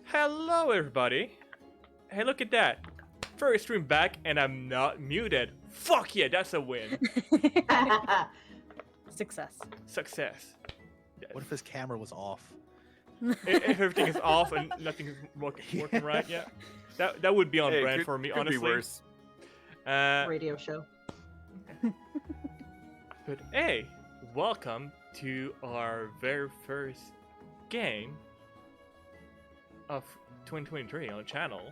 Hello, everybody. Hey, look at that. First stream back, and I'm not muted. Fuck yeah, that's a win. Success. Success. What if his camera was off? If everything is off and nothing is working right yet, that would be on brand for me, could honestly. Be worse. Radio show. But hey, welcome to our very first game of 2023 on the channel.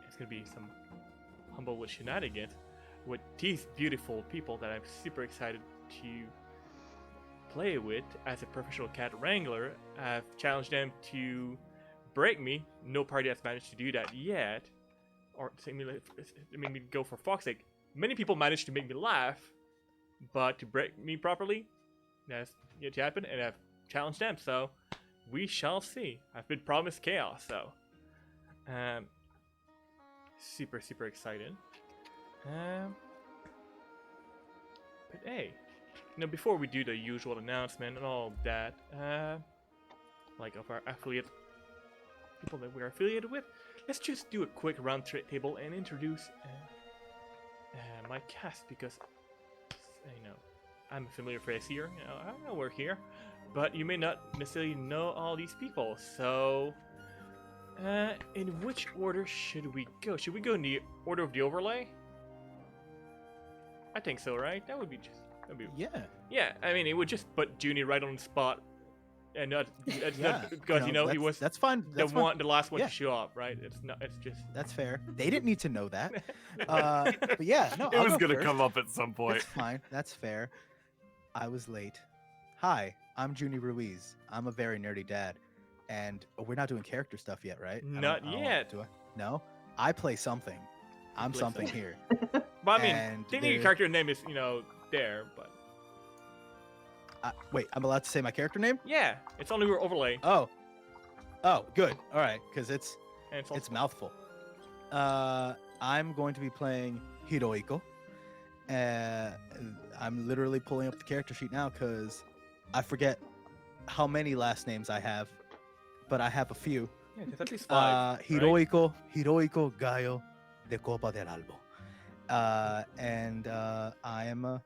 It's gonna be some Humblewood shenanigans with these beautiful people that I'm super excited to play with as a professional cat wrangler. I've challenged them to break me. No party has managed to do that yet. Or make me go for fuck's sake. Many people managed to make me laugh, but to break me properly, that's yet to happen, and I've challenged them, so we shall see. I've been promised chaos, so super excited. But hey, before we do the usual announcement and all that, like of our affiliate people that we're affiliated with, let's just do a quick round table and introduce my cast, because I'm a familiar face here. I know we're here, but you may not necessarily know all these people. So, in which order should we go? Should we go in the order of the overlay? I think so, right? That would be Yeah. Yeah, I mean, it would just put Juni right on the spot, and not because he was that's fine. That's fine. the last one to show up, right? It's just That's fair. They didn't need to know that. But yeah, no, It I'll was go gonna first. come up at some point. That's fine. That's fair. I was late. Hi, I'm Juni Ruiz. I'm a very nerdy dad, and we're not doing character stuff yet, right? Not yet. Do I? No, I play something. I'm play something something. here. But I mean, And technically, your character name is there, but Wait, I'm allowed to say my character name? yeah, it's only your overlay, Oh, good. All right, because it's and it's also mouthful. I'm going to be playing Heroico. I'm literally pulling up the character sheet now because I forget how many last names I have, but I have a few. yeah, there's at least five. right? Heroico Gallo de Copa del Albo. And I'm a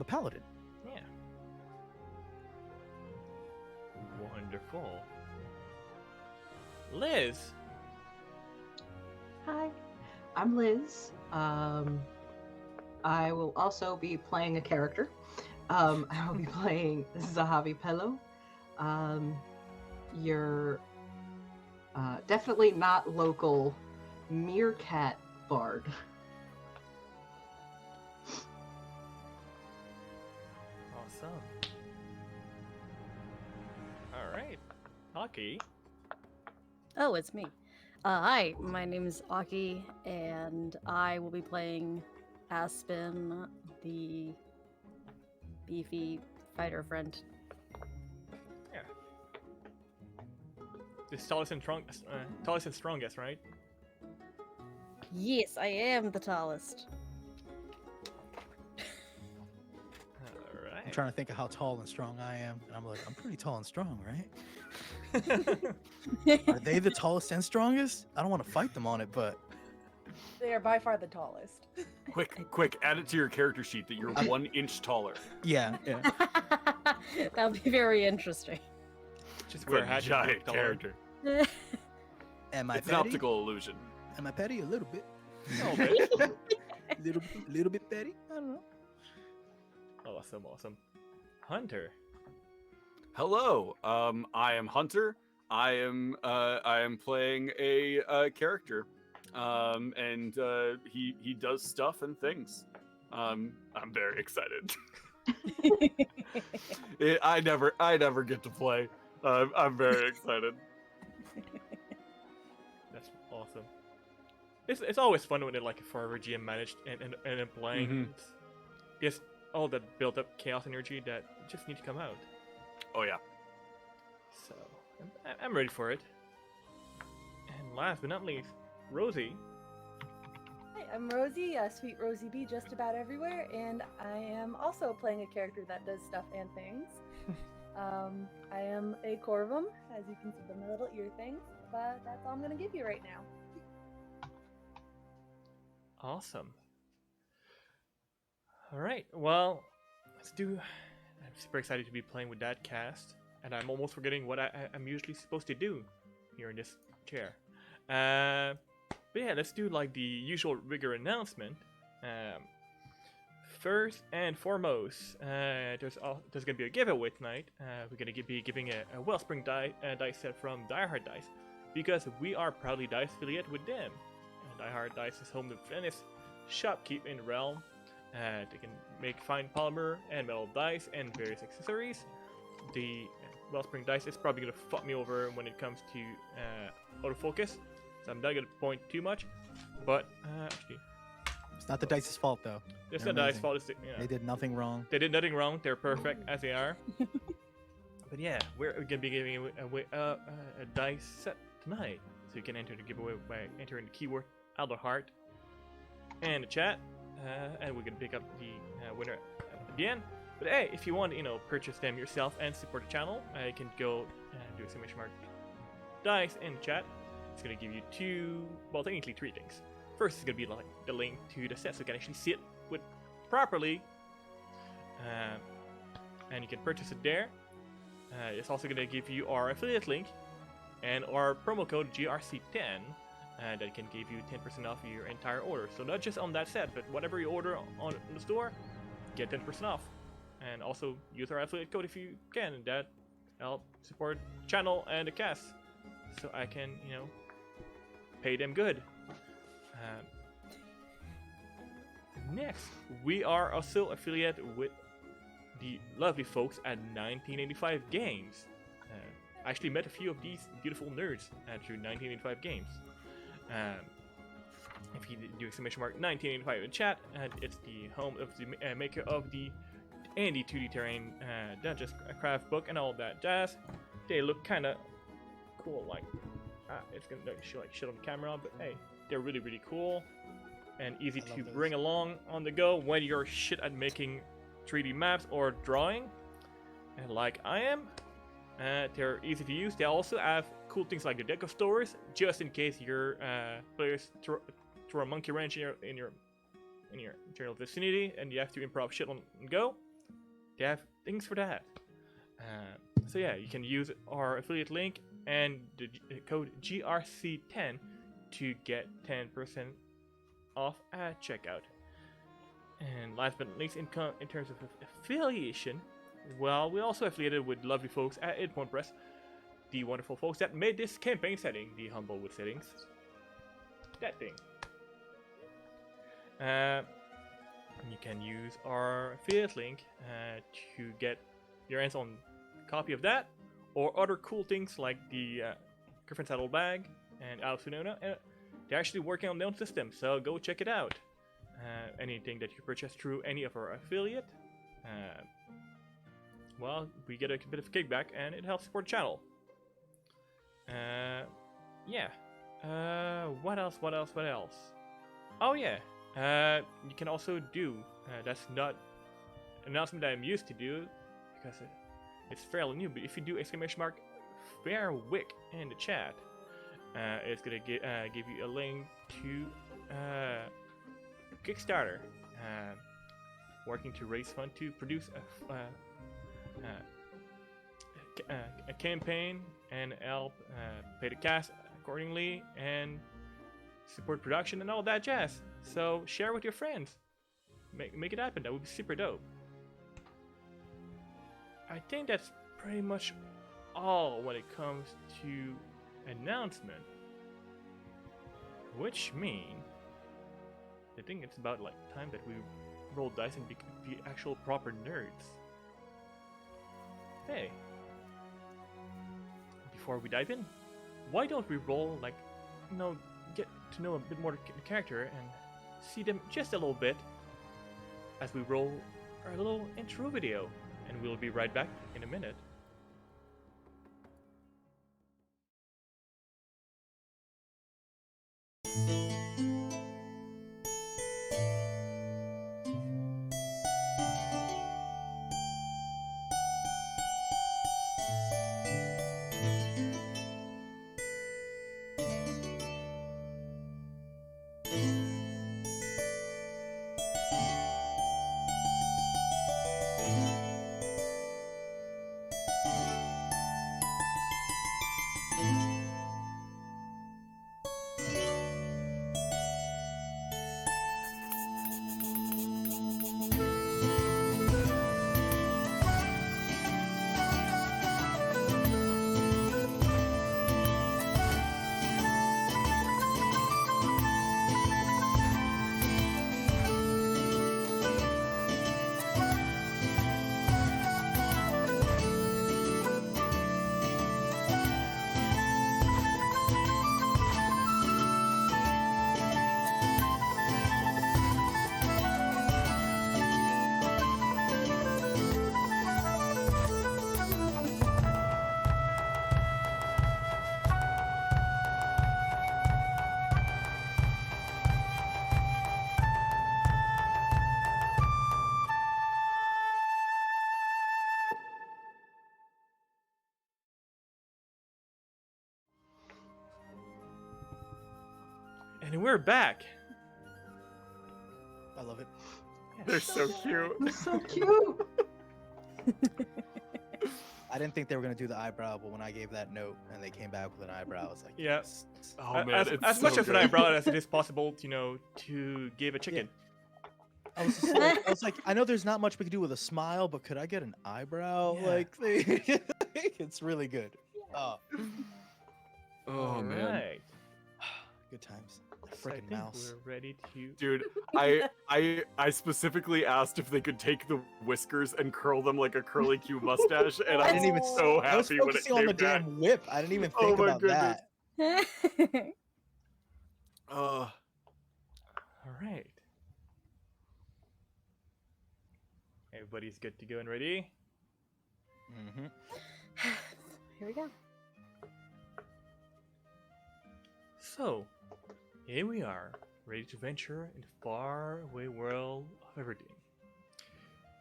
paladin. Yeah. Wonderful. Liz. Hi, I'm Liz. I will also be playing a character. I will be playing Zahavi Pello. You're definitely not local meerkat bard. Awesome. All right. Awkie. Oh, it's me. Hi, my name is Awkie, and I will be playing Aspen, the beefy fighter friend. Yeah. The tallest and strongest, right? Yes, I am the tallest. All right. I'm trying to think of how tall and strong I am, and I'm like, I'm pretty tall and strong, right? Are they the tallest and strongest? I don't want to fight them on it, but They are by far the tallest. Quick, add it to your character sheet that you're 1 inch taller. yeah. That would be very interesting. Just It's wear a a hat. giant character. Am I It's an petty? optical illusion. Am I petty? A little bit. No, but little bit petty. I don't know. awesome. Hunter. Hello, I am Hunter. I am playing a character, and he does stuff and things. I'm very excited. I never get to play. I'm very excited. That's awesome. It's always fun when they're like a forever GM managed and playing. Mhm. It's just all the built up chaos energy that just need to come out. Oh yeah. So I'm ready for it. And last but not least, Rosie. Hi, I'm Rosie, sweet Rosie B, just about everywhere, and I am also playing a character that does stuff and things. I am a corvum, as you can see the little ear things, but that's all I'm gonna give you right now. Awesome. All right, well, let's do. I'm super excited to be playing with that cast, and I'm almost forgetting what I'm usually supposed to do here in this chair. But yeah, let's do like the usual rigor announcement. First and foremost, there's gonna be a giveaway tonight. We're gonna be giving a Wellspring dice set from Die Hard Dice, because we are proudly Dice affiliate with them. Die Hard Dice is home to the finest shopkeep in the realm. They can make fine polymer and metal dice and various accessories. The Wellspring dice is probably gonna fuck me over when it comes to autofocus, so I'm not gonna point too much. But actually, It's not the dice's fault though. it's They're not dice amazing. fault. It's the, you know, They did nothing wrong. they did nothing wrong. They're perfect as they are. But yeah, we're gonna be giving away a dice set tonight, so you can enter the giveaway by entering the keyword Alderheart in the chat, and we're gonna pick up the winner at the end. But hey, if you want to, purchase them yourself and support the channel, you can go and do exclamation mark dice in the chat. It's gonna give you technically three things. First is gonna be like the link to the set, so you can actually see it with properly, and you can purchase it there. It's also gonna give you our affiliate link and our promo code GRC10. That can give you 10% off your entire order. So not just on that set, but whatever you order on the store, get 10% off. And also use our affiliate code if you can, and that help support the channel and the cast, so I can, pay them good. Next, we are also affiliate with the lovely folks at 1985 Games. I actually met a few of these beautiful nerds through 1985 Games. If you do exclamation mark 1985 in chat, it's the home of the maker of the 2D terrain Dungeons Craft book and all that jazz. They look kind of cool, like it's gonna show like shit on the camera, but hey, they're really, really cool and easy I to love bring those. along on the go when you're shit at making 3D maps or drawing, and like I am. They're easy to use. They also have cool things like the deck of stores, just in case your players throw a monkey wrench in your general vicinity and you have to improv shit on the go. They have things for that. So yeah, you can use our affiliate link and the code GRC10 to get 10% off at checkout. And last but not least, in terms of affiliation, well, we also affiliated with lovely folks at Idpoint Press, the wonderful folks that made this campaign setting, the Humblewood settings. That thing. You can use our affiliate link to get your hands on a copy of that, or other cool things like the Griffin Saddle Bag and Alice Winona. They're actually working on their own system, so go check it out. Anything that you purchase through any of our affiliate, well, we get a bit of kickback and it helps support the channel. Yeah. What else? Oh yeah. You can also do, that's not an announcement that I'm used to do because it's fairly new, but if you do exclamation mark Fairwick in the chat, it's gonna give you a link to Kickstarter, working to raise funds to produce a campaign and help pay the cast accordingly and support production and all that jazz. So share with your friends, make it happen. That would be super dope. I think that's pretty much all when it comes to announcement, which means I think it's about like time that we roll dice and be actual proper nerds. Hey, before we dive in, why don't we roll, like, get to know a bit more the character and see them just a little bit as we roll our little intro video, and we'll be right back in a minute. And we're back. I love it. They're so cute. So cute. I didn't think they were gonna do the eyebrow, but when I gave that note and they came back with an eyebrow, I was like, Yeah. yes. Oh man, as it's as so much of an good. eyebrow as it is possible, to give a chicken. I was, just like, I was like, I know there's not much we can do with a smile, but could I get an eyebrow? Yeah. Like, it's really good. Oh, Oh man, Alright. good times. The So I freaking think mouse. we're ready to. dude, I specifically asked if they could take the whiskers and curl them like a curly Q mustache, and I I didn't even. was so I was happy when it focusing on came the back. damn whip. I didn't even Oh think my about goodness. that. Alright. Everybody's good to go and ready? Mm-hmm. Here we go. So, here we are, ready to venture in the faraway world of Everdeen.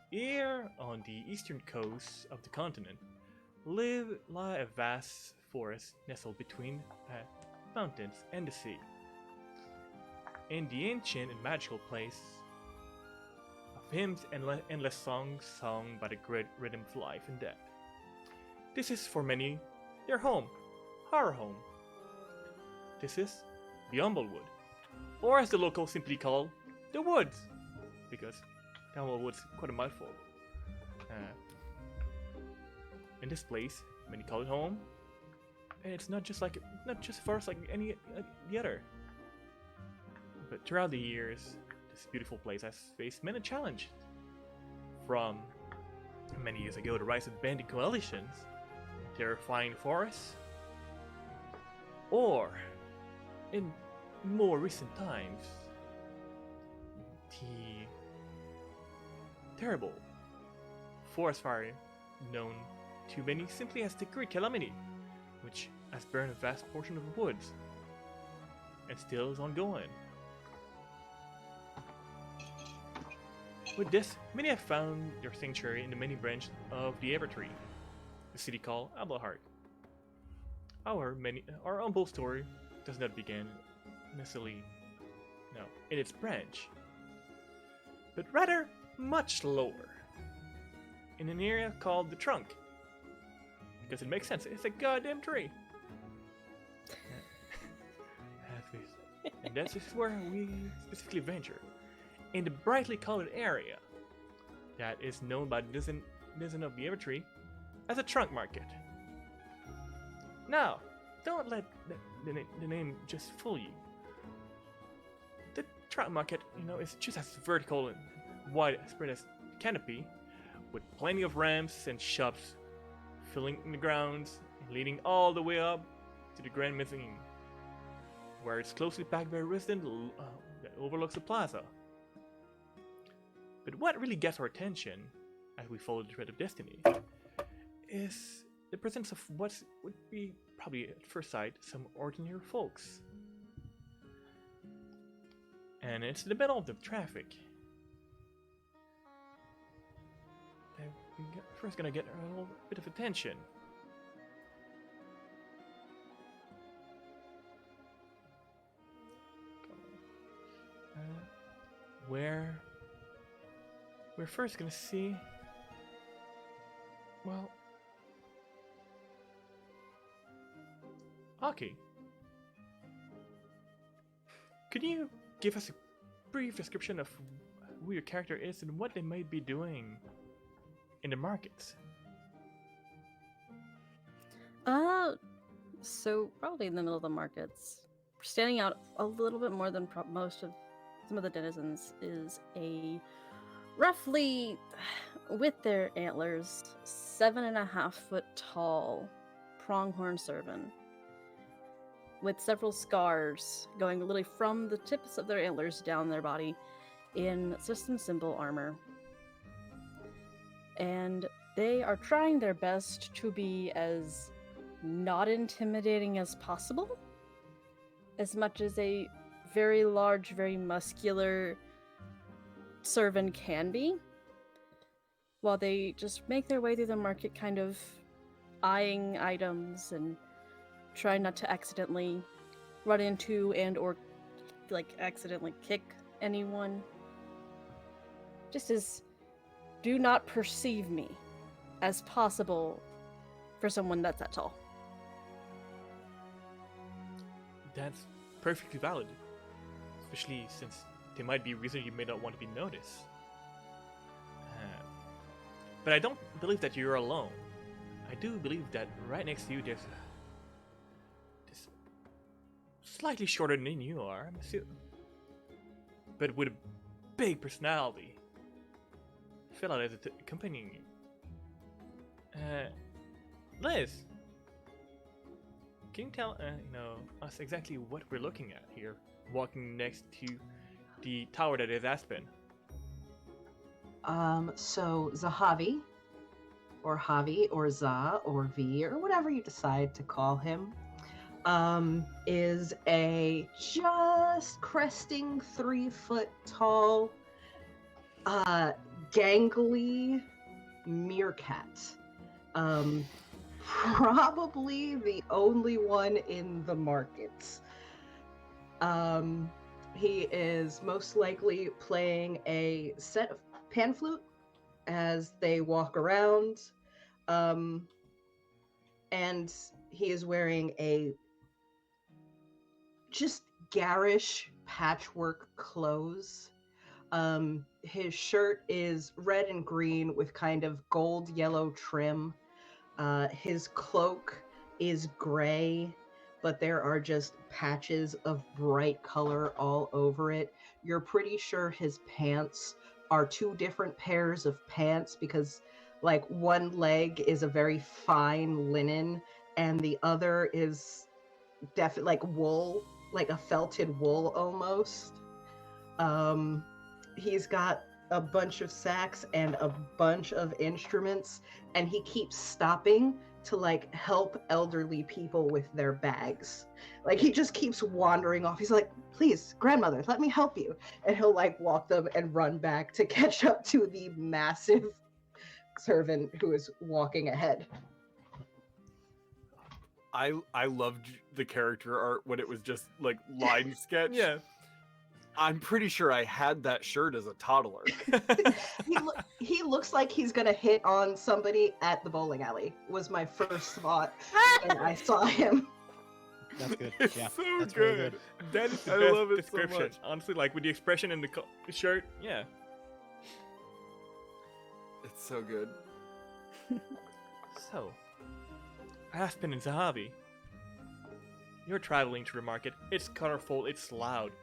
Here, on the eastern coast of the continent, lie a vast forest nestled between mountains and the sea. In the ancient and magical place of hymns and endless songs sung by the great rhythm of life and death. This is for many their home, our home. This is the Humblewood, or as the locals simply call, the woods, because the Humblewood's quite a mouthful. In this place, many call it home, and it's not just for us like any the other. But throughout the years, this beautiful place has faced many challenges. From many years ago, the rise of bandit coalitions, terrifying forests, or in more recent times, the terrible forest fire known to many simply as the Great Calamity, which has burned a vast portion of the woods and still is ongoing. With this, many have found their sanctuary in the many branches of the Evertree, the city called Abelhart. Our humble story does not begin necessarily, in its branch, but rather much lower, in an area called the Trunk, because it makes sense. It's a goddamn tree. And this is where we specifically venture, in the brightly colored area that is known by the dozen of the Evertree as a trunk market. Now, don't let the name just fool you. The trunk market, is just as vertical and wide spread as canopy, with plenty of ramps and shops filling in the grounds and leading all the way up to the Grand Mezzanine, where it's closely packed by a resident that overlooks the plaza. But what really gets our attention as we follow the thread of destiny is the presence of what would be probably at first sight some ordinary folks. And it's in the middle of the traffic that we're first gonna get a little bit of attention. Where we're first gonna see, well, Awkie. Could you give us a brief description of who your character is and what they might be doing in the markets? So probably in the middle of the markets, standing out a little bit more than most of some of the denizens is a roughly, with their antlers, 7.5-foot tall pronghorn servant with several scars going literally from the tips of their antlers down their body in system symbol armor. And they are trying their best to be as not intimidating as possible, as much as a very large, very muscular servant can be, while they just make their way through the market, kind of eyeing items and try not to accidentally run into and or like accidentally kick anyone. Just as do not perceive me as possible for someone that's that tall. That's perfectly valid. Especially since there might be a reason you may not want to be noticed. But I don't believe that you're alone. I do believe that right next to you there's this slightly shorter than you are, but with a big personality. Fill out as accompanying you. Liz, can you tell us exactly what we're looking at here, walking next to the tower that is Aspen? So Zahavi, or Javi, or Za, or V, or whatever you decide to call him, is a just cresting 3-foot tall, gangly meerkat. Probably the only one in the markets. He is most likely playing a set of pan flute as they walk around. And he is wearing a just garish patchwork clothes. His shirt is red and green with kind of gold yellow trim. His cloak is gray, but there are just patches of bright color all over it. You're pretty sure his pants are 2 different pairs of pants because, like, one leg is a very fine linen and the other is definitely like wool, like a felted wool almost. He's got a bunch of sacks and a bunch of instruments, and he keeps stopping to like help elderly people with their bags. Like he just keeps wandering off. He's like, please, grandmother, let me help you. And he'll like walk them and run back to catch up to the massive servant who is walking ahead. I loved the character art when it was just like line sketch. Yeah. I'm pretty sure I had that shirt as a toddler. He looks like he's gonna hit on somebody at the bowling alley, was my first thought when I saw him. That's good. It's Yeah, so that's good. really good. That is the I best love it so description. much. Honestly, like with the expression and the shirt, yeah. It's so good. So, Aspen and Zahavi, you're traveling to the market. It's colorful, it's loud.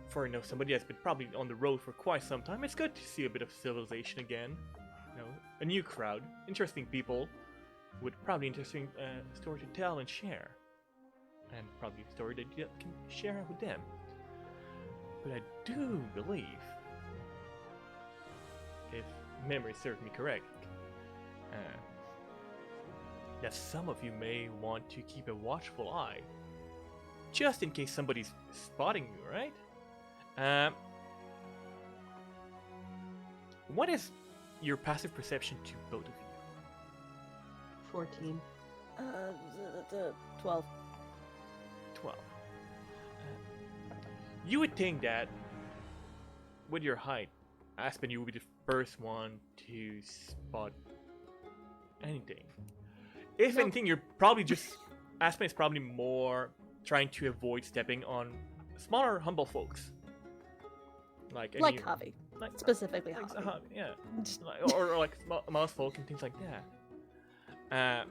For somebody that's been probably on the road for quite some time, it's good to see a bit of civilization again. A new crowd, interesting people, with probably interesting story to tell and share, and probably a story that you can share with them. But I do believe, if memory serves me correct, that some of you may want to keep a watchful eye, just in case somebody's spotting you, right? What is your passive perception to both of you? 14. 12. 12. You would think that with your height, Aspen, you would be the first one to spot anything. If Nope. anything, you're probably just Aspen is probably more trying to avoid stepping on smaller, humble folks. Like Javi. like Specifically like Javi. Zahavi, yeah, or like mouse folk and things like that.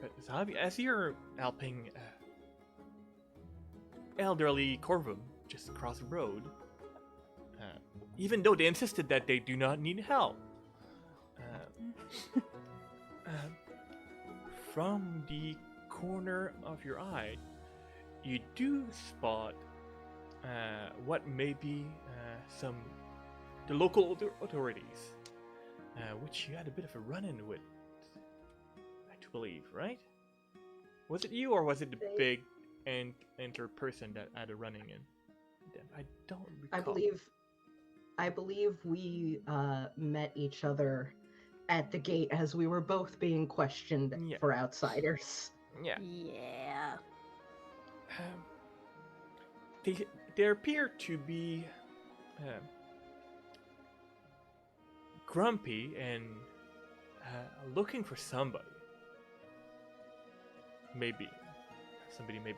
But Zahavi, as you're helping elderly Corvum just across the road, even though they insisted that they do not need help, from the corner of your eye, you do spot what may be the local authorities, which you had a bit of a run-in with, I do believe, right? Was it you, or was it the big enter person that had a running in? I don't recall. I believe we met each other at the gate as we were both being questioned Yeah. for outsiders. Yeah. Yeah. They appear to be grumpy and looking for somebody. Maybe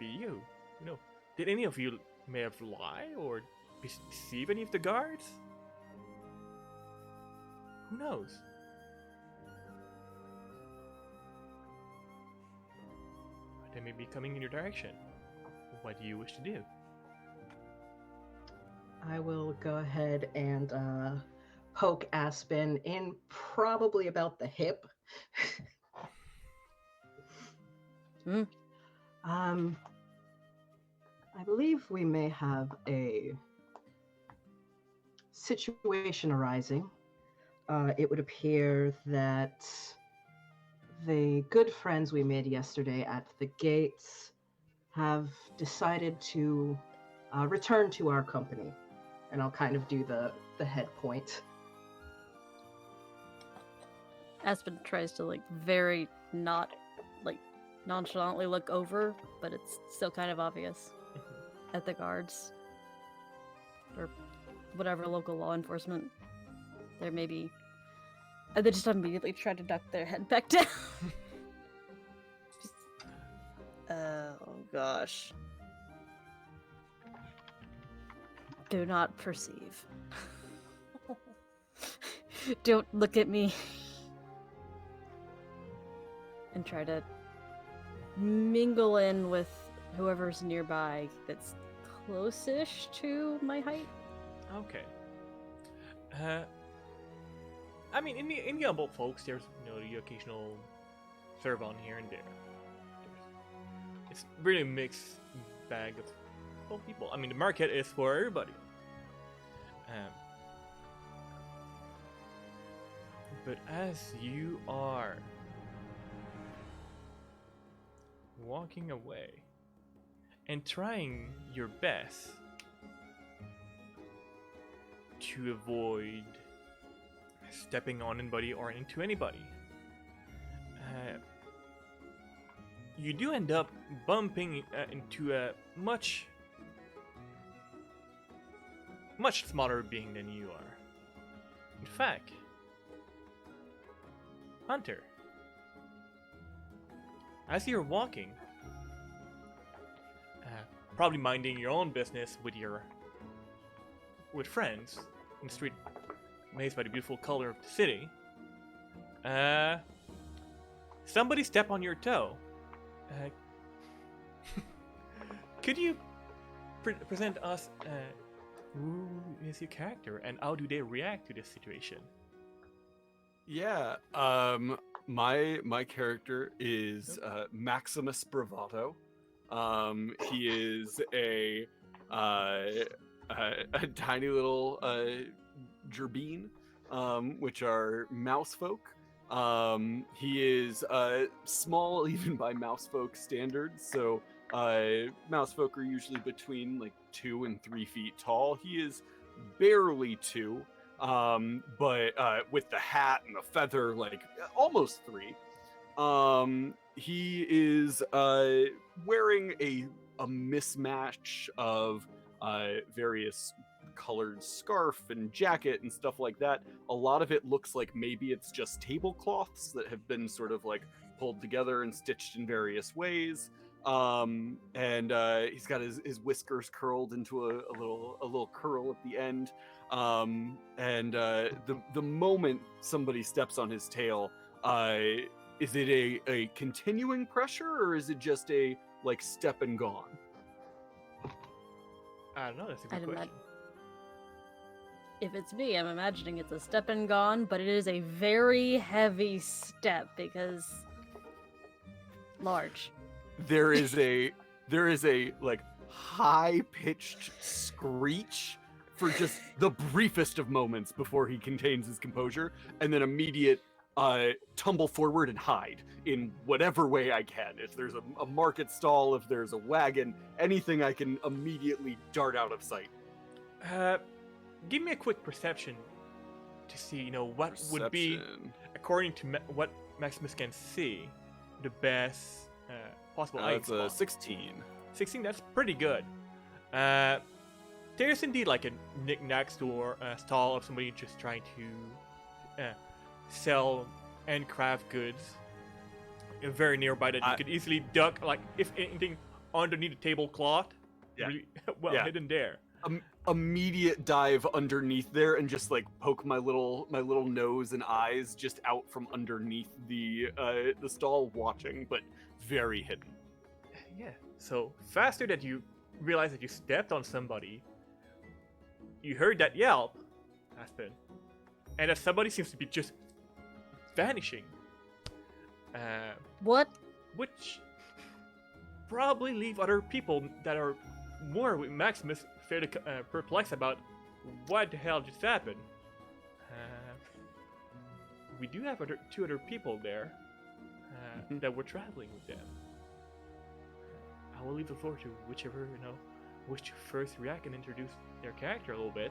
you. You know, did any of you may have lied or deceive any of the guards? Who knows? They may be coming in your direction. What do you wish to do? I will go ahead and poke Aspen in probably about the hip. Hmm. I believe we may have a situation arising. It would appear that the good friends we made yesterday at the gates have decided to return to our company. And I'll kind of do the head point. Aspen tries to very not nonchalantly look over, but it's still kind of obvious at the guards or whatever local law enforcement. There may be. They just immediately try to duck their head back down. Oh gosh. Do not perceive. Don't look at me. And try to mingle in with whoever's nearby that's close-ish to my height. Okay. I mean, in the Humble folks, there's the occasional servant here and there. It's really a mixed bag of people. I mean, the market is for everybody. But as you are walking away and trying your best to avoid stepping on anybody or into anybody, you do end up bumping into a much smaller being than you are. In fact, Hunter, as you're walking, probably minding your own business with friends in the street, amazed by the beautiful color of the city, somebody step on your toe. Could you present us who is your character and how do they react to this situation? Yeah, my character is Maximus Bravado. He is a tiny little gerbine, which are mouse folk. He is small even by mouse folk standards, so mouse folk are usually between 2 and 3 feet tall. He is barely 2, but with the hat and the feather, almost 3. He is wearing a mismatch of various colored scarf and jacket and stuff like that. A lot of it looks like maybe it's just tablecloths that have been sort of pulled together and stitched in various ways. And he's got his whiskers curled into a little curl at the end. And the moment somebody steps on his tail, is it a continuing pressure or is it just a step and gone? I don't know. That's a good question. If it's me, I'm imagining it's a step and gone, but it is a very heavy step because large. There is a high-pitched screech for just the briefest of moments before he contains his composure, and then immediate tumble forward and hide in whatever way I can. If there's a market stall, if there's a wagon, anything, I can immediately dart out of sight. Give me a quick perception to see, what would be, according to what Maximus can see, the best possible That's item. a 16. 16, that's pretty good. There's indeed like a knick-knack store stall of somebody just trying to sell and craft goods. Very nearby that you could easily duck, like if anything, underneath a tablecloth. Yeah. Really well hidden there. Immediate dive underneath there and just like poke my little nose and eyes just out from underneath the stall, watching, but very hidden. Yeah. So faster that you realize that you stepped on somebody, you heard that yelp, Aspen, and that somebody seems to be just vanishing. What? Which probably leave other people that are more with Maximus fairly perplexed about what the hell just happened. We do have two other people there that were traveling with them. I will leave the floor to whichever wish to first react and introduce their character a little bit.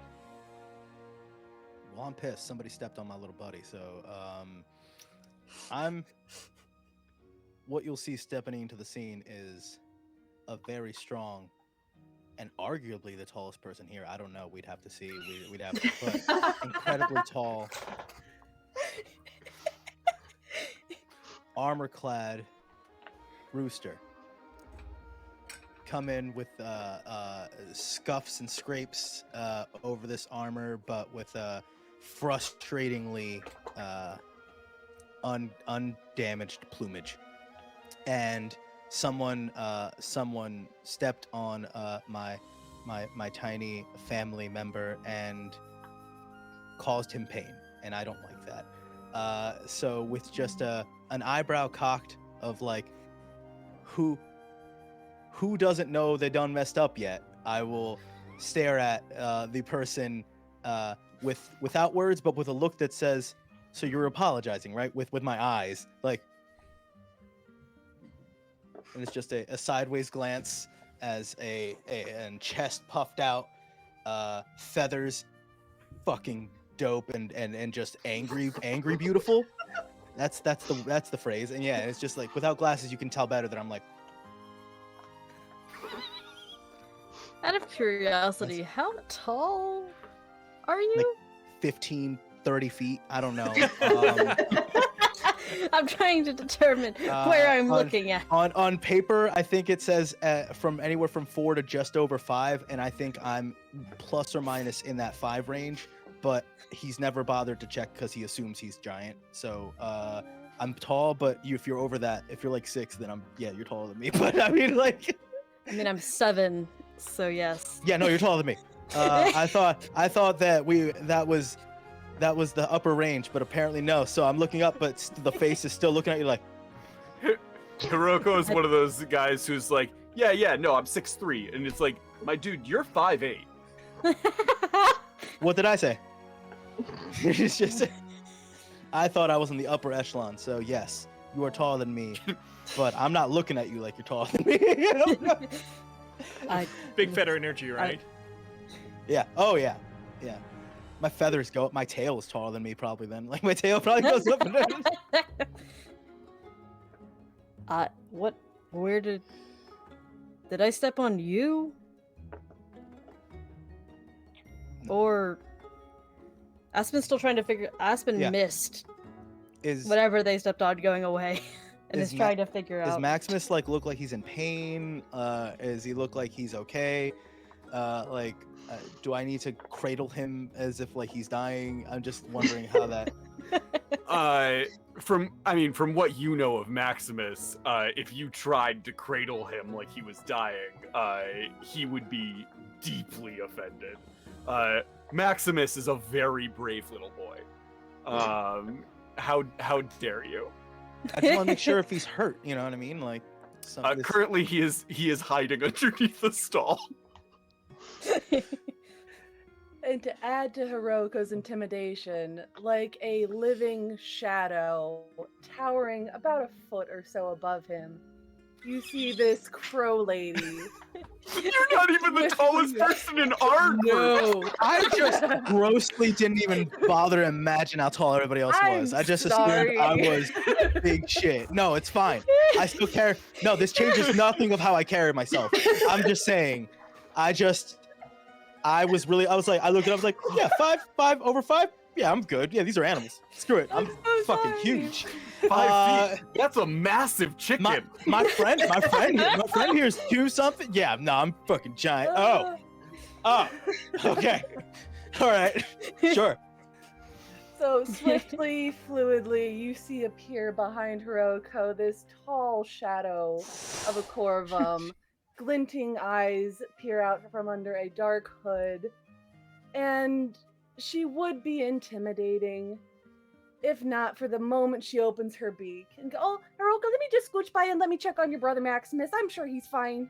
Well, I'm pissed. Somebody stepped on my little buddy, so I'm. What you'll see stepping into the scene is a very strong and arguably the tallest person here. I don't know. We'd have to see. We'd have to, but incredibly tall, armor-clad rooster. Come in with scuffs and scrapes over this armor, but with frustratingly undamaged plumage. And someone stepped on my tiny family member and caused him pain, and I don't like that. So with just an eyebrow cocked of like, who doesn't know they done messed up yet, I will stare at the person without words, but with a look that says, "So you're apologizing, right?" With my eyes, like. And it's just a sideways glance as and chest puffed out, feathers, fucking dope and just angry beautiful. That's the phrase. And yeah, it's just like without glasses you can tell better that I'm like. Out of curiosity, how tall are you? Like 15, 30 feet. I don't know. I'm trying to determine where I'm looking at. On paper, I think it says from anywhere from 4 to just over 5, and I think I'm plus or minus in that 5 range. But he's never bothered to check because he assumes he's giant. So I'm tall, but if you're over that, if you're like 6, then you're taller than me. But I mean, like, I'm 7, so yes. Yeah, no, you're taller than me. I thought that was the upper range, but apparently no. So I'm looking up, but the face is still looking at you like. Heroico is one of those guys who's like, yeah, no, I'm 6'3", and it's like, my dude, you're 5'8". What did I say? It's just, I thought I was in the upper echelon, so yes, you are taller than me, but I'm not looking at you like you're taller than me. Big feather energy, right? Yeah. Oh yeah. Yeah. My feathers go up. My tail is taller than me, probably. Then, like, my tail probably goes up. What? Where did I step on you? No. Or Aspen's still trying to figure. Aspen missed whatever they stepped on going away, and is trying to figure out. Does Maximus look like he's in pain? Does he look like he's okay? Do I need to cradle him as if like he's dying? I'm just wondering how that. From what you know of Maximus, if you tried to cradle him like he was dying, he would be deeply offended. Maximus is a very brave little boy. How dare you? I just want to make sure if he's hurt. You know what I mean? Like. Currently, he is hiding underneath the stall. And to add to Heroico's intimidation, like a living shadow towering about a foot or so above him, you see this crow lady. You're not even the tallest person in our group. No. I just grossly didn't even bother to imagine how tall everybody else was. I'm I just sorry. assumed I was big shit. No, it's fine. I still care. No, this changes nothing of how I carry myself. I'm just saying. I was like, I looked at it, I was like, yeah, 5'5". Yeah, I'm good. Yeah, these are animals. Screw it. I'm so fucking sorry. huge. 5 feet. That's a massive chicken. My friend here is 2 something. Yeah, no, I'm fucking giant. Oh, okay. All right, sure. So swiftly, fluidly, you see appear behind Heroico this tall shadow of a corvum. Glinting eyes peer out from under a dark hood. And she would be intimidating if not for the moment she opens her beak and go, "Oh, Heroico, let me just scooch by and let me check on your brother Maximus. I'm sure he's fine."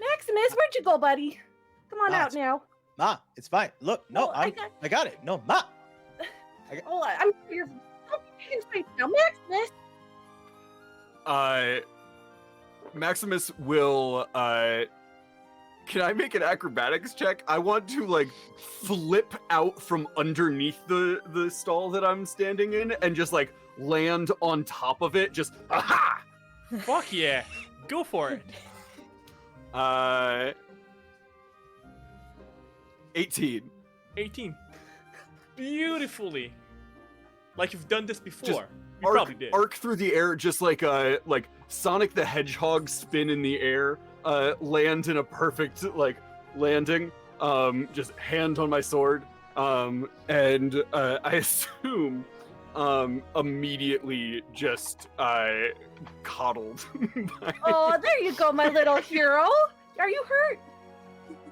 Maximus, where'd you go, buddy? Come on out now. Ma, it's fine. Look, no, Oh, I got it. No, Ma. Oh, I'm sure you're fine now. Maximus! Maximus will can I make an acrobatics check? I want to like flip out from underneath the stall that I'm standing in and just like land on top of it. Just aha! Fuck yeah. Go for it. 18. 18. Beautifully. Like you've done this before. Just You probably did. Arc through the air, just like Sonic the Hedgehog spin in the air. Land in a perfect like landing. Just hand on my sword. And I assume immediately just coddled. Oh, there you go, my little hero. Are you hurt?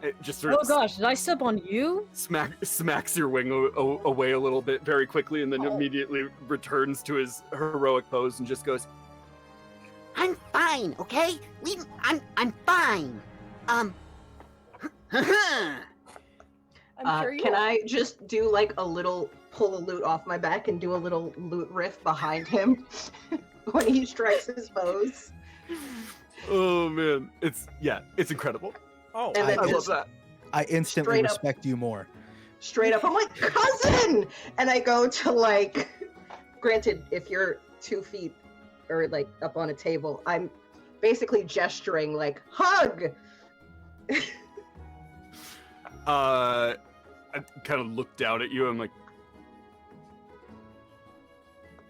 It just sort Oh of gosh, did I step on you? smacks your wing away a little bit very quickly, and then immediately returns to his heroic pose and just goes, I'm fine, okay? I'm fine. I'm sure you Can are. I just do like a little pull a loot off my back and do a little loot riff behind him when he strikes his pose? "Oh man, it's incredible. Oh, And then I love just that." I instantly Straight up. respect you more. straight up, I'm like, cousin! And I go to like, granted, if you're 2 feet or like up on a table, I'm basically gesturing like, hug! I kind of look down at you. I'm like,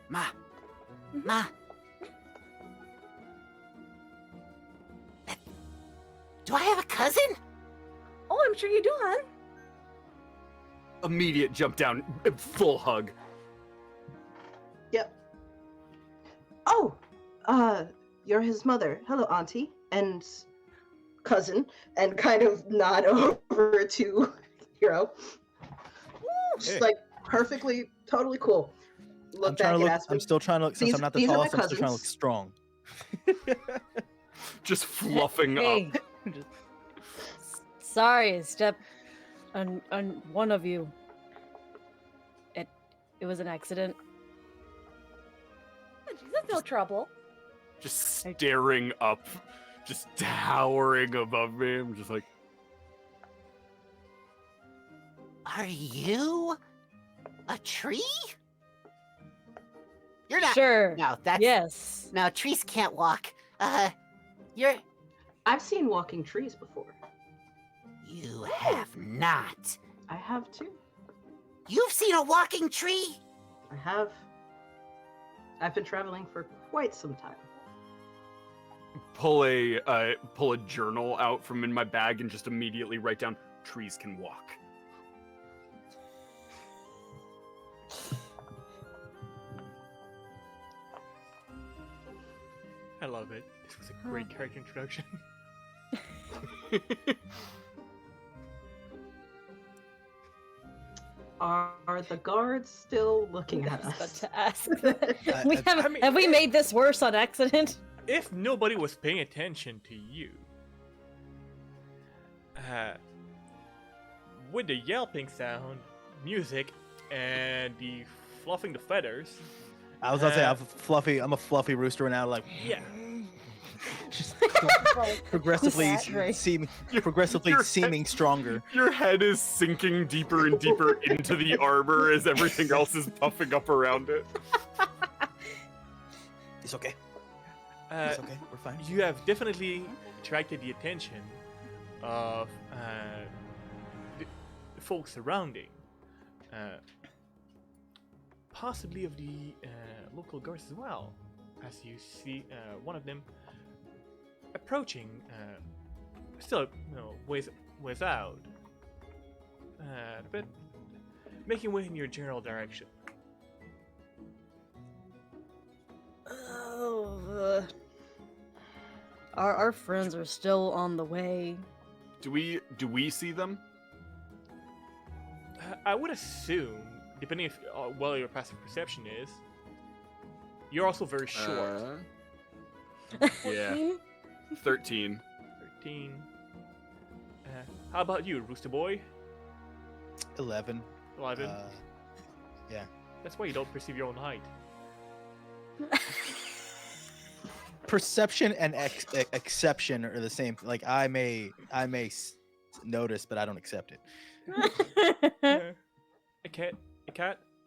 Ma. Do I have a cousin? Oh, I'm sure you do, hon. immediate jump down, full hug. Yep. Oh, you're his mother. Hello, auntie. And cousin. And kind of nod over to Hero. Just Hey. like perfectly, totally cool. Look I'm back trying to at look. Aspen. I'm still trying to look. Since These- I'm not the these are my tallest, I'm still trying to look cousins. strong. Just fluffing Hey, up. sorry, step on one of you. It was an accident. That's no trouble. Just staring up, just towering above me. I'm just like, Are you a tree? You're not. Sure. No, that's Yes. no. Trees can't walk. You're. I've seen walking trees before. You have not. I have too. You've seen a walking tree? I have. I've been traveling for quite some time. pull a journal out from in my bag and just immediately write down, trees can walk. I love it. This was a great character introduction. Are the guards still looking at I was about us? to ask that. I mean- Have we made this worse on accident? If nobody was paying attention to you, with the yelping sound, music, and the fluffing the feathers, I was gonna say I'm a fluffy rooster now. Like, yeah, Just Well, progressively that, right. Your seeming stronger. Your head is sinking deeper and deeper into the armor as everything else is puffing up around it. It's okay. Uh, It's okay. We're fine. you have definitely attracted the attention of the folks surrounding, possibly of the local guards as well, as you see one of them approaching, still ways out, but making way in your general direction. Oh, our friends are still on the way. Do we see them? I would assume, depending if well your passive perception is, you're also very short. Yeah. 14? 13. 13. How about you, Rooster Boy? 11. 11. Yeah. That's why you don't perceive your own height. Perception and exception are the same. Like I may notice, but I don't accept it. A cat.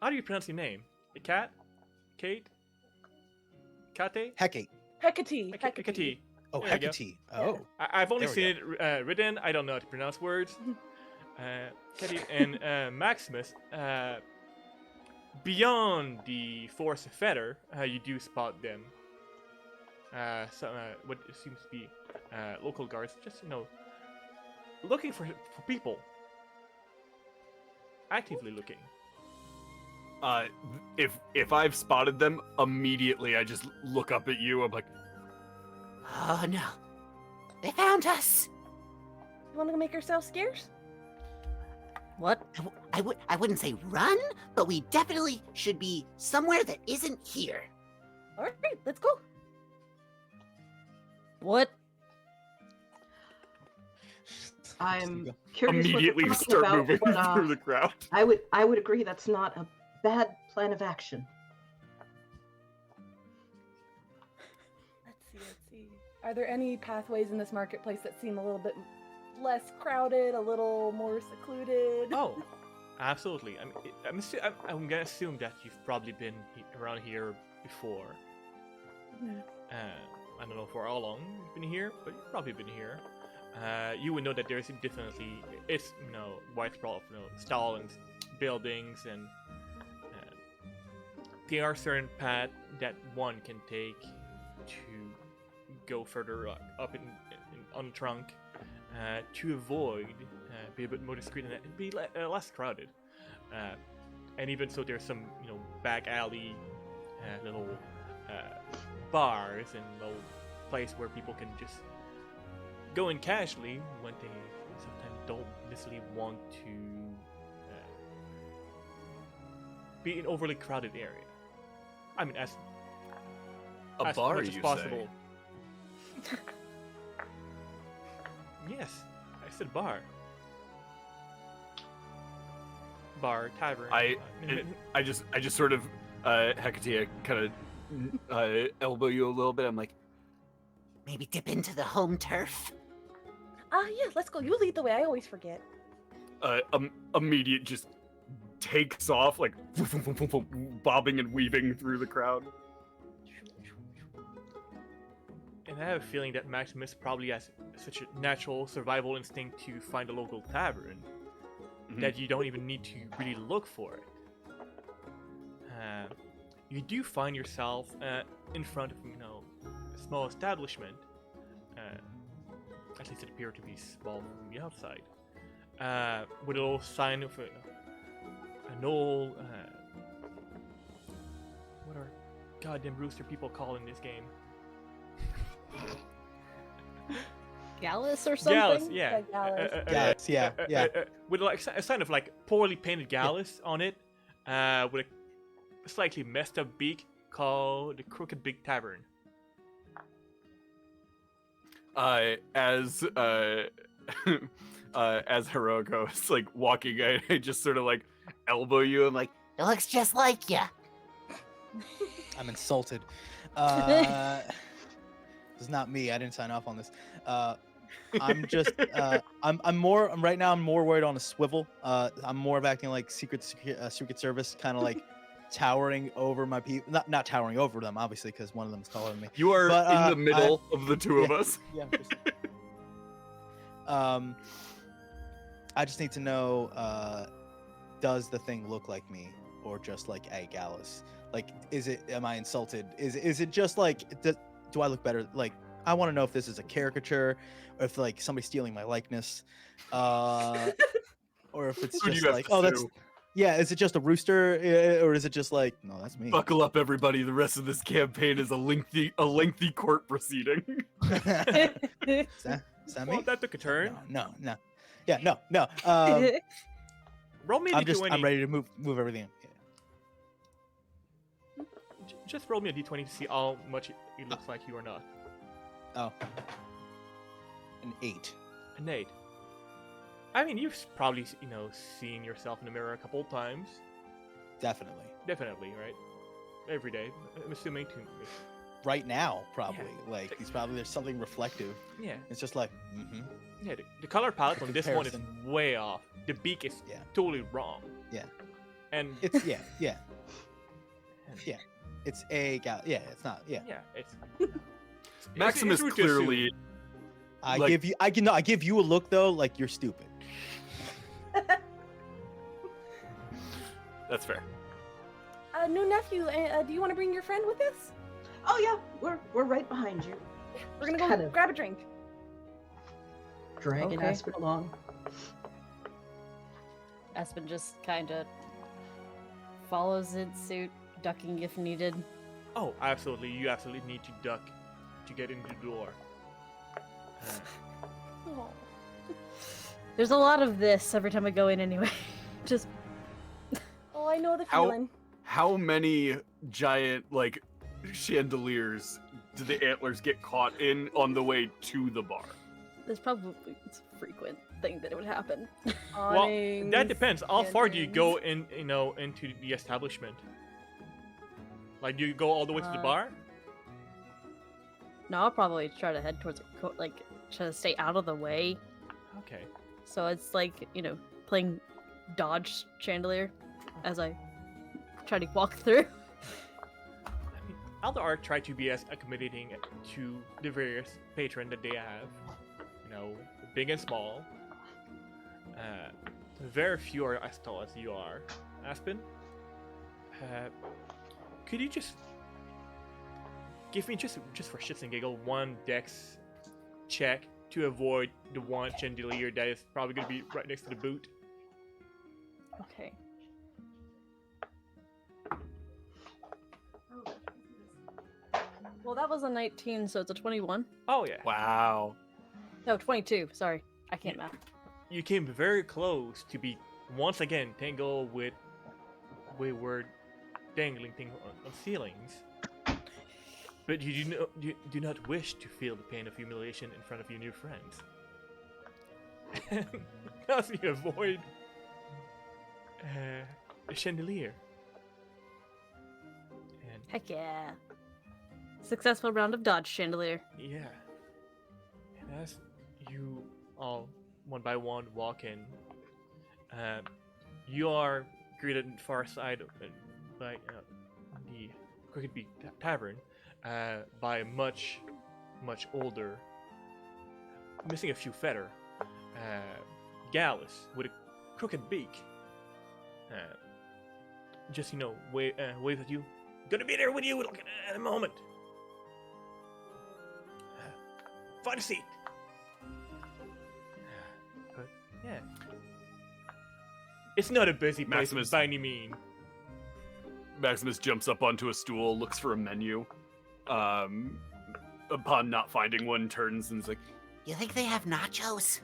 How do you pronounce your name? A cat? Kate? Kate? Hecate. Hecate. Hecate. Oh, There you go. Hecate. Oh. I've only There we seen it written. I don't know how to pronounce words. Kate and Maximus. Beyond the force of feather, you do spot them. What seems to be local guards, just looking for people. Actively looking. If I've spotted them, immediately I just look up at you. I'm like, Oh no. They found us. You want to make yourself scarce? What? I wouldn't say run, but we definitely should be somewhere that isn't here. All right, let's go. What? I'm curious immediately what you're talking start about, moving but, through the crowd. I would agree that's not a bad plan of action. Let's see. Are there any pathways in this marketplace that seem a little bit less crowded, a little more secluded? Oh, absolutely. I'm gonna assume that you've probably been around here before. Mhm. I don't know for how long you've been here, but you've probably been here. You would know that there's definitely widespread stall and buildings, and there are certain paths that one can take to go further up on the trunk to avoid be a bit more discreet and be less crowded. And even so, there's some back alley little bars and little place where people can just go in casually when they sometimes don't necessarily want to be in overly crowded area. I mean, as bar, much as you possible. Yes, I said bar. Bar, tavern. I just sort of Hecate kind of elbow you a little bit. I'm like, Maybe dip into the home turf. Yeah, let's go. You lead the way. I always forget. immediate just takes off, like bobbing and weaving through the crowd. And I have a feeling that Maximus probably has such a natural survival instinct to find a local tavern that you don't even need to really look for it. You do find yourself in front of a small establishment. At least it appeared to be small from the outside. With a little sign of an old what are goddamn rooster people calling this game? Gallus or something? Gallus, yeah. Gallus. Gallus, yeah. With like a sign of like poorly painted Gallus on it, with a slightly messed up beak called the Crooked Big Tavern. As Heroico is like walking, I just sort of like elbow you. I'm like, It looks just like ya. I'm insulted. This is not me. I didn't sign off on this. I'm just I'm right now. I'm more worried on a swivel. I'm more of acting like Secret Service, kind of like towering over my people. Not towering over them, obviously, because one of them is taller than me. You are But, in the middle of the two of yeah. us. Yeah. I just need to know, does the thing look like me, or just like a Gallus? Like, am I insulted? Is it just like, do I look better? Like, I want to know if this is a caricature, or if like somebody's stealing my likeness, or if it's Who do just you have like, to oh, that's, sue? yeah, is it just a rooster, or is it just like, no, that's me? Buckle up, everybody. The rest of this campaign is a lengthy court proceeding. Is that me? Well, that took a turn. No. Yeah, no. Roll me a I'm d20. ready to move everything. Just roll me a d20 to see how much it looks like you or not. Oh, an 8. An 8. I mean, you've probably, seen yourself in the mirror a couple times. Definitely. Definitely, right? Every day. I'm assuming too. Right now, probably. Yeah. Like, there's something reflective. Yeah. It's just like, Yeah, the color palette on this one is Comparison. way off. The beak is Yeah. totally wrong. Yeah. And It's, yeah. It's a gal. Yeah, it's not. Yeah. yeah, it's Maximus rude to assume. clearly. I Like- give you a look though, like you're stupid. That's fair. New nephew, do you want to bring your friend with us? Oh yeah, we're right behind you. We're gonna go Kind of. grab a drink. Dragging Okay. Aspen along. Aspen just kind of follows in suit, ducking if needed. Oh, absolutely. You absolutely need to duck to get into the door. Oh. There's a lot of this every time I go in anyway. Just Oh, I know the How- feeling. How many giant chandeliers do the antlers get caught in on the way to the bar? it's a frequent thing that it would happen. Well, Awnings, that depends. How far do you go candles. in, into the establishment? Like, do you go all the way to the bar? No, I'll probably try to head towards try to stay out of the way. Okay. So it's like, playing dodge chandelier as I try to walk through. I mean, Aldar try to be as accommodating to the various patrons that they have. Big and small. Very few are as tall as you are, Aspen. Could you just give me just for shits and giggles one dex check to avoid the one chandelier that is probably going to be right next to the boot? Okay. Well, that was a 19, so it's a 21. Oh yeah. Wow. No, 22. Sorry. I can't math. You came very close to be once again tangled with wayward dangling things on ceilings. But you do not wish to feel the pain of humiliation in front of your new friends. Thus you avoid the chandelier. And Heck yeah. Successful round of dodge chandelier. yeah. And as you all, one by one, walk in, you are greeted on the far side by the Crooked Beak Tavern by a much older, missing a few feather, Gallus with a crooked beak. Just wave at you. Gonna be there with you in a moment. Find a seat. But yeah, it's not a busy place Maximus. by any means. Maximus jumps up onto a stool, looks for a menu. Upon not finding one, turns and is like, You think they have nachos?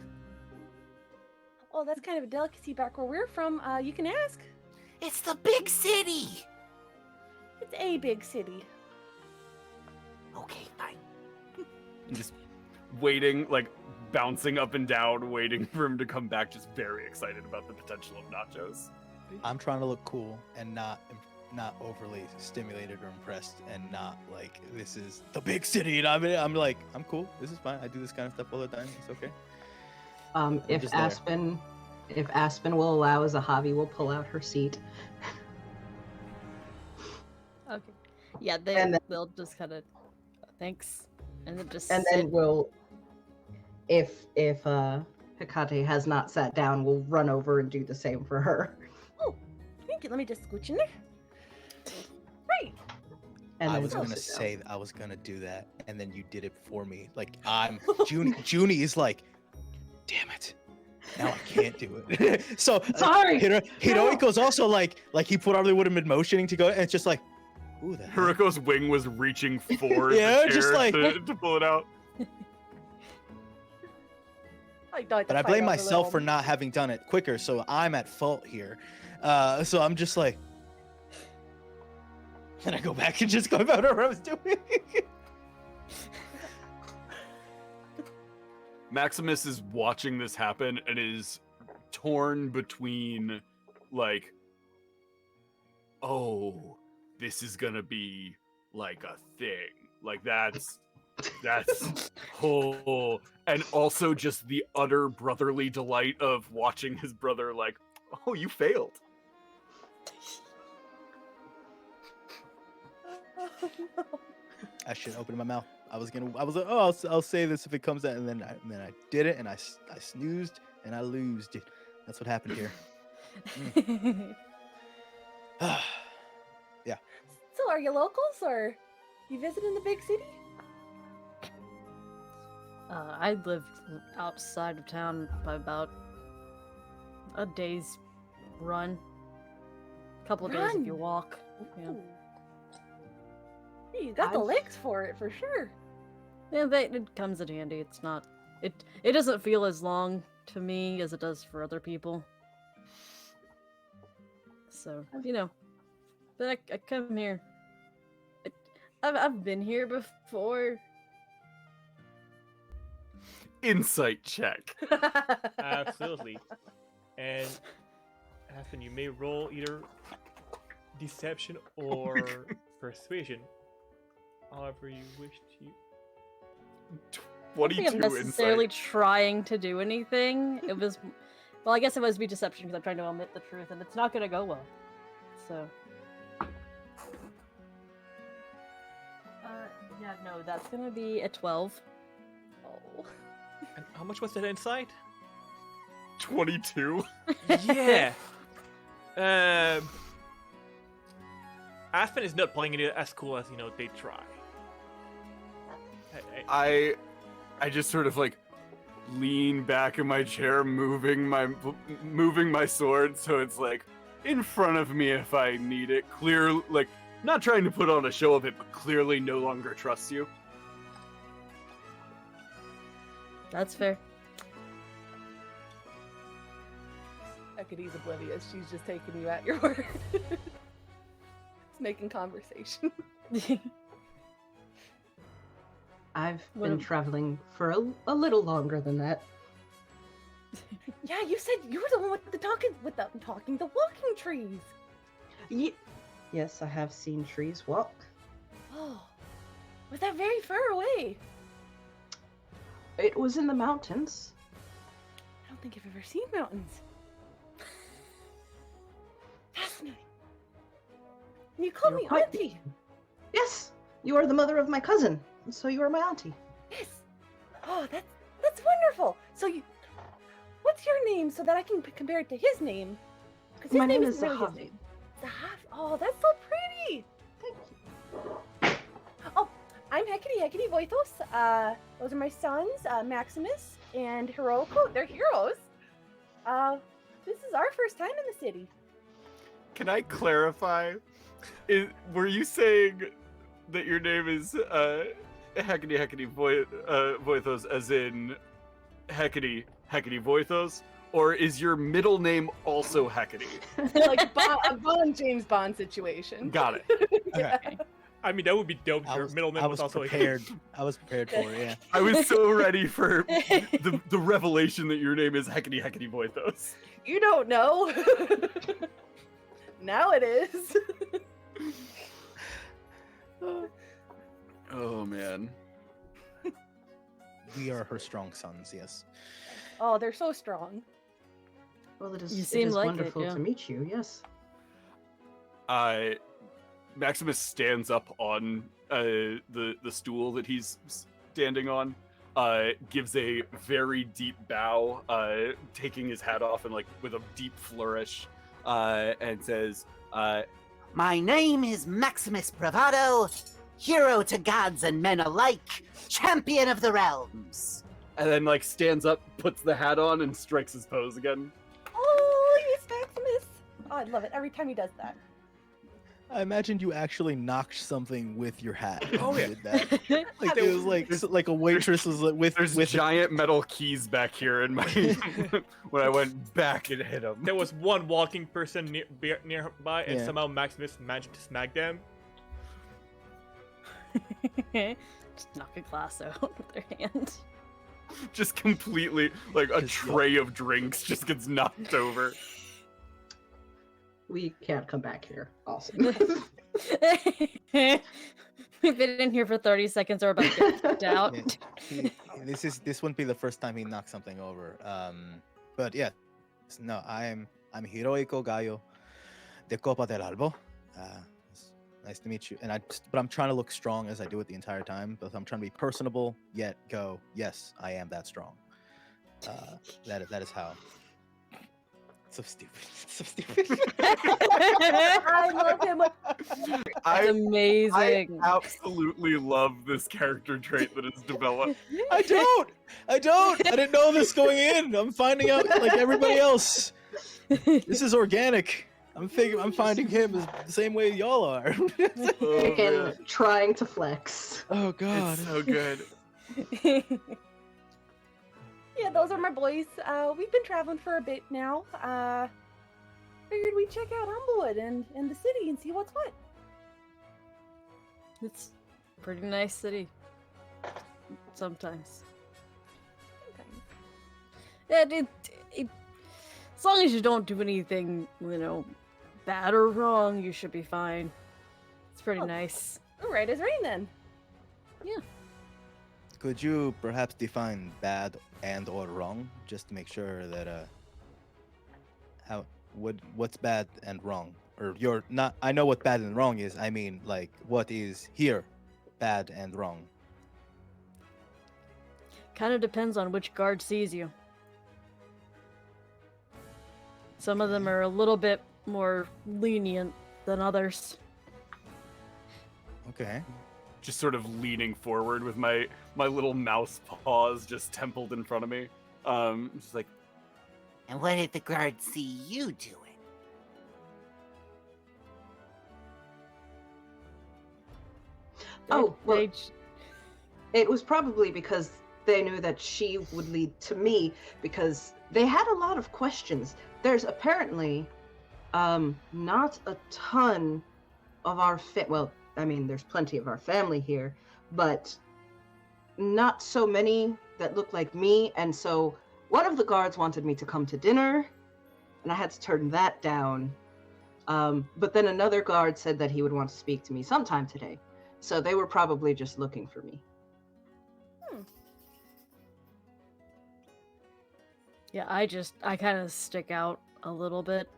Oh, that's kind of a delicacy back where we're from. You can ask. It's the big city! It's a big city. Okay, fine. just waiting, bouncing up and down, waiting for him to come back, just very excited about the potential of nachos. I'm trying to look cool and not overly stimulated or impressed, and not like this is the big city. And I'm like, I'm cool. This is fine. I do this kind of stuff all the time. It's okay. If just there. Aspen will allow, Zahavi will pull out her seat. Okay. Yeah, they'll just kind of thanks, and then just And sit. then we'll, if Hecate has not sat down, we'll run over and do the same for her. Oh, thank you. Let me just scooch in there. Right. And I then was we'll gonna sit down. say I was gonna do that, and then you did it for me. Like Juni is like, damn it, now I can't do it. So Sorry. Heroico's also like he probably would have been motioning to go, and it's just like, ooh, the heck? Heroico's wing was reaching for Yeah, the chair just like- to pull it out. But I blame myself for not having done it quicker, so I'm at fault here. So I'm just like, and I go back and just go about what I was doing. Maximus is watching this happen and is torn between, like, oh, this is gonna be like a thing. Like that's oh, and also just the utter brotherly delight of watching his brother like, oh, you failed. I shouldn't open my mouth. I was like, oh, I'll say this if it comes out, and then I did it, and I snoozed and I losed. That's what happened here. Yeah. So, are you locals or you visiting the big city? I lived outside of town by about a day's run. A couple of days if you Run? walk. Yeah. Ooh. You got the I've- legs for it for sure. Yeah, it comes in handy. It's not. It doesn't feel as long to me as it does for other people. So but I come here. I've been here before. Insight check. Absolutely. And Aspen, you may roll either deception or persuasion, however you wish to. I don't think 22 I'm necessarily insight. trying to do anything. It was, well, I guess it was be deception because I'm trying to omit the truth, and it's not going to go well. So. Yeah, no, that's gonna be a 12. Oh. And how much was that insight? 22. Yeah. Aspen is not playing it as cool as they try. I just sort of like lean back in my chair, moving my sword so it's like in front of me if I need it. Clear, like not trying to put on a show of it, but clearly no longer trusts you. That's fair. Hecate's oblivious. She's just taking you at your word. It's making conversation. I've What been a- traveling for a little longer than that. Yeah, you said you were the one with the walking trees. Yes, I have seen trees walk. Oh, was that very far away? It was in the mountains. I don't think I've ever seen mountains. Fascinating. And you called You're me quite- auntie. Yes, you are the mother of my cousin, so you are my auntie. Yes. Oh, that's wonderful. So what's your name so that I can compare it to his name? Because his My name isn't is really his Zahavi. name. Zahavi. Oh, that's so pretty. Thank you. Oh, I'm Hecate Voithos. Those are my sons, Maximus and Heroico. They're heroes. This is our first time in the city. Can I clarify? Were you saying that your name is Hecate Voithos, as in Hecate Voithos, or is your middle name also Hecate? Like a Bond, James Bond situation. Got it. Yeah. I mean, that would be dope if I your was, middle name I was was also prepared. I was prepared for it. Yeah. I was so ready for the revelation that your name is Hecate Voithos. You don't know. Now it is. Oh man. We are her strong sons, yes. Oh, they're so strong. Well, it You is seem like it, wonderful yeah. to meet you. Yes. Maximus stands up on the stool that he's standing on, gives a very deep bow, taking his hat off and like with a deep flourish, and says, My name is Maximus Bravado, hero to gods and men alike, champion of the realms. and then like stands up, puts the hat on, and strikes his pose again. Oh, he's Maximus. Oh, I love it every time he does that. I imagined you actually knocked something with your hat. Oh, when you yeah. did that. Like it was like a waitress was like There's with giant metal keys back here in my when I went back and hit him. There was one walking person nearby, and Yeah. somehow Maximus managed to smack them. Just knock a glass out with their hand. Just completely like a Just- tray of drinks just gets knocked over. We can't come back here. Awesome. We've been in here for 30 seconds or about to get kicked out. Yeah. This wouldn't be the first time he knocked something over. But yeah, no, I'm Heroico Gallo de Copa del Albo. It's nice to meet you. But I'm trying to look strong as I do it the entire time. But I'm trying to be personable yet go. Yes, I am that strong. That is how. So stupid. So stupid. I love him. That's I amazing. absolutely love this character trait that is developed. I don't. I didn't know this going in. I'm finding out like everybody else. This is organic. I'm finding him as the same way y'all are. Oh, Again, man. trying to flex. Oh god. It's so good. Yeah, those are my boys. We've been traveling for a bit now. Figured we'd check out Humblewood and the city and see what's what. It's a pretty nice city. Sometimes. Yeah, as long as you don't do anything, bad or wrong, you should be fine. It's pretty Oh. nice. All right, as rain then. Could you perhaps define bad and or wrong, just to make sure that what's bad and wrong, or you're not? I know what bad and wrong is. I mean, like, what is here bad and wrong? Kind of depends on which guard sees you. Some of them are a little bit more lenient than others. Okay. Just sort of leaning forward with my little mouse paws just templed in front of me. Just like, And what did the guard see you doing? Oh, well, They j- it was probably because they knew that she would lead to me, because they had a lot of questions. There's apparently not a ton of our well, I mean, there's plenty of our family here, but not so many that look like me. And so one of the guards wanted me to come to dinner, and I had to turn that down. But then another guard said that he would want to speak to me sometime today. So they were probably just looking for me. Yeah, I kind of stick out a little bit.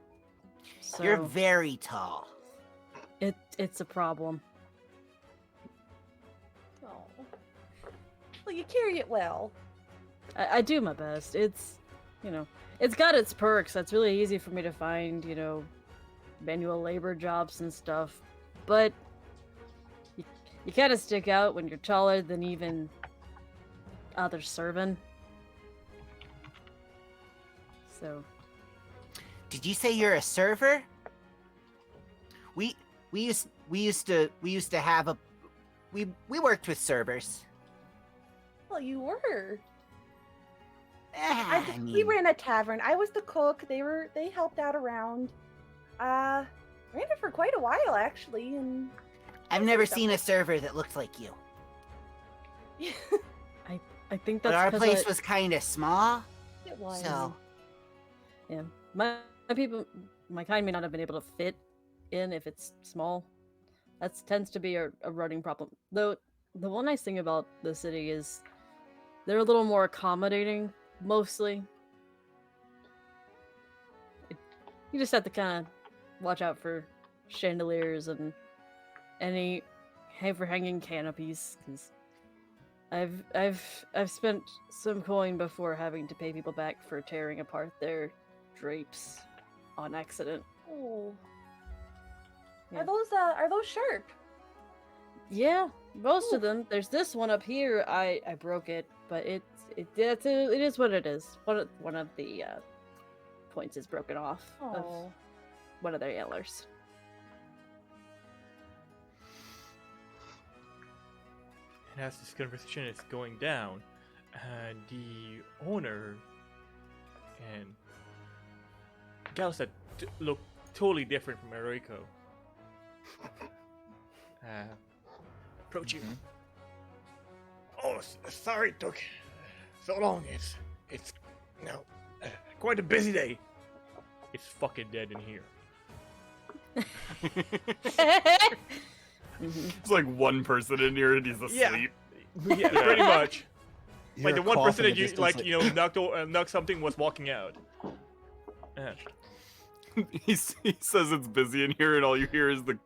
So You're very tall. it's a problem. Oh. Well, you carry it well. I do my best. It's it's got its perks. That's really easy for me to find, manual labor jobs and stuff. But you kind of stick out when you're taller than even others serving. So Did you say you're a server? We used to have a we worked with servers. Well, you were. I We mean, ran a tavern. I was the cook. They helped out around. Ran it for quite a while actually, and I've never seen a server that looked like you. I think But that's our 'cause place was kind of small, it was. so yeah. My people, my kind may not have been able to fit in if it's small. That tends to be a running problem. Though the one nice thing about the city is they're a little more accommodating, mostly. You just have to kind of watch out for chandeliers and any overhanging canopies, because I've spent some coin before having to pay people back for tearing apart their drapes on accident. Oh. Yeah. Are those sharp? Yeah, most Ooh. of them. There's this one up here. I broke it, but it is what it is. One of the points is broken off of Oh. one of their antlers. And as this conversation is going down, the owner and gals that look totally different from Heroico approach you. Oh, sorry it took so long. It's quite a busy day. It's fucking dead in here. It's like one person in here and he's asleep. Yeah, pretty much. You Like hear the a one cough person in that the you distance, knocked something was walking out. He says it's busy in here and all you hear is the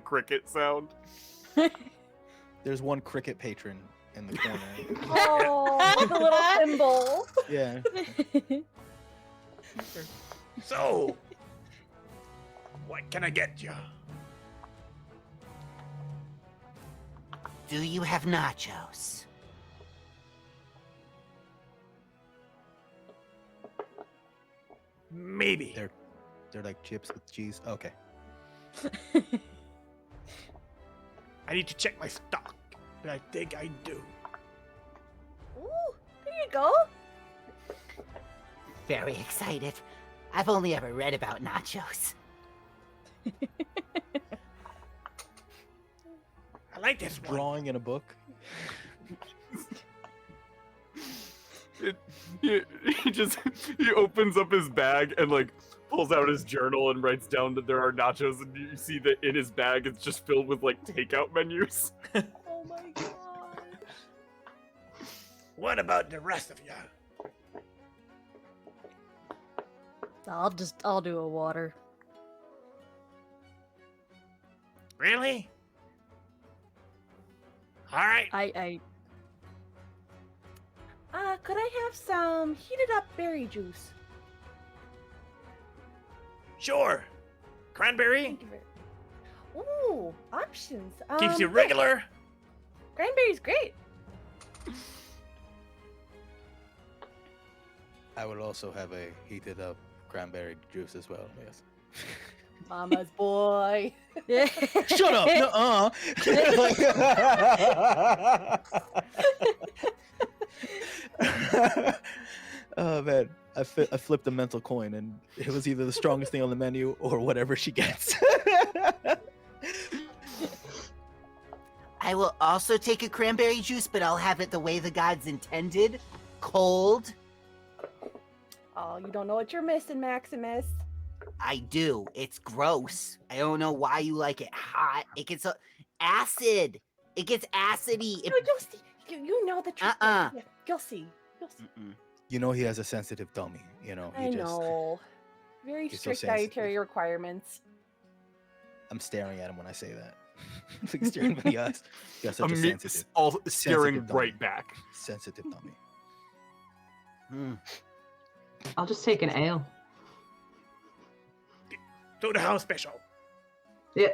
cricket sound. There's one cricket patron in the corner. Oh, the little symbol. Yeah. So, what can I get you? Do you have nachos? Maybe. They're like chips with cheese. Okay. I need to check my stock, but I think I do. Ooh, there you go. Very excited. I've only ever read about nachos. I like this one. Drawing in a book. He opens up his bag and like pulls out his journal and writes down that there are nachos, and you see that in his bag it's just filled with like takeout menus. Oh my god. What about the rest of you? I'll do a water. Really? All right. Could I have some heated up berry juice? Sure. Cranberry Thank you very. Ooh, options. keeps you yeah, regular. Cranberry's great. I would also have a heated up cranberry juice as well. Yes. Mama's boy. Yeah. Shut up! Nuh-uh. Oh man, I flipped a mental coin, and it was either the strongest thing on the menu or whatever she gets. I will also take a cranberry juice, but I'll have it the way the gods intended. Cold. Oh, you don't know what you're missing, Maximus. I do. It's gross. I don't know why you like it hot. It gets acid. It gets acidy. It... You'll see. You know the truth. Uh-uh. Yeah, you'll see. You'll see. Mm-mm. You know he has a sensitive tummy. You know he I just. know. Very He's so strict dietary sensitive. requirements. I'm staring at him when I say that. Like staring at the eyes. He has such a Me sensitive, all staring sensitive right tummy. back. sensitive tummy. Mm. I'll just take an ale. Do the house special. Yeah.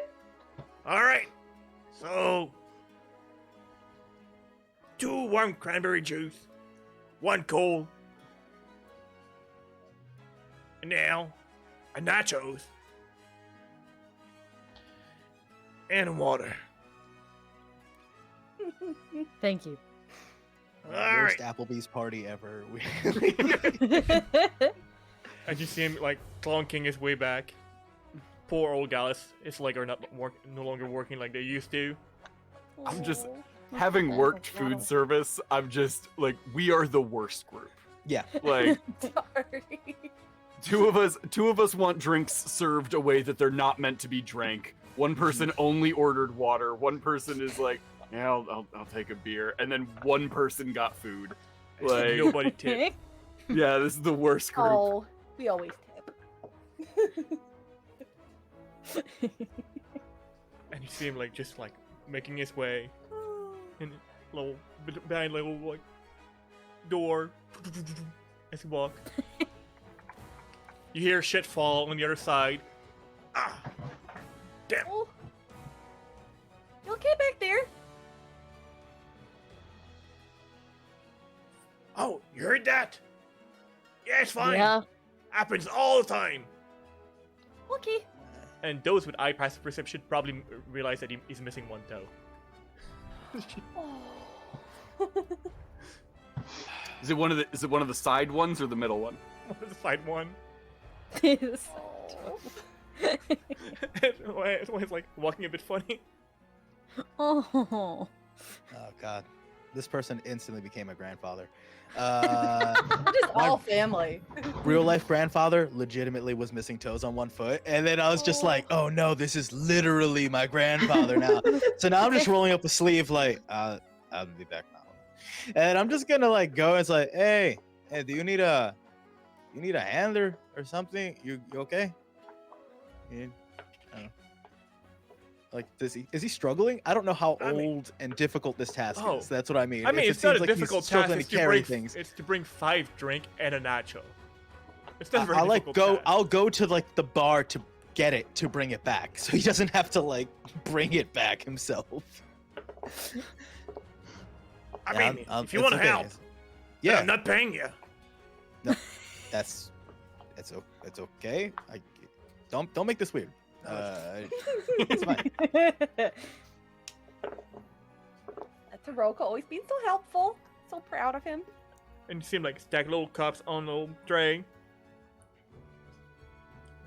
All right. So, 2 warm cranberry juice, 1 cold, an ale, a nachos, and water. Thank you. All Worst right. Applebee's party ever. And you see him like clunking his way back. Poor old Gallus. It's like are no longer working like they used to. I'm just- Oh. Having worked food service, I'm just like, we are the worst group. Yeah. Like, Sorry. two of us want drinks served a way that they're not meant to be drank. One person only ordered water. One person is like, yeah, I'll take a beer, and then one person got food. Like, Nobody tipped. yeah, this is the worst group. Oh, we always tip. And you see him like just like making his way in little behind little like door as he walk. You hear shit fall on the other side. Ah, damn. Oh. You okay back there? Oh, you heard that? Yeah, it's fine. Yeah. Happens all the time. Okay. And those with eye passive perception probably realize that he's missing one toe. Oh. Is it one of the side ones or the middle one? The side one. Yes. It's always like walking a bit funny. Oh. Oh God, this person instantly became a grandfather. We're just My- all family. Real life grandfather legitimately was missing toes on one foot, and then I was just like, oh no, this is literally my grandfather now. So now I'm just rolling up the sleeve like, I'll be back now, and I'm just gonna like go. It's like, hey, do you need a handler or something? You okay? I don't know. Like, is he struggling? I don't know how I mean- old and difficult this task Oh. is. That's what I mean. I mean, If it it's not a seems like he's difficult task. struggling It's to to carry bring things. It's to bring 5 drink and a nacho. It's not a very I'll like difficult go. task. I'll go to like the bar to get it to bring it back, so he doesn't have to like bring it back himself. I Yeah, mean, I'll- if you it's want to okay. help, Yeah, I'm not paying you. it's okay. Don't make this weird. It's fine. That's Heroico, always being so helpful. So proud of him. And you see him like stack little cups on the little tray.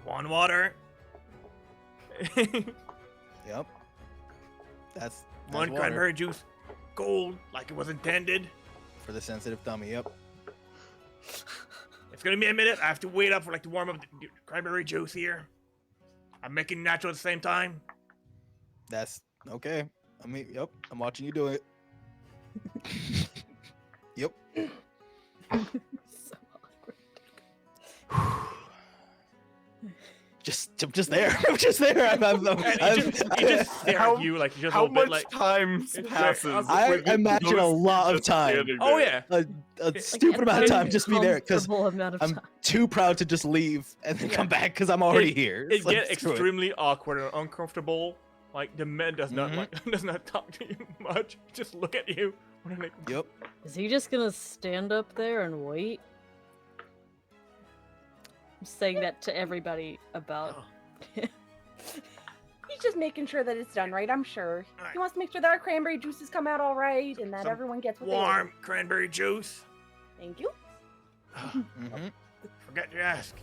Want water? Yep. That's One water cranberry juice, cold like it was intended. for the sensitive dummy. Yep. It's gonna be a minute. I have to wait up for like to warm up the cranberry juice here. I'm making natural at the same time. That's okay. I mean, yep. I'm watching you do it. Yep. So awkward. I'm just there. I'm just there. And he just stare How- at you like just a How little bit much like. time It's passes? very- I with you imagine a both lot of just time. standing Oh there? yeah. A stupid amount of time just be there because Uncomfortable amount of I'm time. too proud to just leave and then Yeah. come back because I'm already here. It It's like, gets screw it. extremely awkward and uncomfortable. Like the man does not Mhm. like does not talk to you much. Just look at you. Like, Yep. Is he just gonna stand up there and wait? I'm saying that to everybody about. He's just making sure that it's done right, I'm sure. Alright. He wants to make sure that our cranberry juices come out all right and that Some everyone gets what warm cranberry juice. they want. Thank you. Mm-hmm. Forgot to ask.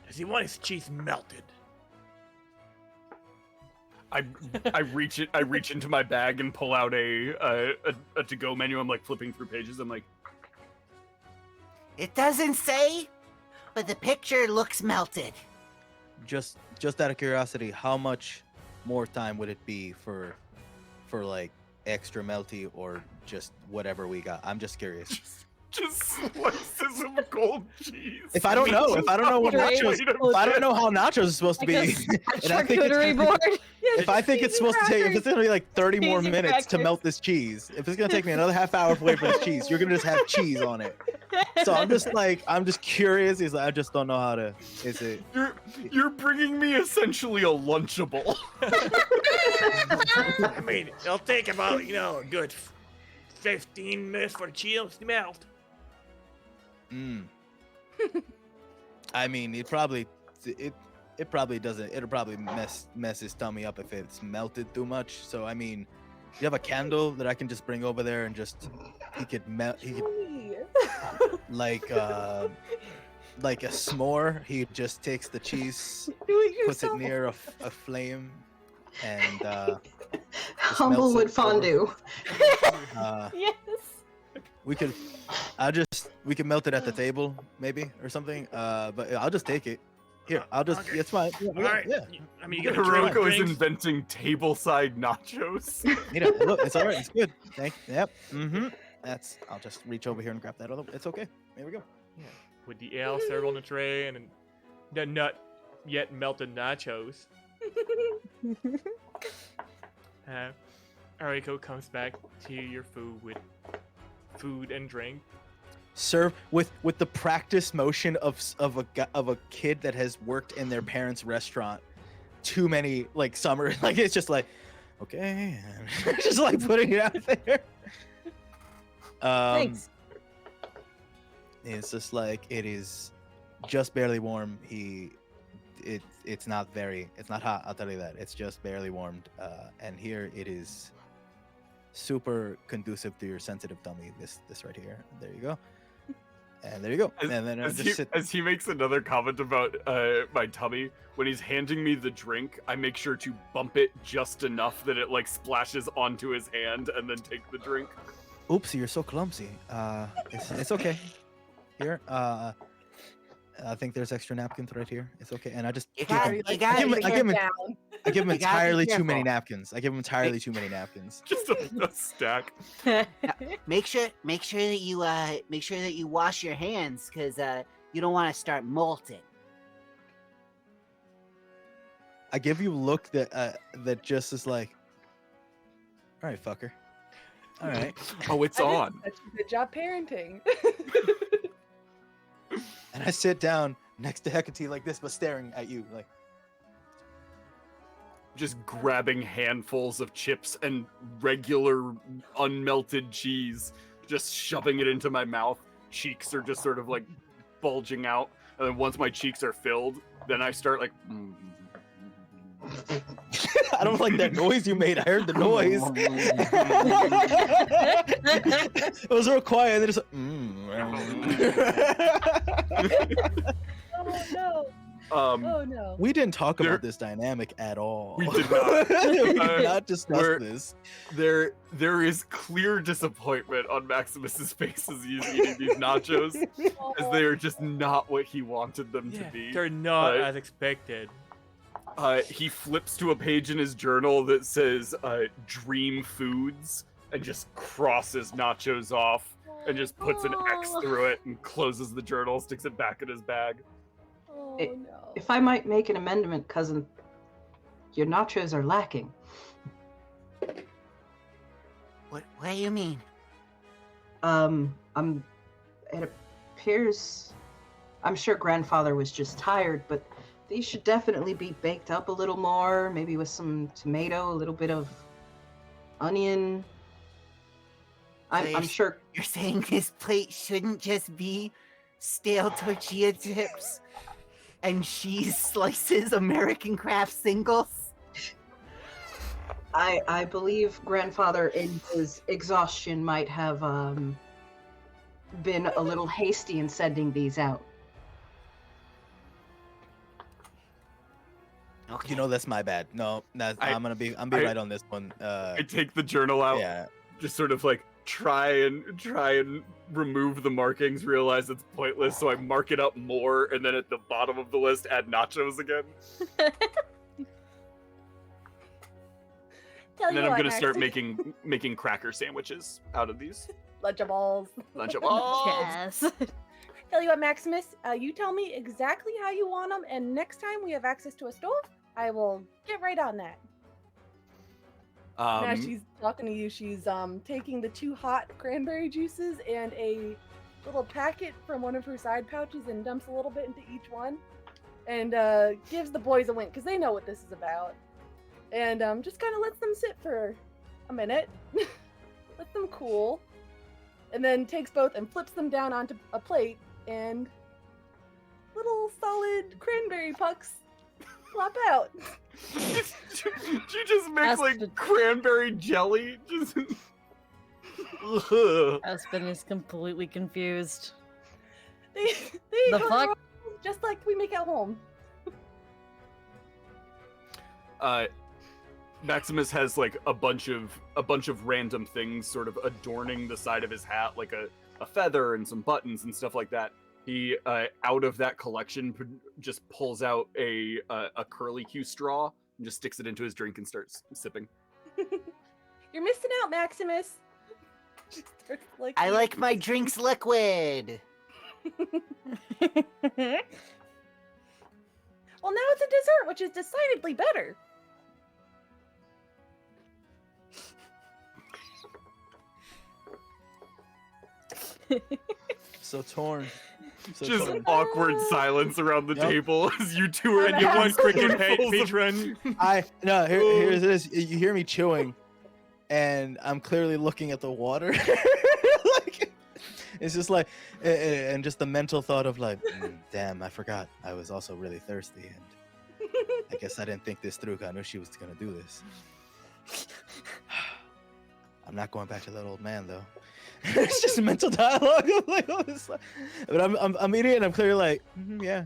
Does he want his cheese melted? I reach into my bag and pull out a to-go menu. I'm like flipping through pages. I'm like, It doesn't say, but the picture looks melted. Just out of curiosity, how much more time would it be for like extra melty or just whatever we got? I'm just curious. just slices of cold cheese. If I don't know what Right. nachos, if I don't know how nachos is supposed to be, Like a and I think it's charcuterie gonna board. be- if I think it's supposed to take, if it's gonna be like 30 more Cheese and minutes to crackers. melt this cheese, if it's gonna take me another half hour to wait for this cheese, you're gonna just have cheese on it. So I'm just curious. He's like, I just don't know how to. Is it? You're bringing me essentially a Lunchable. I mean, it'll take about a good 15 minutes for the cheese to melt. Mm. I mean, it probably doesn't. It'll probably mess his tummy up if it's melted too much. So I mean, you have a candle that I can just bring over there and just he could Juni. like a s'more. He just takes the cheese, Do it puts it yourself. near a flame, and Humblewood melts it over. fondue. Yes. we can melt it at the table maybe or something. But I'll just take it. Here, I'll just. Okay. It's fine. Yeah, All right. yeah. I mean, you got a Heroico is drinks. inventing tableside nachos. Look, it's all right. It's good. Yep. Mm-hmm. I'll just reach over here and grab that other. It's okay. Here we go. Yeah, with the ale served on the tray and the not yet melted nachos. Heroico comes back to your food with food and drink. Serve with the practice motion of a kid that has worked in their parents' restaurant too many like summer. Like it's just like, okay, just like putting it out there. Thanks. It's just like it is just barely warm. It's not hot, I'll tell you that. It's just barely warmed. And here it is super conducive to your sensitive tummy. This right here. There you go. And there you go. And then As he makes another comment about my tummy, when he's handing me the drink, I make sure to bump it just enough that it like splashes onto his hand and then take the drink. Oops, you're so clumsy. It's okay. Here, I think there's extra napkins right here. It's okay. And I just You give got him, it. I You got give him, it. I give him, down. I give him You gotta be entirely too many careful. napkins. I give him entirely too many napkins. Just a stack. Make sure that you wash your hands, because you don't want to start molting. I give you a look that just is like, all right, fucker. All right. Oh, it's I did on. such a good job parenting. And I sit down next to Hecate like this, but staring at you like. Just grabbing handfuls of chips and regular unmelted cheese, just shoving it into my mouth. Cheeks are just sort of like bulging out. And then once my cheeks are filled, then I start like. I don't like that noise you made. I heard the noise. It was real quiet. And then it's like, Oh no! Oh no! We didn't talk There- about this dynamic at all. We did not. We did not discuss we're- this. There is clear disappointment on Maximus's face as he's eating these nachos, as they are just not what he wanted them to be. They're not Uh, as expected. He flips to a page in his journal that says "Dream Foods" and just crosses nachos off and just puts an X through it and closes the journal, sticks it back in his bag. Oh It- no! If I might make an amendment, cousin, your nachos are lacking. What do you mean? It appears, I'm sure grandfather was just tired, but these should definitely be baked up a little more, maybe with some tomato, a little bit of onion. I'm Please. sure. You're saying this plate shouldn't just be stale tortilla chips and cheese slices, American craft singles? I believe grandfather in his exhaustion might have been a little hasty in sending these out. Okay. You know that's my bad. No, I'm gonna be right on this one. I take the journal out, Yeah. just sort of like try and remove the markings, realize it's pointless, so I mark it up more, and then at the bottom of the list add nachos again. Tell And you then I'm what, gonna start Max, making cracker sandwiches out of these. Lunchables. Lunchables. Yes. Tell you what, Maximus, you tell me exactly how you want them, and next time we have access to a stove, I will get right on that. Now she's talking to you. She's taking the 2 hot cranberry juices and a little packet from one of her side pouches and dumps a little bit into each one, and gives the boys a wink because they know what this is about, and just kind of lets them sit for a minute, let them cool, and then takes both and flips them down onto a plate, and little solid cranberry pucks plop out. She just makes That's like the- cranberry jelly. Just. Ugh. Aspen is completely confused. They The go fuck? through just like we make at home. Maximus has like a bunch of random things sort of adorning the side of his hat, like a feather and some buttons and stuff like that. He out of that collection just pulls out a curlicue straw and just sticks it into his drink and starts sipping. You're missing out, Maximus. She starts licking I like my drinks liquid. Well, now it's a dessert, which is decidedly better. So torn. So Just torn. awkward silence around the Yep. table as you two are I'm in your One cricket spoonfuls of- patron. Here's this. You hear me chewing, and I'm clearly looking at the water. Like, it's just like, and just the mental thought of like, damn, I forgot. I was also really thirsty, and I guess I didn't think this through. 'Cause I knew she was gonna do this. I'm not going back to that old man though. It's just a mental dialogue. I'm like, oh, this, but I'm eating it, and I'm clearly like, yeah.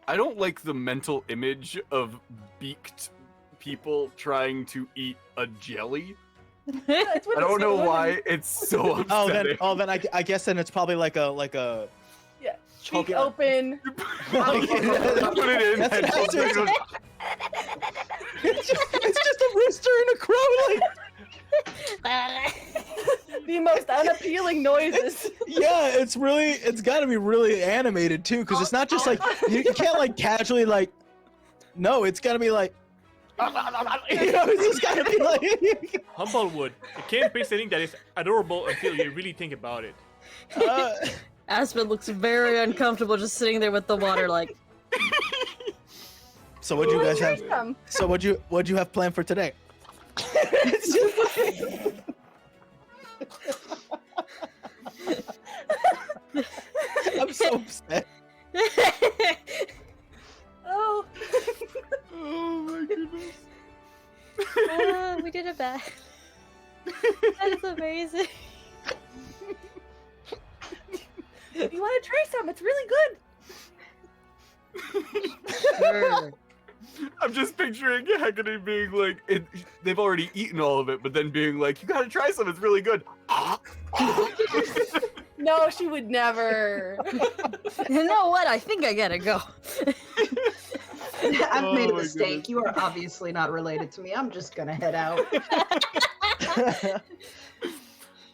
I don't like the mental image of beaked people trying to eat a jelly. That's what I don't it's know doing. why it's so upsetting. Then I guess then it's probably like a Yeah. choke Cheek it up. open. Put it in. That's and what happens. just- it's just a rooster and a crow. Like, The most unappealing noises. yeah, it's got to be really animated too, because it's not just like you can't like casually like. No, it's got to be like. You know, it's just got to be like. Humblewood. You can't be something that is adorable until you really think about it. Aspen looks very uncomfortable just sitting there with the water like, So what do you guys have? Some. So what'd you have planned for today? I'm so upset. Oh. Oh my goodness. we did it bad. That is amazing. You want to try some? It's really good. Sure. I'm just picturing Hecate being like, they've already eaten all of it, but then being like, you gotta try some, it's really good. No, she would never. You know what? I think I gotta go. I've Oh made a my mistake. goodness. You are obviously not related to me. I'm just gonna head out.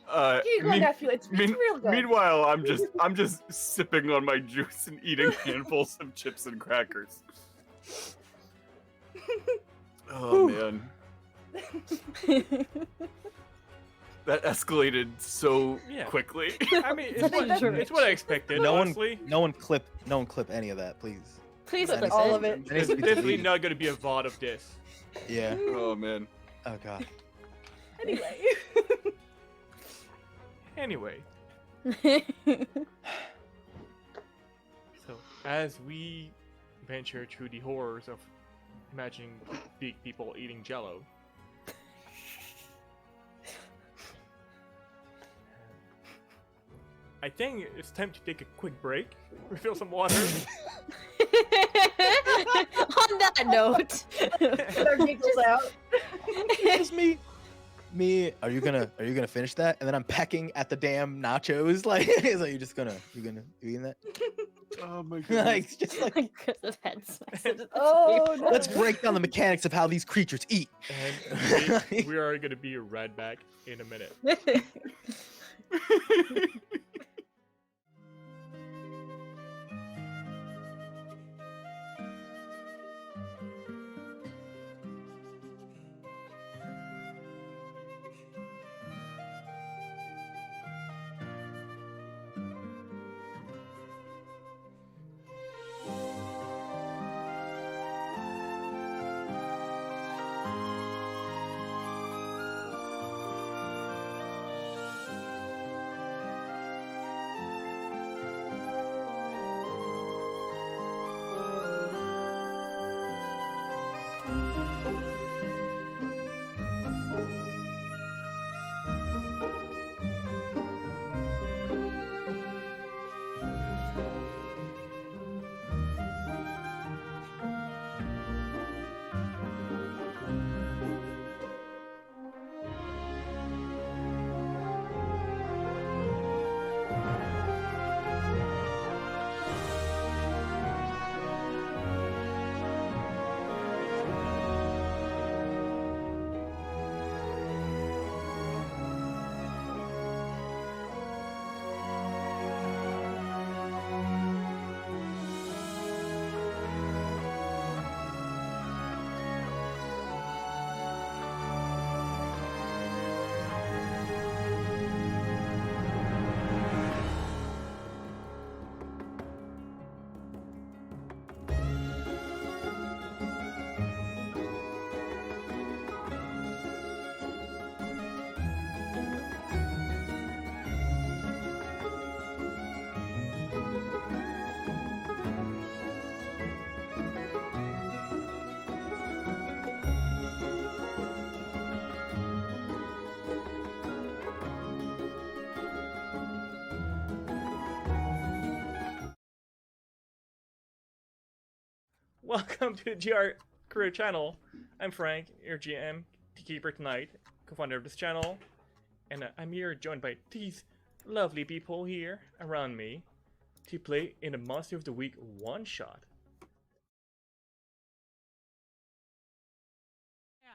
Uh, Here you go, mean- nephew. It's real good. Meanwhile, I'm just sipping on my juice and eating handfuls of chips and crackers. Oh man, that escalated so Yeah. quickly. I mean, it's what I expected, No one, honestly. no one clip any of that, please. Please That clip needs all to- of it. that needs There's to be definitely deleted. not going to be a VOD of this. Yeah. Oh man. Oh god. Anyway. Anyway, so as we venture through the horrors of imagining big people eating jello, I think it's time to take a quick break, refill some water. On that note, Get our giggles out. Just me. Are you gonna finish that? And then I'm pecking at the damn nachos. Like, is like you eating that? Oh my goodness. Like, just like because of heads. Oh, no. let's break down the mechanics of how these creatures eat. And we are going to be right back in a minute. Welcome to the GR Career Channel. I'm Frank, your GM, keeper tonight, co-founder of this channel, and I'm here joined by these lovely people here around me to play in a Monster of the Week one-shot. Yeah,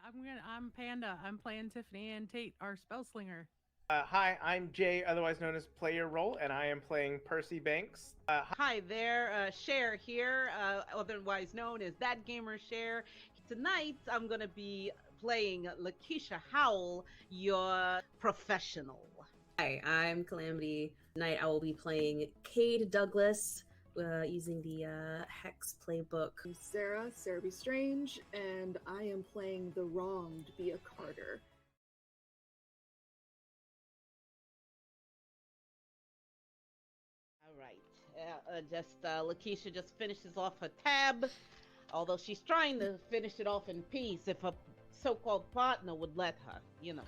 I'm Panda. I'm playing Tiffany and Tate, our spell slinger. Hi, I'm Jay, otherwise known as Player Roll, and I am playing Percy Banks. Hi there, Cher here, otherwise known as That Gamer Cher. Tonight, I'm gonna be playing Lakeisha Howell, your professional. Hi, I'm Calamity. Tonight I will be playing Cade Douglas using the Hex playbook. I'm Sarah B. Strange, and I am playing the wronged Bia Carter. Lakeisha just finishes off her tab, although she's trying to finish it off in peace if her so-called partner would let her, you know.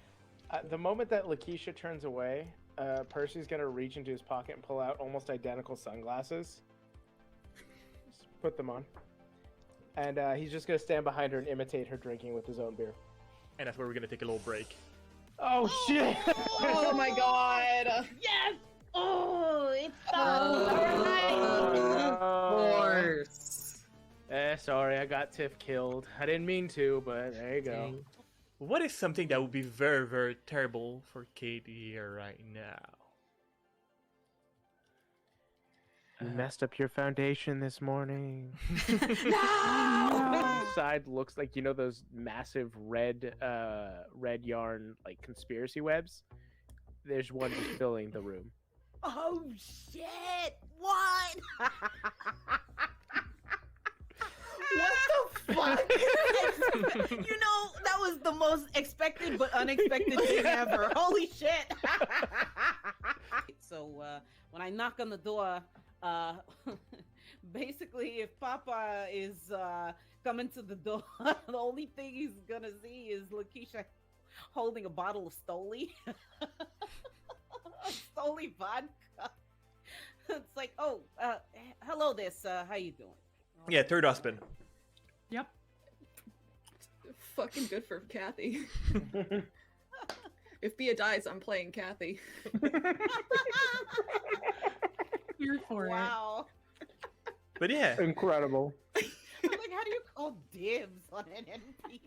The moment that Lakeisha turns away, Percy's gonna reach into his pocket and pull out almost identical sunglasses. Just put them on. And he's just gonna stand behind her and imitate her drinking with his own beer. And that's where we're gonna take a little break. Oh shit! Oh my god! Yes! Oh, it's Of course. Sorry, I got Tiff killed. I didn't mean to, but there you go. Dang. What is something that would be very, very terrible for Kate here right now? You messed up your foundation this morning. No! Side looks like, you know, those massive red yarn like conspiracy webs. There's one just filling the room. Oh shit! What? What the fuck? You know, that was the most expected but unexpected thing ever. Holy shit! So, when I knock on the door, basically, if Papa is coming to the door, the only thing he's gonna see is Lakeisha holding a bottle of Stoli. Stoli vodka. It's like, oh, hello there, sir. How you doing? Yeah, third Aspen. Yep. Fucking good for Kathy. If Bia dies, I'm playing Kathy. Here for Wow. But yeah, Incredible. I'm like, how do you call dibs on an NPC?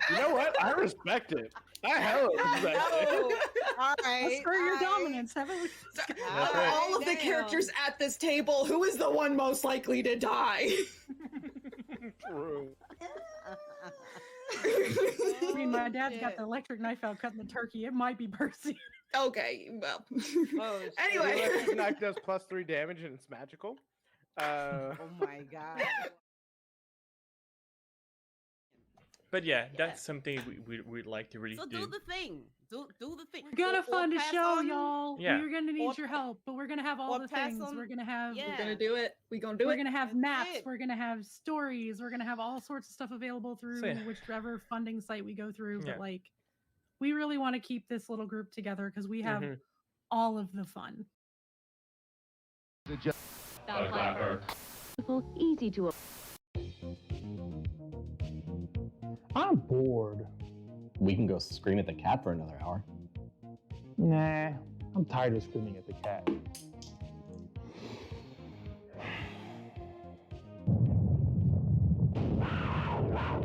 You know what? I respect it. I hella respect it. Oh, all right. Assert your dominance, haven't we? That's right. All of the characters at this table, who is the one most likely to die? True. I mean, my dad's got the electric knife out cutting the turkey. It might be Percy. Okay, well. Oh, Anyway. The electric knife does +3 damage and it's magical. Oh my god. but yeah, that's something we'd like to really So do the thing. Do the thing. We're gonna Or fund a pass show, on- y'all. Yeah. We're gonna need Or your help, but we're gonna have all or the pass things. on- We're gonna have. Yeah. We're gonna do it. We gonna do We're it. gonna have That's maps. it. We're gonna have stories. We're gonna have all sorts of stuff available through So, yeah. whichever funding site we go through. Yeah. But like, we really want to keep this little group together because we have Mhm. all of the fun. Easy to. I'm bored. We can go scream at the cat for another hour. Nah, I'm tired of screaming at the cat.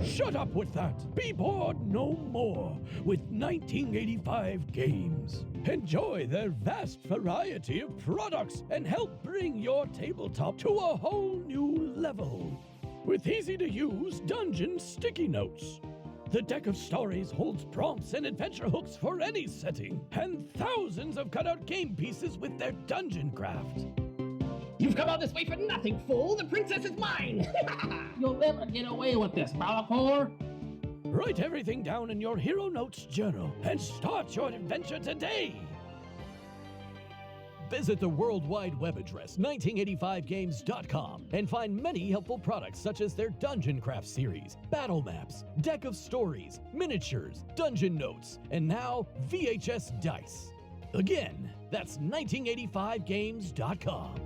Shut up with that! Be bored no more with 1985 games. Enjoy their vast variety of products and help bring your tabletop to a whole new level. With easy-to-use dungeon sticky notes. The deck of stories holds prompts and adventure hooks for any setting, and thousands of cutout game pieces with their dungeon craft. You've come all this way for nothing, fool! The princess is mine! You'll never get away with this, Malachor! Write everything down in your Hero Notes journal and start your adventure today! Visit the World Wide Web address 1985games.com and find many helpful products such as their Dungeon Craft series, battle maps, deck of stories, miniatures, dungeon notes, and now VHS dice. Again, that's 1985games.com.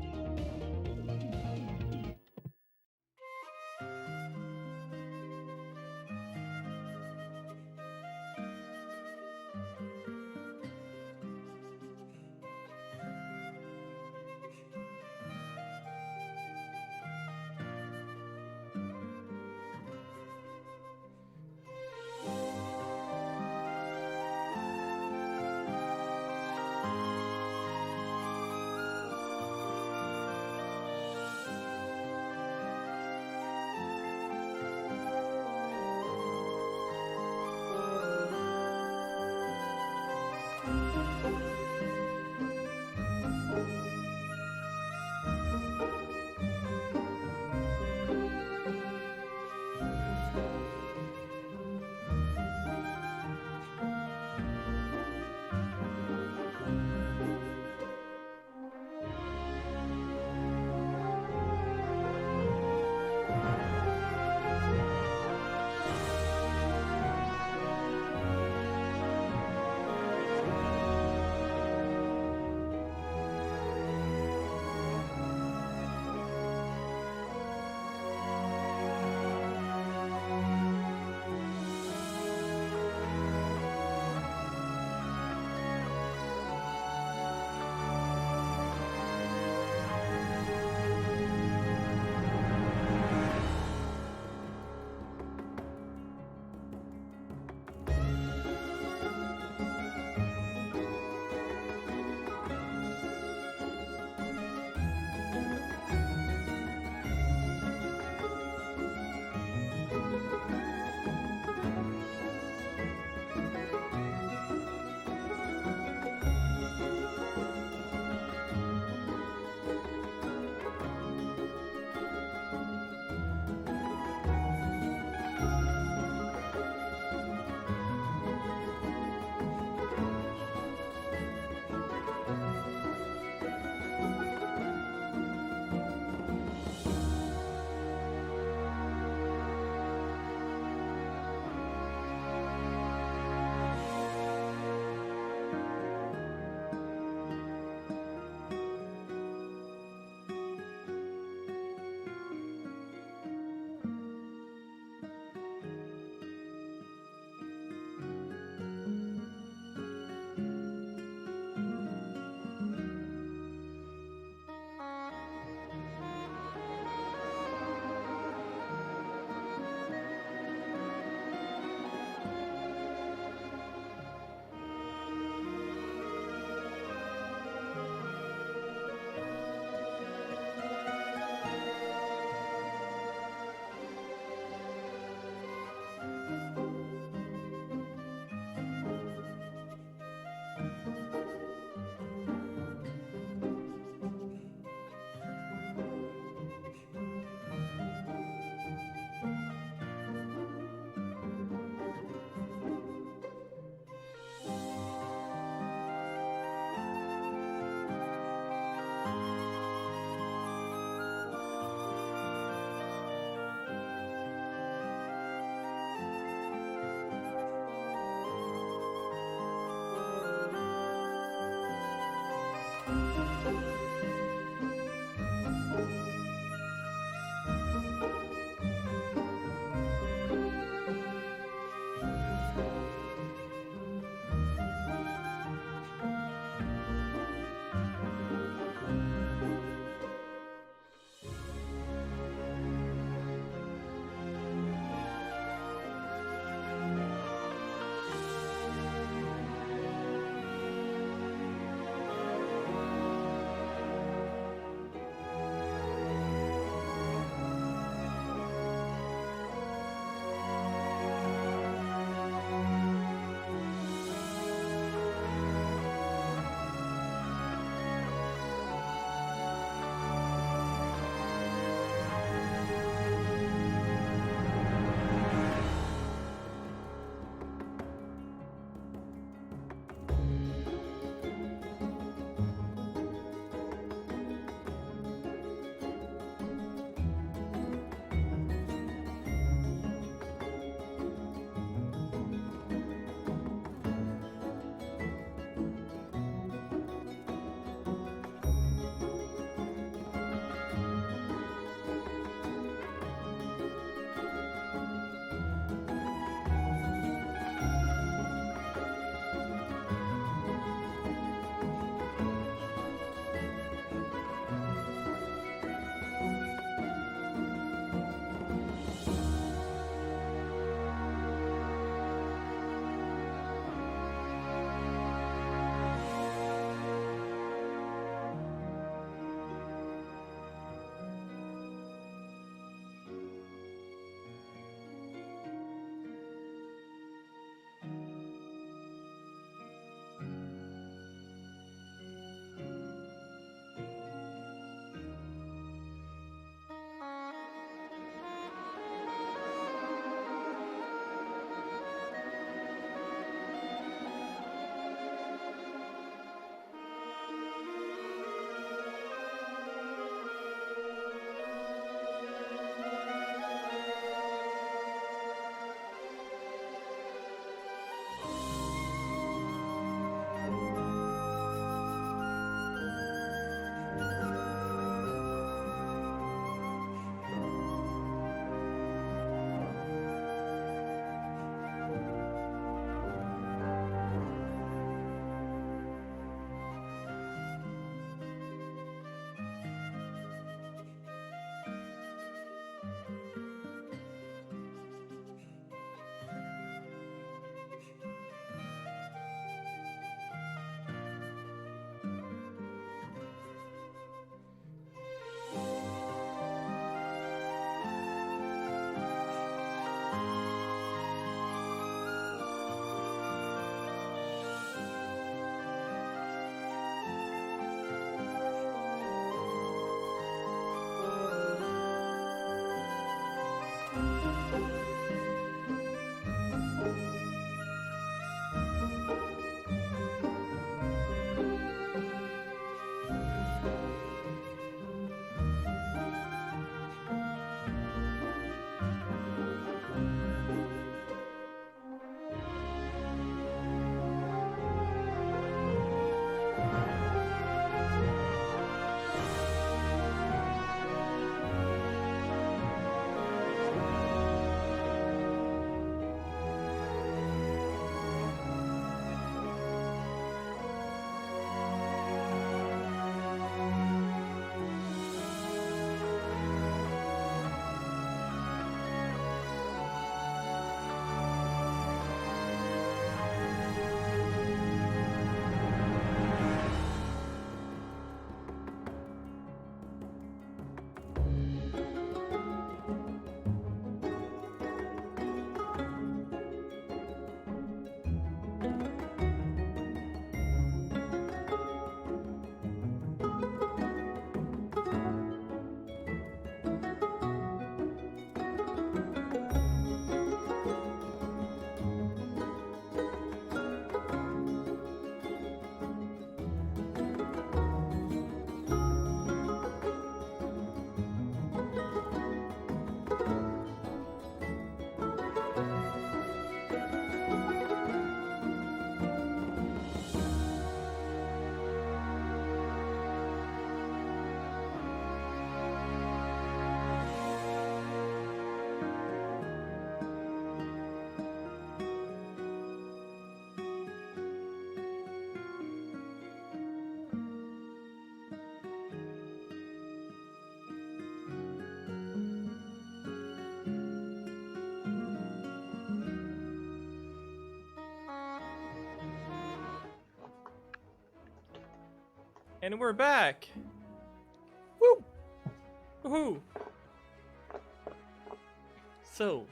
And we're back. Woo! Woohoo! So,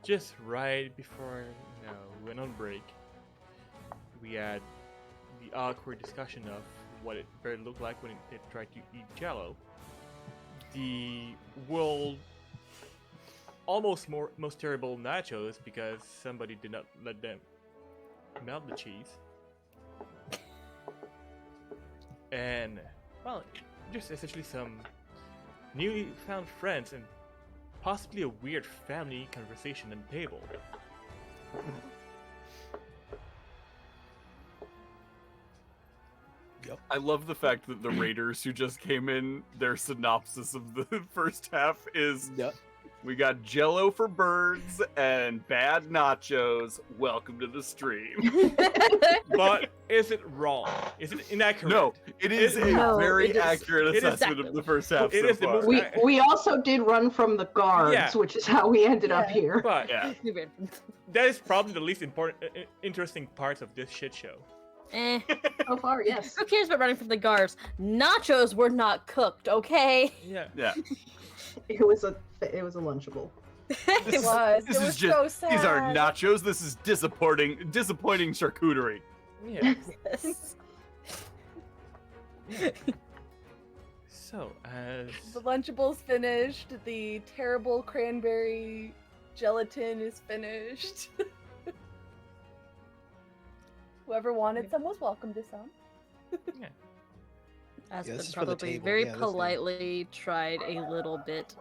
just right before we went on break, we had the awkward discussion of what it better look like when it tried to eat Jello. The world almost most terrible nachos because somebody did not let them melt the cheese. And, well, just essentially some newly found friends and possibly a weird family conversation at the table. Yep. I love the fact that the raiders who just came in, their synopsis of the first half is we got Jello for birds and bad nachos. Welcome to the stream. But is it wrong? Is it inaccurate? No, it is very accurate assessment of the first half so far. We also did run from the guards, which is how we ended up here. But that is probably the least interesting parts of this shit show. So far, yes. Who cares about running from the guards? Nachos were not cooked, okay? Yeah. Yeah. It was a Lunchable. It was. This It is was just so sad. these are nachos. This is disappointing charcuterie. Yeah. So, as The Lunchables finished. The terrible cranberry gelatin is finished. Whoever wanted some was welcome to some. Aspen this is for the probably table. very Yeah, this is- politely tried a little bit.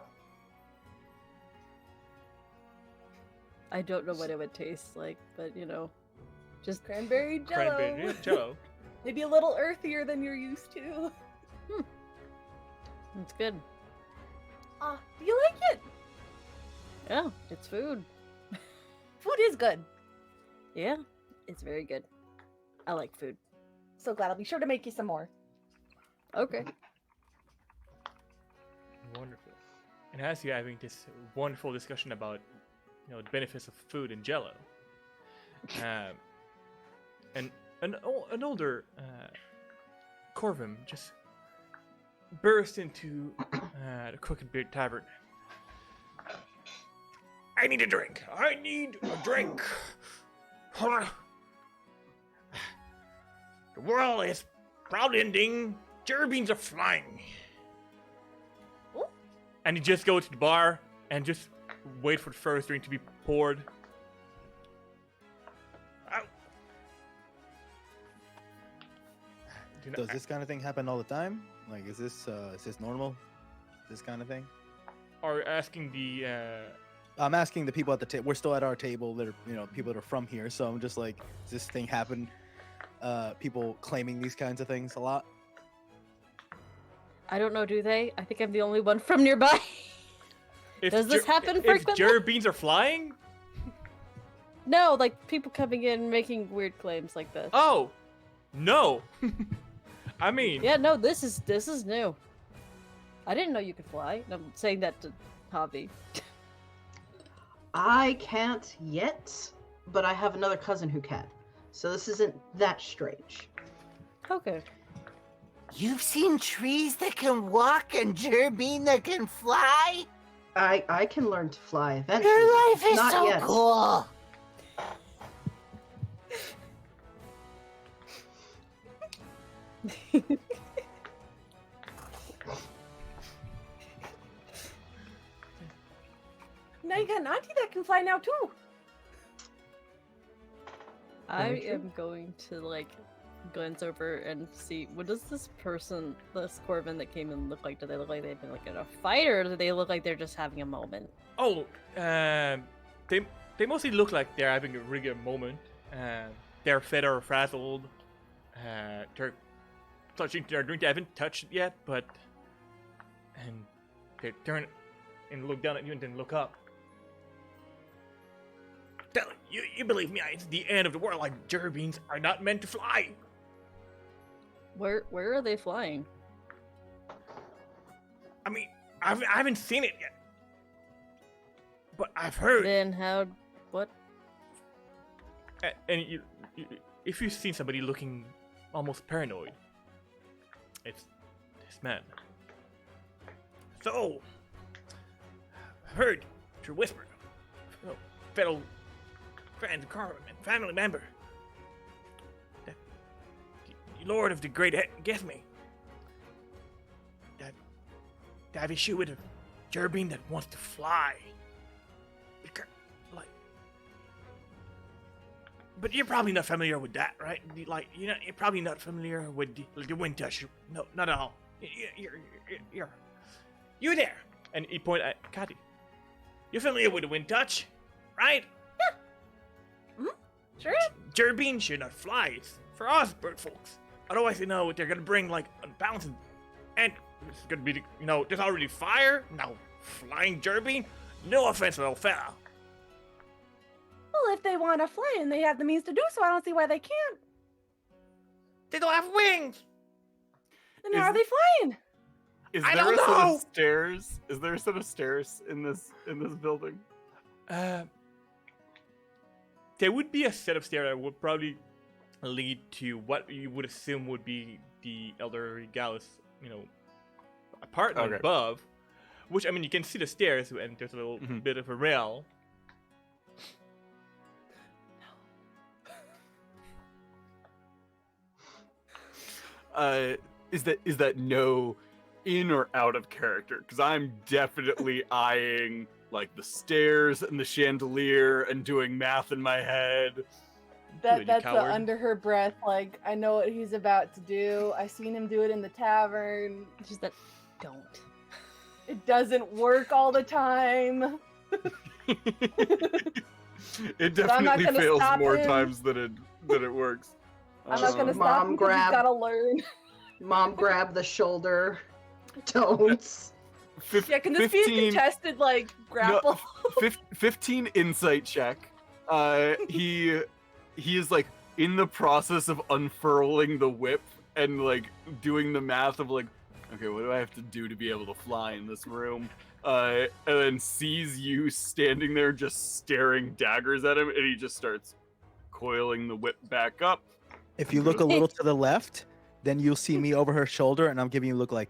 I don't know what it would taste like, but just Cranberry jello. cranberry jello. Maybe a little earthier than you're used to. It's good. Do you like it? Yeah, it's food. Food is good. Yeah, it's very good. I like food. So glad. I'll be sure to make you some more. Okay. Wonderful. And as you're having this wonderful discussion about, the benefits of food and Jello, and an older Corvum just burst into the Crooked Beard Tavern. I need a drink. I need a drink. The world is proud ending. Jerry beans are flying. Ooh. And you just go to the bar and just wait for the first drink to be poured. Does this kind of thing happen all the time? Like, is this normal? This kind of thing? Are asking the I'm asking the people at the table. We're still at our table. That are people that are from here. So I'm just like, does this thing happen? People claiming these kinds of things a lot. I don't know, do they? I think I'm the only one from nearby. Does this happen frequently? If Jerry beans are flying? No, like people coming in making weird claims like this. Oh, no. I mean, Yeah, no, this is new. I didn't know you could fly. I'm saying that to Javi. I can't yet, but I have another cousin who can. So this isn't that strange. Okay. You've seen trees that can walk and Jerbean that can fly? I can learn to fly eventually. Your life is Not so yet. cool. Now you got an auntie that can fly now too. I Very true. am going to glance over and see what does this Corvin that came in look like? Do they look like they've been in a fight, or do they look like they're just having a moment? oh, they mostly look like they're having a really good moment. They're fed or frazzled. They're touching their drink. They haven't touched it yet, but they turn and look down at you and then look up. You believe me? It's the end of the world. Like Jerry beans are not meant to fly. Where are they flying? I mean, I haven't seen it yet, but I've heard. Then how? What? And if you've seen somebody looking almost paranoid, It's this man. So, I've heard through whisper, fellow friend, and family member, that the Lord of the Great Gethme, that they have issue with a Jerbine that wants to fly. But you're probably not familiar with that, right? Like, you're probably not familiar with the wind touch. No, not at all. You're there. And he pointed at Katy. You're familiar with the wind touch, right? Yeah. Sure. Jerbine should not fly. It's for us bird folks. Otherwise, they're gonna bring like unbalance, and it's gonna be, there's already fire. Now, flying Jerbine. No offense, little fella. Well, if they want to fly and they have the means to do so, I don't see why they can't. They don't have wings. Then how are they flying? Is I there don't a set know. of stairs? Is there a set of stairs in this building? There would be a set of stairs that would probably lead to what you would assume would be the Elder Regalis, apartment above. Which, you can see the stairs, and there's a little bit of a rail. Is that no in or out of character? Because I'm definitely eyeing like the stairs and the chandelier and doing math in my head. That's under her breath. Like, I know what he's about to do. I seen him do it in the tavern. Just that, don't. It doesn't work all the time. It definitely fails more him. times than it works. I'm not gonna stop him because he's gotta learn. Mom grab the shoulder. Don't. Yeah, can this be a contested, like, grapple? No, 15 insight check. He is, like, in the process of unfurling the whip and, like, doing the math of, like, okay, what do I have to do to be able to fly in this room? And then sees you standing there just staring daggers at him, and he just starts coiling the whip back up. If you look a little to the left, then you'll see me over her shoulder, and I'm giving you a look like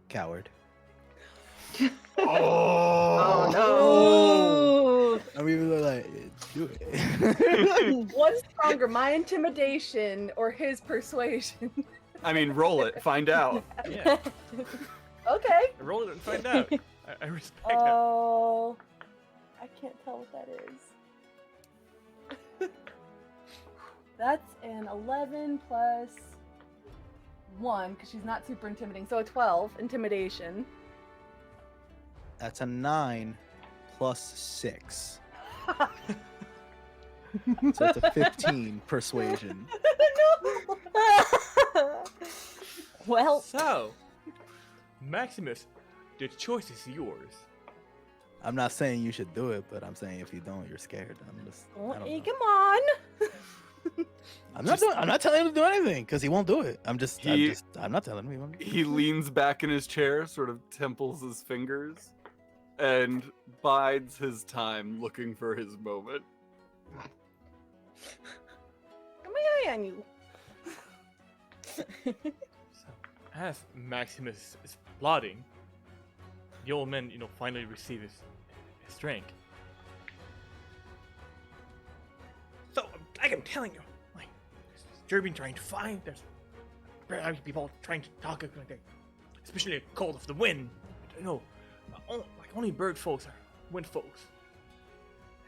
coward. Oh no! I mean, we're like, do it. What's stronger, my intimidation or his persuasion? I mean, roll it, find out. Yeah. Okay. Roll it and find out. I respect that. Oh, I can't tell what that is. That's an 11 plus 1, because she's not super intimidating. So a 12 intimidation. That's a 9 plus 6. So it's a 15 persuasion. Well. So, Maximus, the choice is yours. I'm not saying you should do it, but I'm saying if you don't, you're scared. I don't know. Come on. I'm not telling him to do anything because he won't do it. I'm not telling him. He won't. He leans back in his chair, sort of temples his fingers, and bides his time looking for his moment. Got my eye on you. So, as Maximus is plotting, the old man, finally receives his drink. So, like I'm telling you, like, there's Jerbine trying to find, there's very people trying to talk, like, especially the cold of the wind. But, only bird folks are wind folks.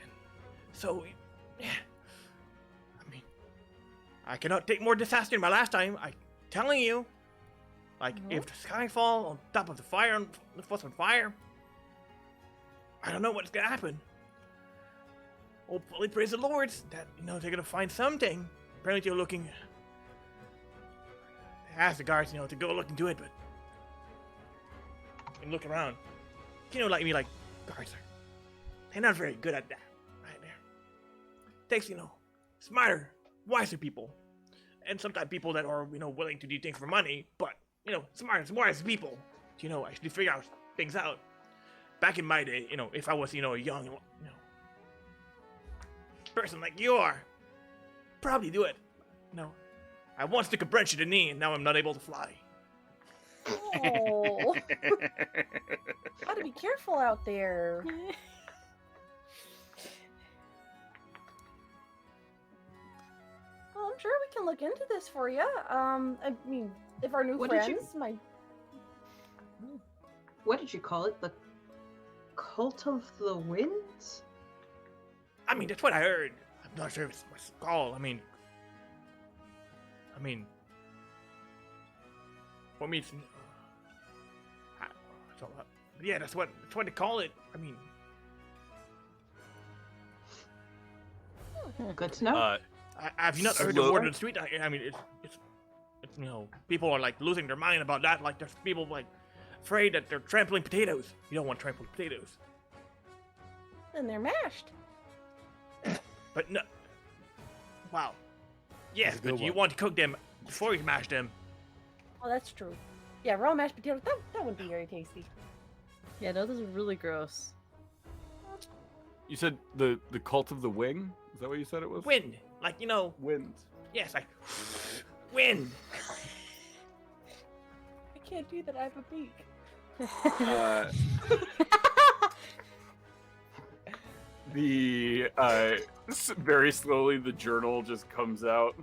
And so, yeah. I cannot take more disaster than my last time. I'm telling you. Like, if the sky fall on top of the fire, the forest on fire, I don't know what's gonna happen. Hopefully, praise the Lord that, they're gonna find something. Apparently, they're looking. They asked the guards, to go look into it, but. And look around. Like me, like, guards they're not very good at that. Right there. Takes, smarter, wiser people. And sometimes people that are, willing to do things for money, but, smart, wise people to, actually figure out things out. Back in my day, if I was, a young, person like you are, probably do it. I once took a branch to the knee, and now I'm not able to fly. Oh. Gotta be careful out there. Well, I'm sure we can look into this for you. I mean, if our new What did friends, you- my What did you call it? The Cult of the Winds? I mean, that's what I heard. I'm not sure if it's what's it called. I mean, for me, it's, yeah, that's what they call it. I mean, Good to know. have you not heard the word on the street? I mean, it's people are like losing their mind about that. Like, there's people like afraid that they're trampling potatoes. You don't want trampled potatoes. and they're mashed. But no. Wow. Yes, That's a good but you one. want to cook them before you mash them. Oh, that's true. Yeah, raw mashed potatoes. That wouldn't be very tasty. Yeah, no, this is really gross. You said the Cult of the Wing? Is that what you said it was? Wind, like Wind. yes, like wind. I can't do that. I have a beak. Very slowly the journal just comes out,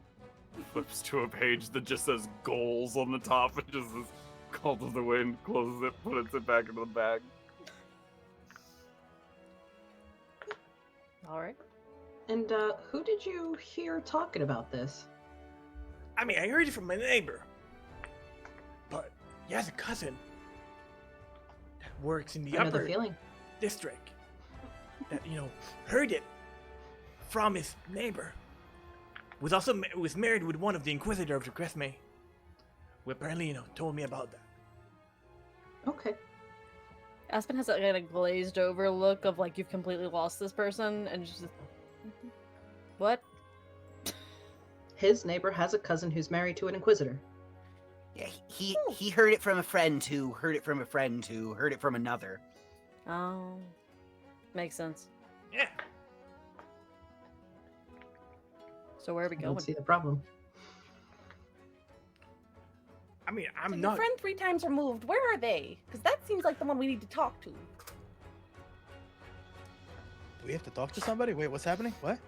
flips to a page that just says goals on the top and just says Cult of the Wind, closes it, puts it back into the bag. All right. And who did you hear talking about this? I mean, I heard it from my neighbor, but he has a cousin that works in the I know upper the feeling. district that heard it from his neighbor. Was married with one of the inquisitors of Gresme, who apparently told me about that. Okay. Aspen has that kind of glazed over look of like you've completely lost this person, and just what? His neighbor has a cousin who's married to an inquisitor. Yeah, he heard it from a friend who heard it from a friend who heard it from another. Oh, makes sense. Yeah. So where are we I going? don't see the problem. I mean, So I'm your not. friend 3 times removed. Where are they? Because that seems like the one we need to talk to. Do we have to talk to somebody? Wait, what's happening? What?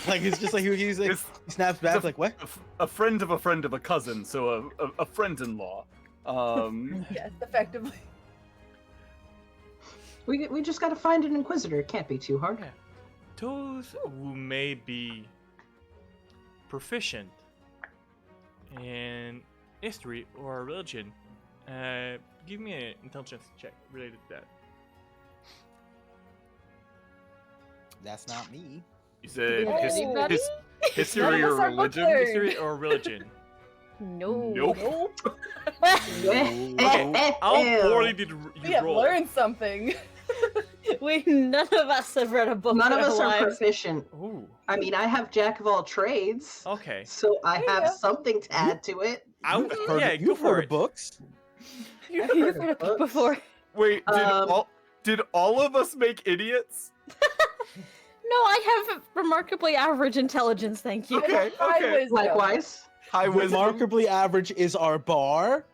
Like it's just like he's like It's- he snaps back it's like what? A friend of a cousin, so a friend-in-law. Yes, effectively. We just got to find an inquisitor. It can't be too hard. Yeah. Those who may be proficient in history or religion, give me an intelligence check related to that. That's not me. You said Oh. Anybody? history None of or us are religion? butler. History or religion? No. Nope. How poorly did you We have roll? learned something. None of us have read a book. None of in our us are lives. proficient. Ooh. I mean, I have jack of all trades, Okay. so I There you have go. something to add to it. I yeah, go You've for heard it. of books. You've You've heard read a of book books. before. Wait, Um, did all of us make idiots? No, I have remarkably average intelligence, thank you. Okay, High okay. wisdom. Likewise. High wisdom. Remarkably average is our bar.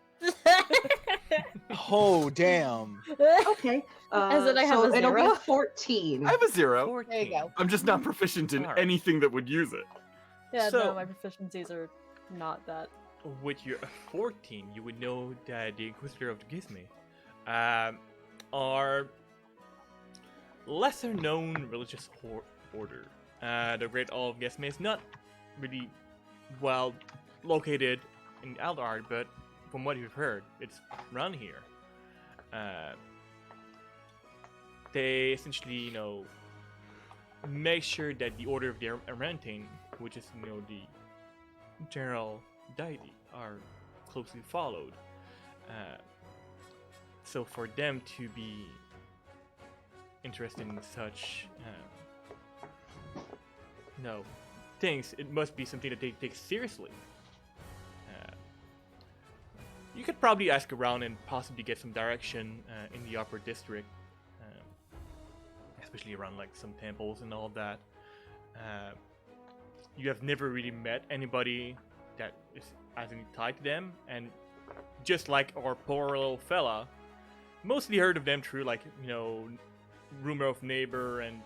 Oh damn. Okay. As in I have so a it'll be 0? a 14. I have a 0. 14. There you go. I'm just not proficient in Alright. anything that would use it. Yeah, So- no, my proficiencies are not that. With your 14, you would know that the Inquisitor of the Gizme are lesser known religious order. The Great Hall of Gizme is not really well located in Eldar, but from what you've heard, it's run here. They essentially, make sure that the Order of the Arantane, which is, the general deity, are closely followed. So for them to be interested in such things, it must be something that they take seriously. You could probably ask around and possibly get some direction in the upper district, especially around like some temples and all of that. You have never really met anybody that has any tie to them, and just like our poor little fella, mostly heard of them through, like, rumor of neighbor and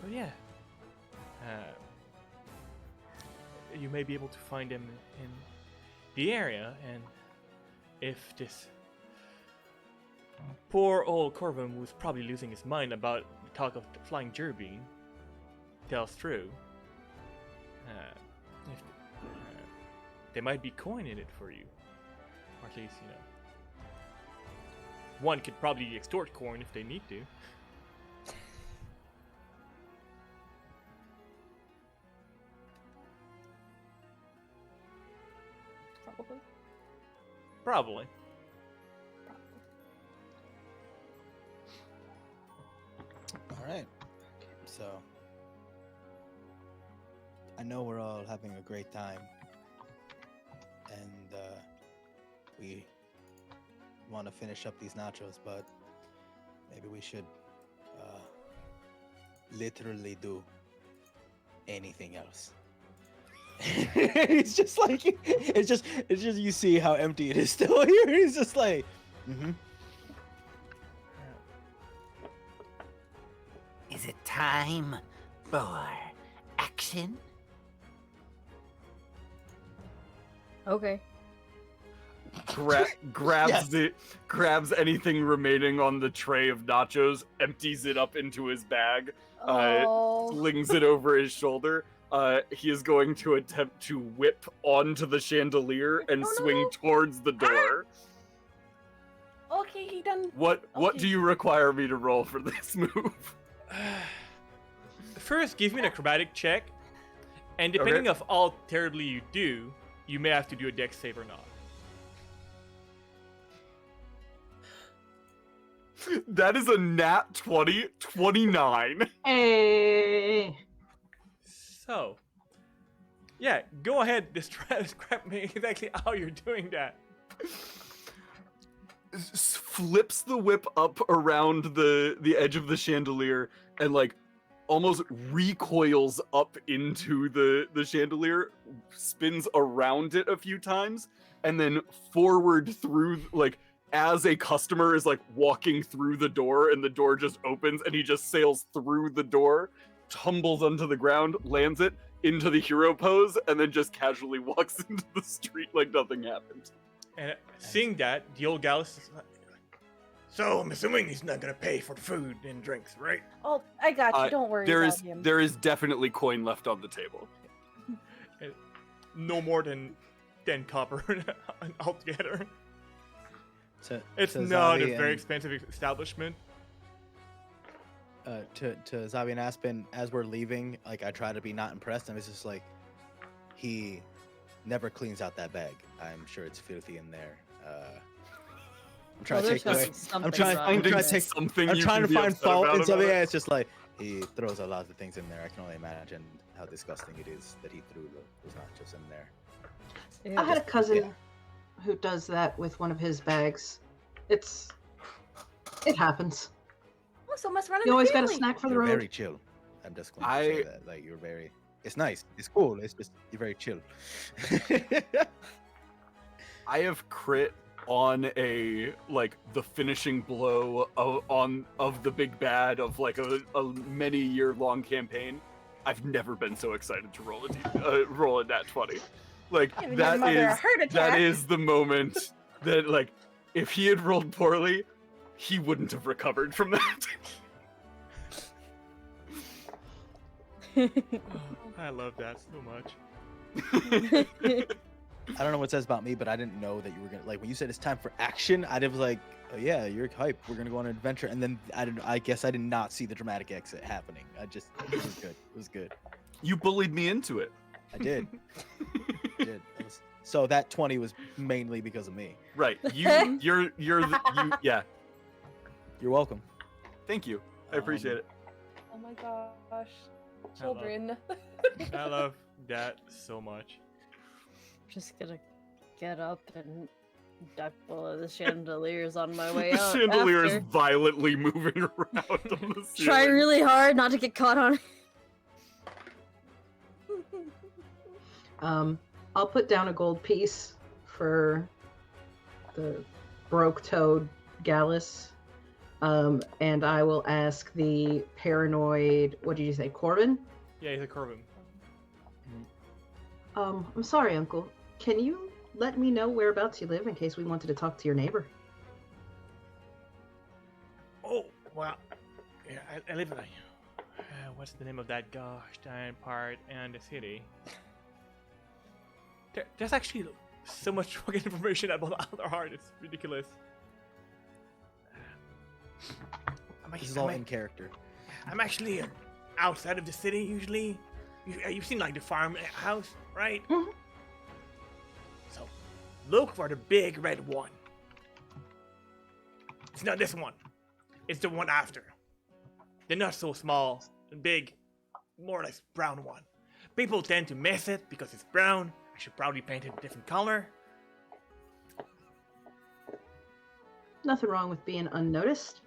but yeah, you may be able to find him in the area, and if this poor old Corvum, who's probably losing his mind about the talk of the flying Jerbean, tells true, there might be coin in it for you, or at least, one could probably extort coin if they need to. Probably. All right. So, I know we're all having a great time, and we want to finish up these nachos, but maybe we should literally do anything else. It's just like it's just you see how empty it is still here. He's just like, Is it time for action? Okay. Grabs grabs anything remaining on the tray of nachos, empties it up into his bag, slings it over his shoulder. He is going to attempt to whip onto the chandelier and swing towards the door. Okay, he done. What do you require me to roll for this move? First, give me an acrobatic check, and depending of how terribly you do, you may have to do a dex save or not. That is a nat 20, 29. Hey. So, yeah, go ahead. Describe me exactly how you're doing that. Flips the whip up around the edge of the chandelier and like almost recoils up into the chandelier, spins around it a few times, and then forward through, like, as a customer is like walking through the door and the door just opens and he just sails through the door, tumbles onto the ground, lands it into the hero pose, and then just casually walks into the street like nothing happened. And seeing that, the old gal is like, so I'm assuming he's not gonna pay for food and drinks, right? Oh, I got you. Don't worry about him. There is definitely coin left on the table. No more than 10 copper altogether. It's to not a Zahavi very and- expensive establishment. To Zahavi and Aspen, as we're leaving, like, I try to be not impressed, and it's just like, he never cleans out that bag. I'm sure it's filthy in there. I'm trying to take away. I'm trying to find fault in something. Yeah, it's just like he throws a lot of things in there. I can only imagine how disgusting it is that he threw those nachos in there. I had a cousin who does that with one of his bags. It happens. Oh, so must run in You the always got a family. snack for the You're road. very chill. I'm just going to say that. Like, you're very. It's nice. It's cool. It's just you're very chill. I have crit on a the finishing blow of the big bad of like a many year long campaign. I've never been so excited to roll a nat 20. Like Giving your mother a heart that attack. is the moment that, like, if he had rolled poorly, he wouldn't have recovered from that. I love that so much. I don't know what it says about me, but I didn't know that you were gonna, like, when you said it's time for action, I was like, oh yeah, you're hype. We're gonna go on an adventure, and then I guess I did not see the dramatic exit happening. It was good. It was good. You bullied me into it. I did. So that 20 was mainly because of me. Right. You're yeah. You're welcome. Thank you. I appreciate it. Oh my gosh. Children. I love that so much. Just gonna get up and duck below the chandeliers on my way The out. chandelier after. is violently moving around on the ceiling. Try really hard not to get caught on it. I'll put down a gold piece for the broke-toed Gallus. And I will ask the paranoid, what did you say, Corbin? Yeah, he's a Corbin. I'm sorry, Uncle. Can you let me know whereabouts you live in case we wanted to talk to your neighbor? Oh, well, yeah, I live in what's the name of that gosh darn part and the city? There's actually so much fucking information about the heart. It's ridiculous. This is all in character. I'm actually outside of the city usually. You've seen like the farmhouse, right? Mm-hmm. So look for the big red one. It's not this one. It's the one after. They're not so small and big, more or less brown one. People tend to miss it because it's brown. I should probably paint it a different color. Nothing wrong with being unnoticed.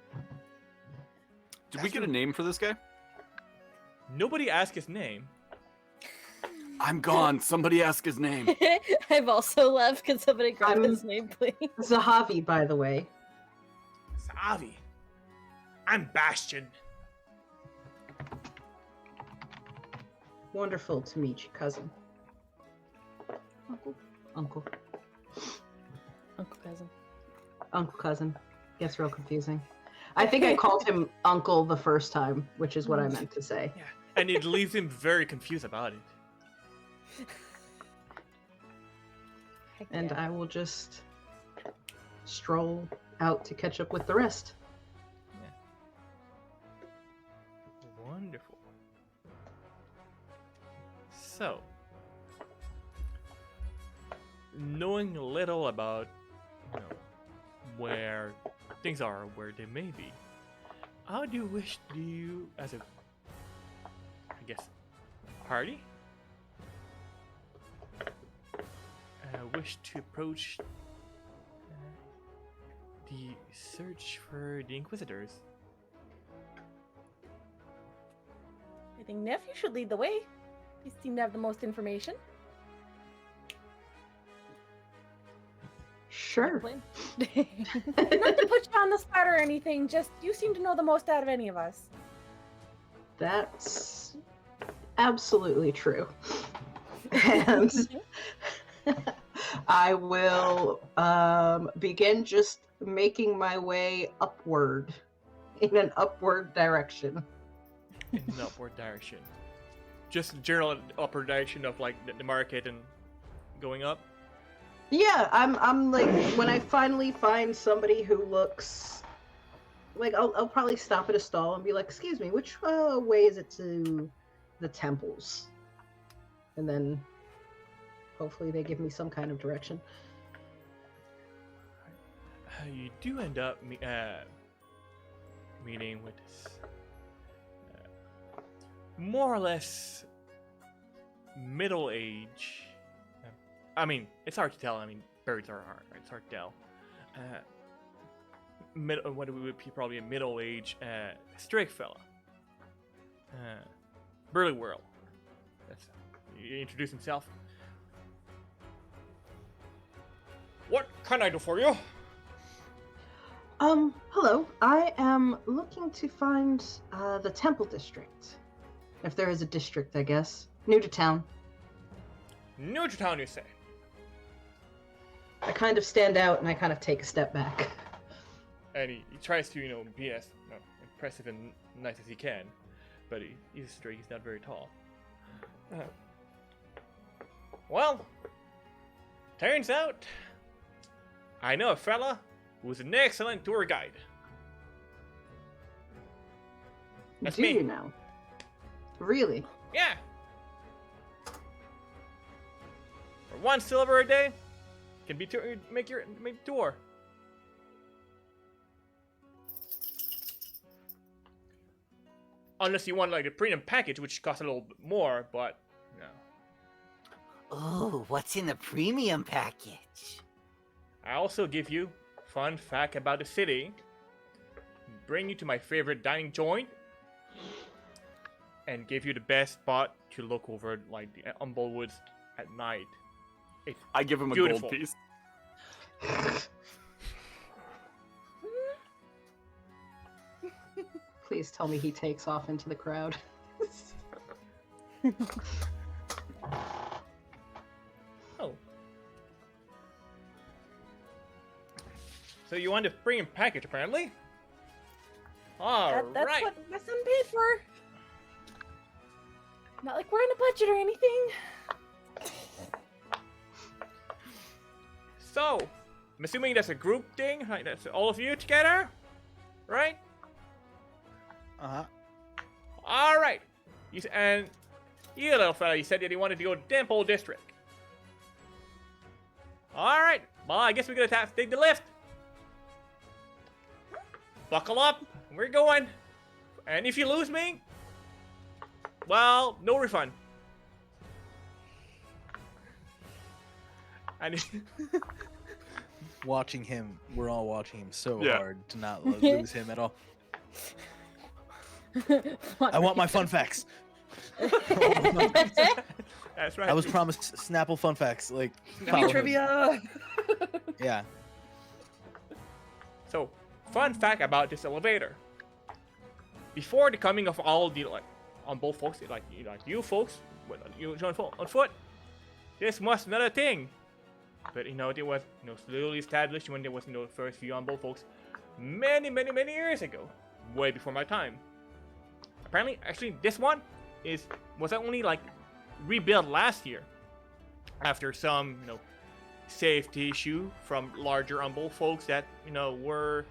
Did we get a name for this guy? Nobody asked his name. I'm gone. Somebody ask his name. I've also left. Can somebody grab his name, please? Zahavi, by the way. Zahavi. I'm Bastion. Wonderful to meet you, cousin. Uncle. Uncle cousin. Uncle cousin. Gets real confusing. I think I called him uncle the first time, which is what I meant to say. Yeah, and it leaves him very confused about it. And I will just stroll out to catch up with the rest. Yeah. Wonderful. So, knowing little about where things are, where they may be, how do you wish you, as a, I guess, party, wish to approach the search for the Inquisitors? I think nephew should lead the way. You seem to have the most information. Sure. Not to put you on the spot or anything, just you seem to know the most out of any of us. That's absolutely true. And I will begin just making my way upward, in an upward direction. In an upward direction. Just general upward direction of like the market and going up? Yeah, I'm like, when I finally find somebody who looks like, I'll probably stop at a stall and be like, excuse me, which way is it to the temples? And then hopefully they give me some kind of direction. You do end up meeting with this more or less middle age. I mean, it's hard to tell. I mean, birds are hard, right? It's hard to tell. What would be probably a middle age straight fella. Burly Whirl. He introduced himself. What can I do for you? Hello. I am looking to find the Temple District. If there is a district, I guess. New to town. New to town, you say? I kind of stand out and I kind of take a step back. And he tries to, be as impressive and nice as he can. But he's straight, he's not very tall. Well, turns out I know a fella who's an excellent tour guide. That's Do me. you now? Really? Yeah. For 1 silver a day, can be make tour. Unless you want like a premium package, which costs a little bit more, but no. Ooh, what's in the premium package? I also give you fun fact about the city, bring you to my favorite dining joint, and give you the best spot to look over like the Humblewood's at night. It's I give him a beautiful. gold piece. Please tell me he takes off into the crowd. Oh. So you wanted to bring a package, apparently? Alright. That's what my son paid for. Not like we're in a budget or anything. So, I'm assuming that's a group thing, right? That's all of you together, right? Uh-huh. All right. And you little fella, you said that you wanted to go to Dimple District. All right. Well, I guess we're gonna have to take the lift. Buckle up. We're going. And if you lose me, well, no refund. And Watching him, we're all watching him so Yeah. hard to not lose him at all. I want my fun facts. That's right. I was promised Snapple fun facts. Like, Give follow me him. trivia. Yeah. So, fun fact about this elevator. Before the coming of all the on both folks, you folks, you on foot, this was another thing. But it was slowly established when there was the first few on both folks, many years ago, way before my time. Apparently, actually, this one was only rebuilt last year, after some safety issue from larger on both folks that were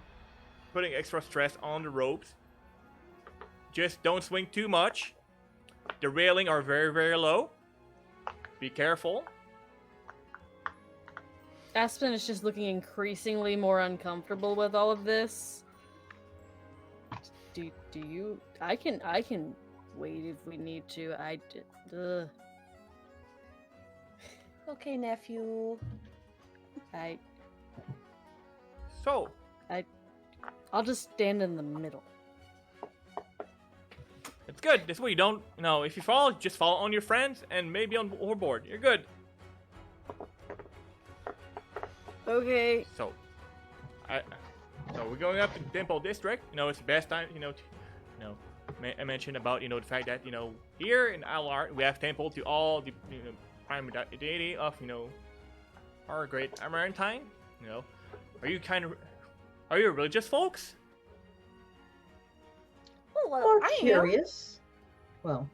putting extra stress on the ropes. Just don't swing too much. The railing are very low. Be careful. Aspen is just looking increasingly more uncomfortable with all of this. Do you? I can wait if we need to. Okay, nephew. So, I'll just stand in the middle. it's good. This way you don't, if you fall, just fall on your friends and maybe on overboard. You're good. Okay. So, we're going up to Dimple District. It's the best time, I mentioned about, the fact that, here in Alar, we have temple to all the, prime deity of, our great Amarantine. Are you religious folks? Well, Or I am. curious. Well,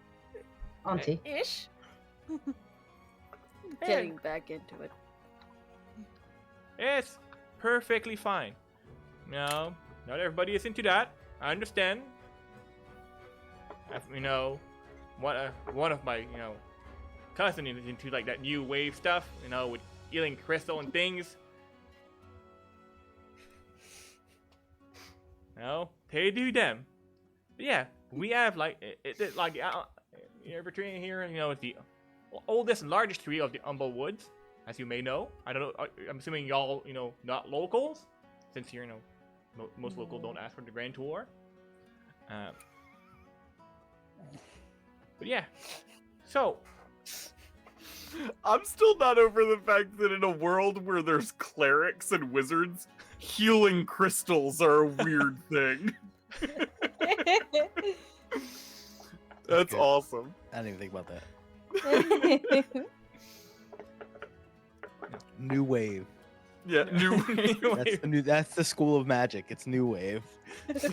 Auntie. Ish. Getting back into it. It's perfectly fine. Not everybody is into that. I understand. One of my, cousin is into that new wave stuff, with healing crystal and things. They do them. But yeah, we have every tree here, it's the oldest and largest tree of the Humblewoods, as you may know. I don't know. I'm assuming y'all, not locals, since here, most locals don't ask for the Grand Tour. But yeah, so I'm still not over the fact that in a world where there's clerics and wizards, healing crystals are a weird thing. That's Okay. awesome. I didn't even think about that. New wave. Yeah, new That's the school of magic. It's new wave.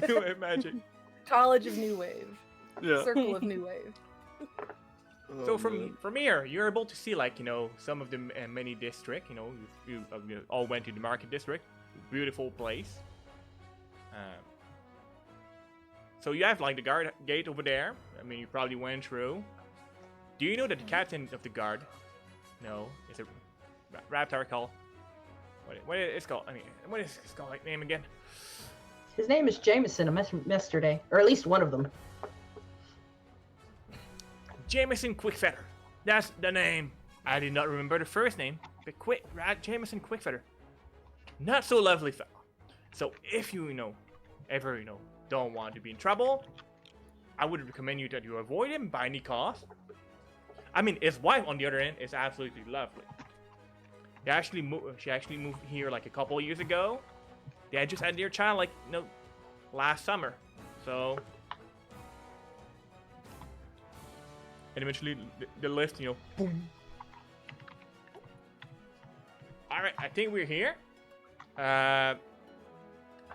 new wave magic. College of New Wave. Yeah. Circle of New Wave. So from here, you're able to see some of the many district. You all went to the market district, beautiful place. So you have the guard gate over there. I mean, you probably went through. Do you know that the captain of the guard? No, it's a raptor call. What is it called? I mean, what is his called name again? His name is Jameson, yesterday, or at least one of them. Jameson Quickfeather. That's the name. I did not remember the first name, but Jameson Quickfeather. Not so lovely fellow. So if you ever don't want to be in trouble, I would recommend you that you avoid him by any cost. I mean, his wife, on the other hand, is absolutely lovely. She actually moved here like a couple of years ago. They had just had their child like last summer. So, and eventually the list, boom. All right, I think we're here.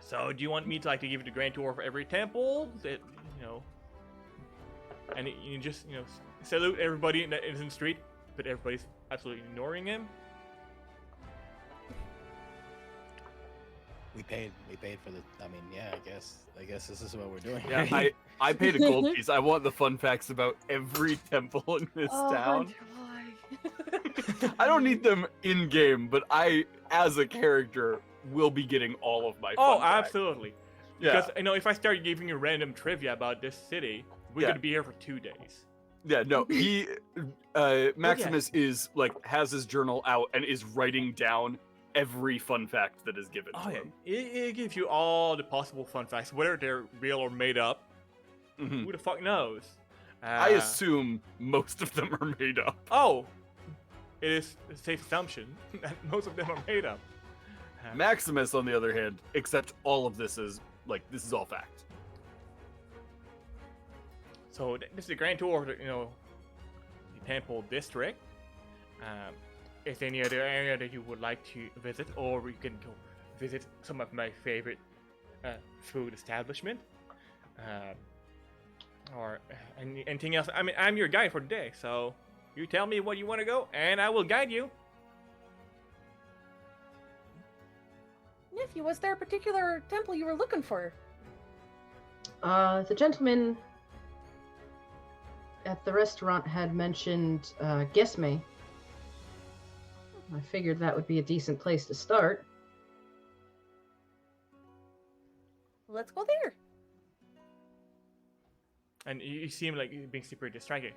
So do you want me to to give you the grand tour of every temple? That and you just salute everybody in the innocent street, but everybody's absolutely ignoring him. We paid for the. I mean, yeah. I guess this is what we're doing. Yeah, I paid a gold piece. I want the fun facts about every temple in this town. I don't need them in game, but I, as a character, will be getting all of my. Fun facts. Absolutely. Yeah. Because if I start giving you random trivia about this city, we're gonna be here for 2 days. Yeah, no, he Maximus is has his journal out and is writing down every fun fact that is given to him. It gives you all the possible fun facts, whether they're real or made up. Who the fuck knows? I assume most of them are made up. Oh, it is a safe assumption that most of them are made up. Maximus, on the other hand, accepts all of this as this is all fact. So this is a grand tour of the temple district. Is there any other area that you would like to visit, or we can go visit some of my favorite food establishment, or anything else? I mean, I'm your guide for the day, so you tell me what you want to go, and I will guide you. Nephew, was there a particular temple you were looking for? The gentleman at the restaurant had mentioned Gesme. I figured that would be a decent place to start. Let's go there. And you seem like you're being super distracted.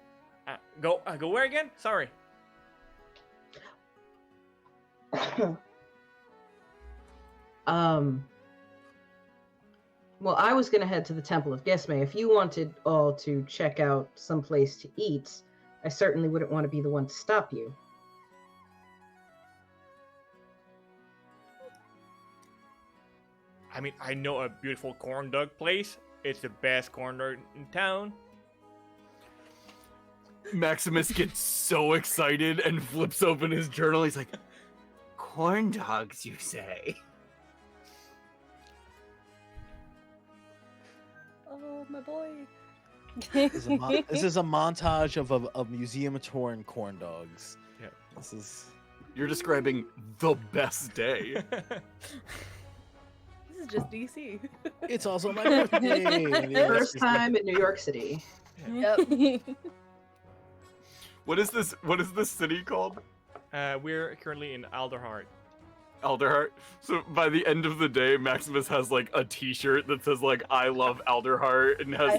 Go where again? Sorry. Well, I was going to head to the Temple of Gesme. If you wanted all to check out some place to eat, I certainly wouldn't want to be the one to stop you. I mean, I know a beautiful corn dog place. It's the best corn dog in town. Maximus gets so excited and flips open his journal. He's like, corn dogs, you say? Oh, my boy. This is a montage of a museum tour in corn dogs. Yeah. This is. You're describing the best day. This is just DC. It's also my birthday. First time in New York City. Yep. What is this city called? We're currently in Alderheart. Alderheart. So by the end of the day, Maximus has a T-shirt that says I love Alderheart and has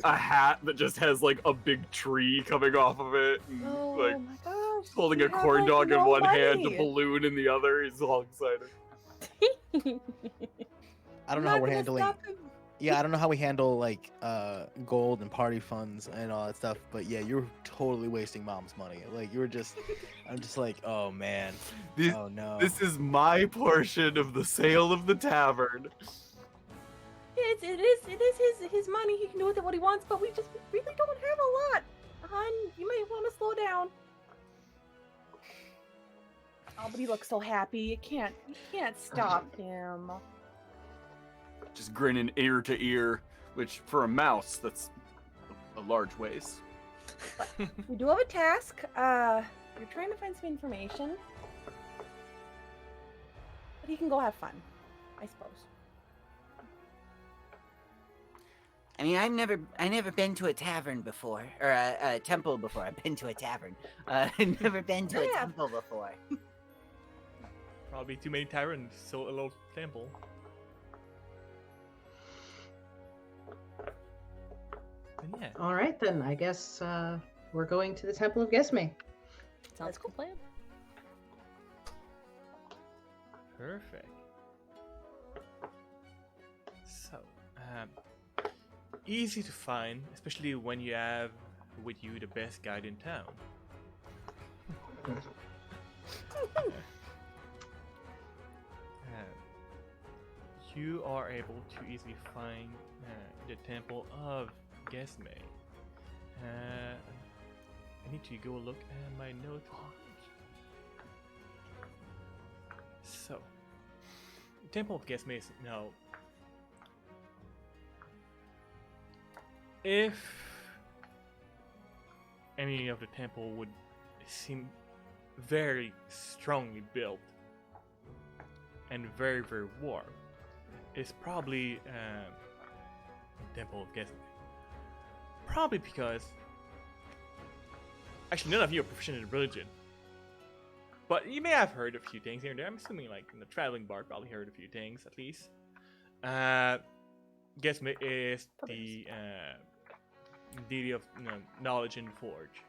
a hat that just has a big tree coming off of it. And, oh my gosh! Holding a corn dog in one hand, a balloon in the other. He's all excited. I don't know how we're handling. Yeah, I don't know how we handle gold and party funds and all that stuff. But yeah, you're totally wasting mom's money. I'm just oh man. Oh no. This is my portion of the sale of the tavern. It is his money. He can do with it what he wants, but we really don't have a lot. Hon, you might want to slow down. Oh, but he looks so happy. You can't stop him. Just grinning ear to ear, which for a mouse, that's a large ways. We do have a task. You're trying to find some information. But he can go have fun, I suppose. I mean, I've never been to a tavern before, or a temple before. I've been to a tavern. I've never been to a temple before. Probably too many taverns, so a little temple. Yeah. All right, then. I guess we're going to the Temple of Gesme. Sounds cool plan. Perfect. So, easy to find, especially when you have with you the best guide in town. You are able to easily find the temple of Gesme. I need to go look at my notes. So, Temple of Gesme is now. If any of the temple would seem very strongly built and very, very warm, it's probably Temple of Gesme. Probably because actually none of you are proficient in religion, but you may have heard a few things here and there. I'm assuming, like, in the traveling bard probably heard a few things at least. Gesme is the deity of knowledge and forge.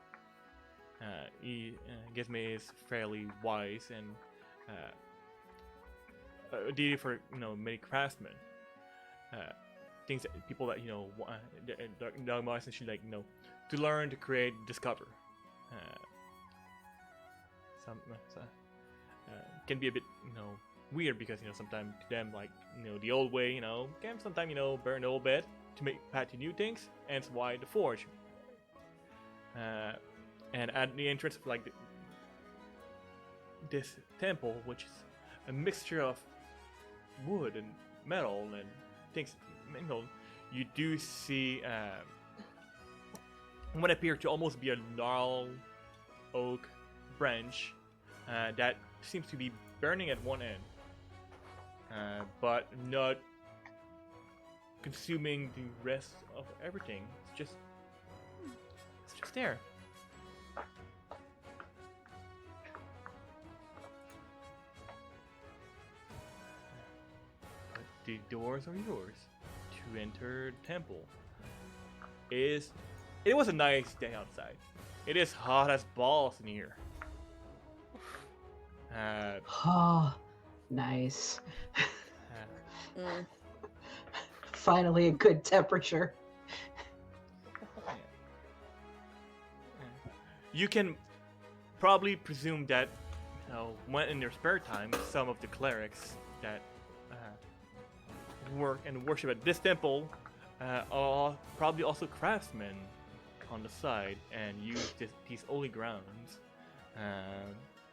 Gesme is fairly wise and a deity for many craftsmen. Things that people that dogma essentially, like, to learn, to create, discover. Some can be a bit weird because sometimes to them, like, the old way can sometimes burn the old bed to make path to new things, and it's why the forge. And at the entrance of, like, this temple, which is a mixture of wood and metal and things mingled, you do see what appears to almost be a gnarled oak branch that seems to be burning at one end, but not consuming the rest of everything. It's just there. But the doors are yours to enter the temple. It was a nice day outside. It is hot as balls in here. Oh, nice. Finally, a good temperature. You can probably presume that, when in their spare time, some of the clerics that work and worship at this temple are probably also craftsmen on the side and use these holy grounds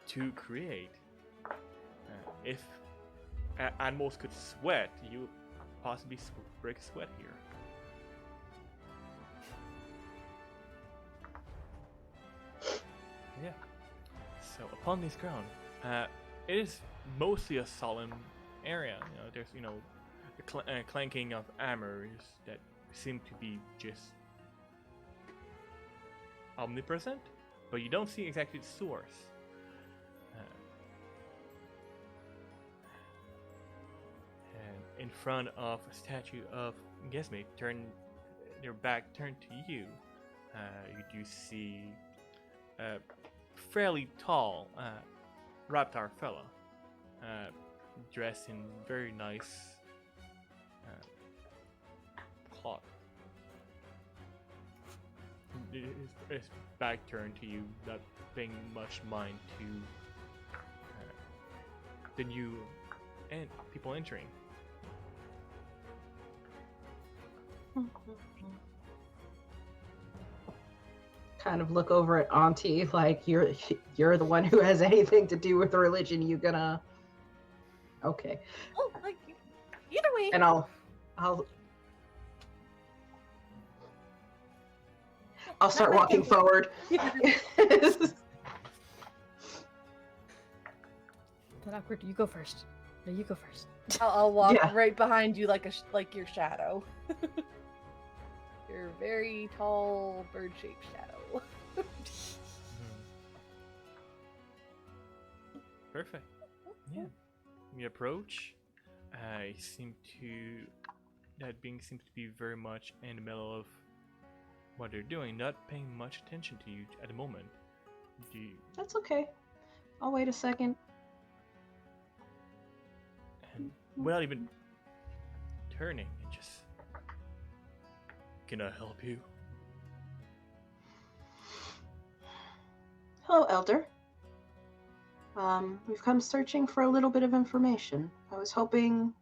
to create. If animals could sweat, you would possibly break a sweat here. Yeah. So upon this ground, it is mostly a solemn area. There's the clanking of hammers that seem to be just omnipresent, but you don't see exactly the source. And in front of a statue of Gesme, their back turned to you, you do see a fairly tall Raptor fella, dressed in very nice cloth. His back turned to you, not paying much mind to the new people entering. Kind of look over at Auntie like you're the one who has anything to do with religion. You gonna? Okay. Oh, like either way. And I'll start walking forward. Is that awkward? You go first. No, you go first. I'll walk right behind you like your shadow. Your very tall bird-shaped shadow. Perfect. Yeah. We approach. That being seems to be very much in the middle of what they're doing, not paying much attention to you at the moment. That's okay. I'll wait a second. And without even turning, and just, can I help you? Hello, Elder. We've come searching for a little bit of information. I was hoping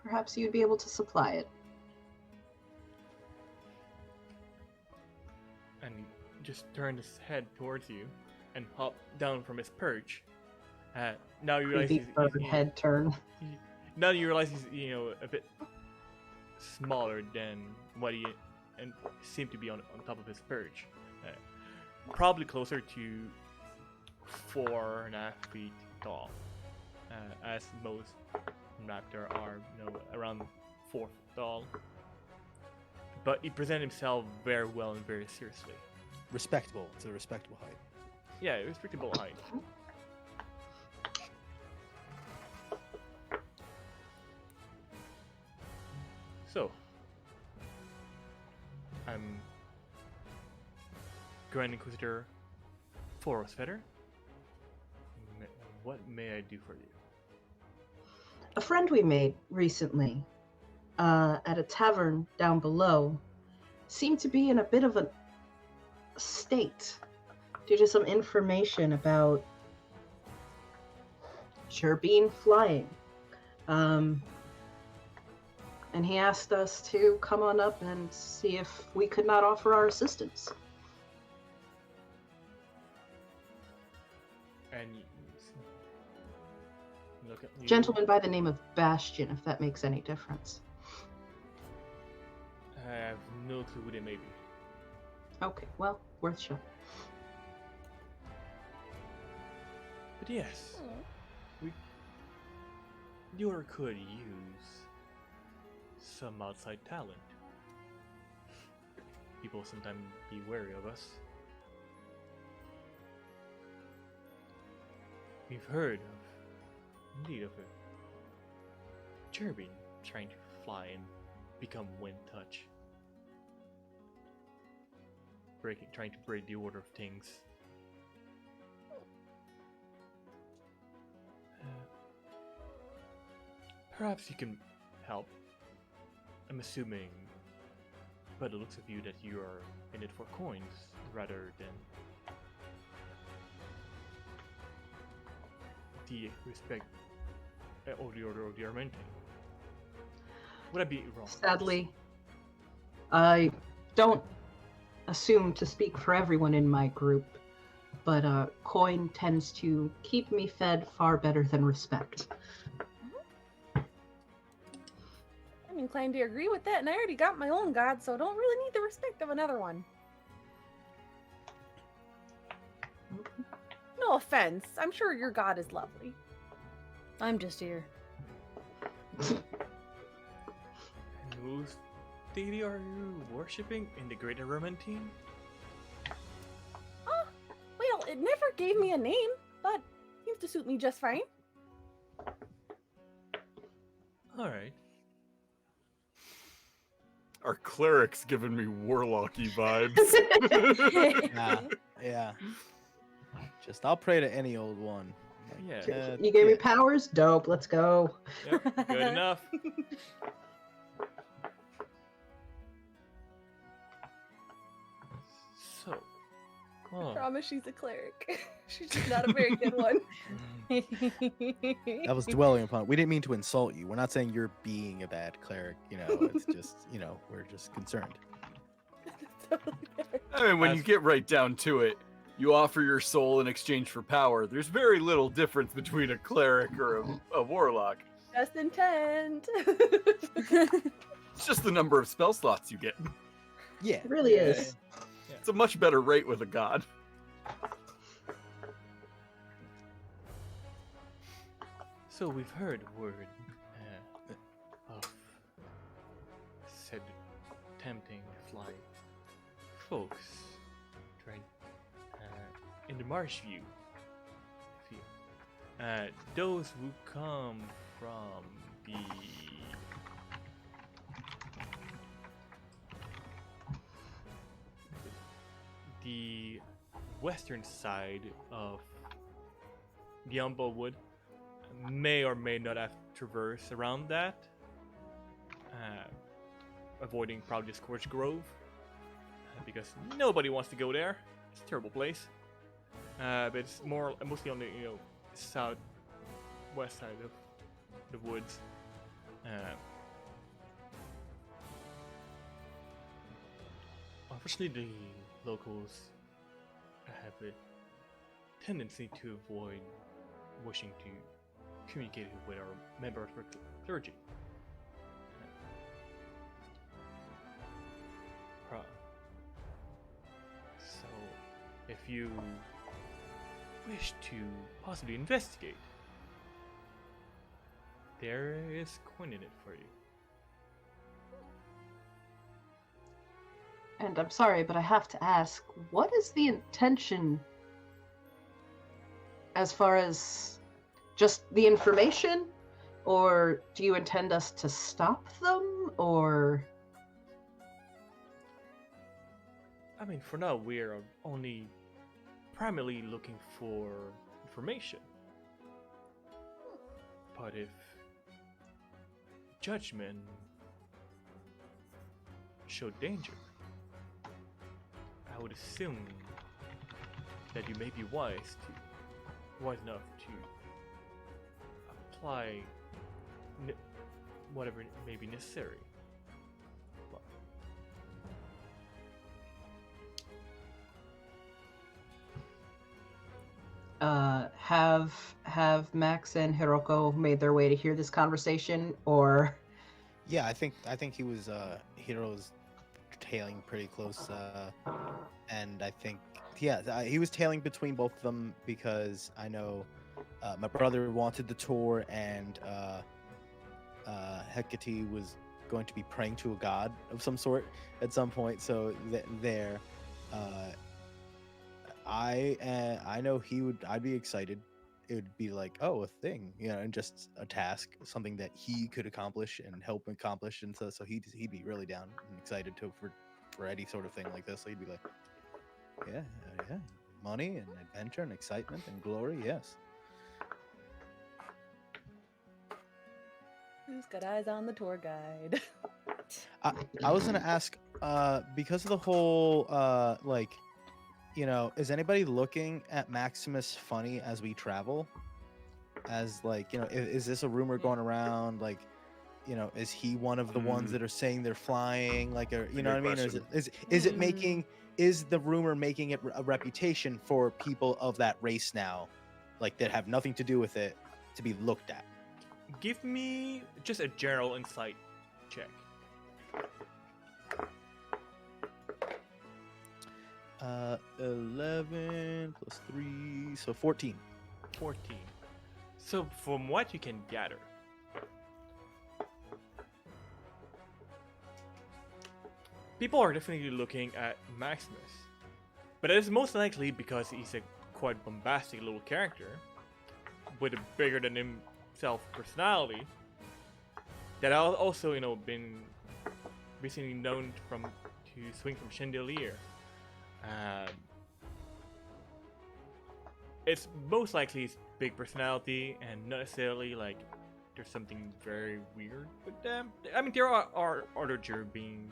perhaps you'd be able to supply it. And he just turned his head towards you and hopped down from his perch. Now you realize Creepy bird head turn. Now you realize he's a bit smaller than what he and seemed to be on top of his perch. Probably closer to 4.5 feet tall, as most raptor are, around 4 feet tall. But he presented himself very well and very seriously. Respectable. It's a respectable height. Yeah, respectable height. So, I'm Grand Inquisitor Forosfetter. What may I do for you? A friend we made recently at a tavern down below seemed to be in a bit of a state due to some information about Sherbine flying. And he asked us to come on up and see if we could not offer our assistance. And look at you. Gentleman by the name of Bastion, if that makes any difference. I have no clue what it may be. Okay, well, worth a shot. But yes, you could use some outside talent. People sometimes be wary of us. We've heard of a cherubim trying to fly and become wind touch. Trying to break the order of things. Perhaps you can help. I'm assuming, by the looks of you, that you are in it for coins rather than the respect or the order of the Armenting. Would I be wrong? Sadly, I don't assume to speak for everyone in my group, but coin tends to keep me fed far better than respect. I'm inclined to agree with that, and I already got my own god, so I don't really need the respect of another one. No offense. I'm sure your god is lovely. I'm just here. Whose deity are you worshipping in the Great Armenting? Oh, well, it never gave me a name, but seems to suit me just fine. Alright. Our cleric's giving me warlocky vibes. Yeah. Just I'll pray to any old one. Yeah. You gave me powers? Dope, let's go. Yep, good enough. So, I promise she's a cleric. She's just not a very good one. That was dwelling upon. We didn't mean to insult you. We're not saying you're being a bad cleric. It's just, we're just concerned. I mean, when you get right down to it, you offer your soul in exchange for power. There's very little difference between a cleric or a warlock. Just intent. It's just the number of spell slots you get. Yeah. It really is. Yeah. It's a much better rate with a god. So we've heard word of said tempting to fly folks trying in the marsh view. Those who come from the western side of the Humblewood may or may not have traversed around that, avoiding probably Scorched Grove, because nobody wants to go there. It's a terrible place. but it's mostly on the southwest side of the woods. Unfortunately, the locals have a tendency to avoid wishing to communicate with our member of the clergy. So, if you wish to possibly investigate, there is coin in it for you. And I'm sorry, but I have to ask, what is the intention as far as just the information? Or do you intend us to stop them? Or... I mean, for now, we're only primarily looking for information. But if judgment showed danger, I would assume that you may be wise enough to apply whatever may be necessary. Have Max and Heroico made their way to hear this conversation, or? Yeah, I think he was Hero's tailing pretty close, and I think he was tailing between both of them because I know my brother wanted the tour, and Hecate was going to be praying to a god of some sort at some point. So I know I'd be excited. It would be like, oh, a thing, and just a task, something that he could accomplish and help accomplish, and so he'd be really down and excited for any sort of thing like this. So he'd be like, yeah, money and adventure and excitement and glory, yes. Who's got eyes on the tour guide? I was gonna ask, because of the whole is anybody looking at Maximus funny as we travel? As is this a rumor going around? Is he one of the ones that are saying they're flying? You know what I mean? Or is the rumor making it a reputation for people of that race now, that have nothing to do with it, to be looked at? Give me just a general insight check. 11 plus 3, so 14. 14. So from what you can gather, people are definitely looking at Maximus, but it is most likely because he's a quite bombastic little character with a bigger than himself personality that also been recently known to swing from chandelier. It's most likely his big personality, and not necessarily there's something very weird with them. I mean, there are other Jer being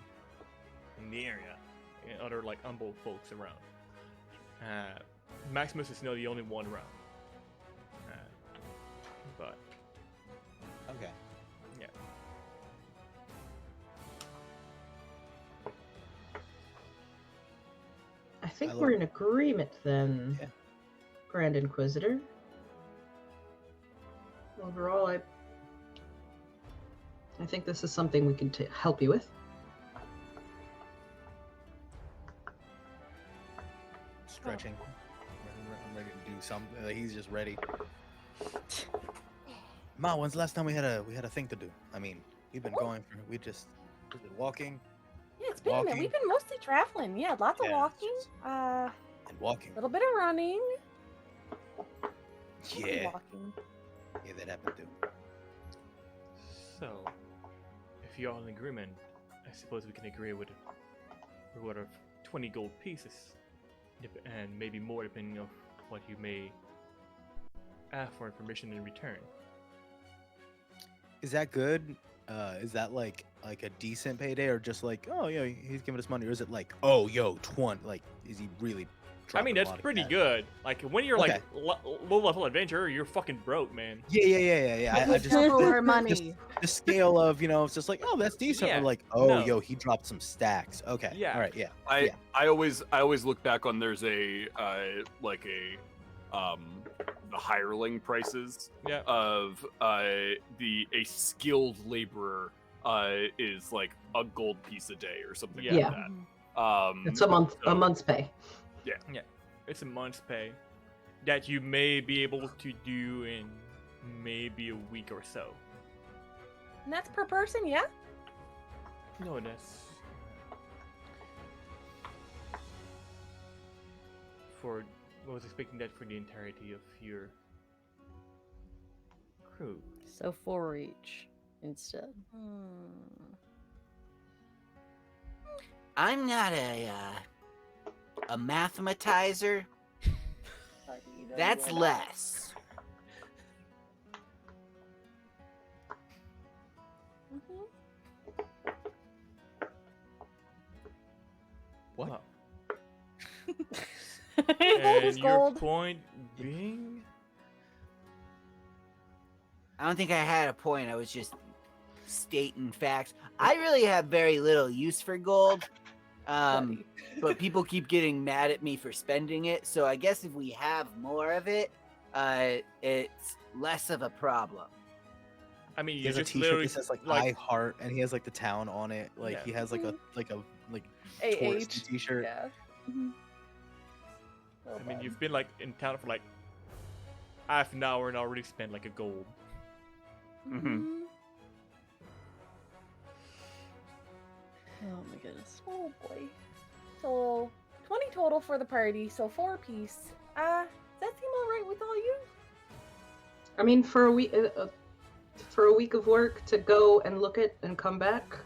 in the area, and other humble folks around. Maximus is not the only one around. But okay, yeah. I think we're in agreement then, Grand Inquisitor. Overall, I think this is something we can help you with. Stretching. I'm ready to do something. He's just ready. Ma, when's the last time we had a thing to do? I mean, we've been going for we've been walking. Yeah, it's been a minute. We've been mostly traveling. Yeah, lots of walking. And walking. A little bit of running. Yeah. Walking. Yeah, that happened too. So, if you're all in agreement, I suppose we can agree with a reward of 20 gold pieces, and maybe more depending on what you may ask for information in return. Is that good? Is that like a decent payday, or just oh, he's giving us money, or is it 20? Is he really I mean, dropping a that's lot of pretty cash. good. Like when you're Okay. like low level adventurer, you're fucking broke, man. Yeah. I just Double our just money. the scale of, it's just like, oh, that's decent. Yeah, Or like, oh, no. yo, he dropped some stacks. Okay. Yeah. All right. Yeah. I always look back on there's the hireling prices Yeah. of a skilled laborer is like a gold piece a day or something Yeah. like Yeah. that. It's a month's pay. Yeah. It's a month's pay that you may be able to do in maybe a week or so. And that's per person, yeah? No, that's for. I was expecting that for the entirety of your crew. So 4 each instead. I'm not a mathematizer. That's less. What? Wow. Gold is And your gold. point being? I don't think I had a point. I was just stating facts. I really have very little use for gold. But people keep getting mad at me for spending it. So I guess if we have more of it, it's less of a problem. I mean, He you has a just T-shirt literally that says like I heart, and he has like the town on it. Like Yeah. he has like a AH. touristy T-shirt. Yeah. I mean, you've been like in town for like half an hour and already spent like a gold. Mm-hmm. Oh my goodness. Oh boy. So 20 total for the party, so 4 apiece. Does that seem alright with all you? I mean, for a week of work to go and look at and come back.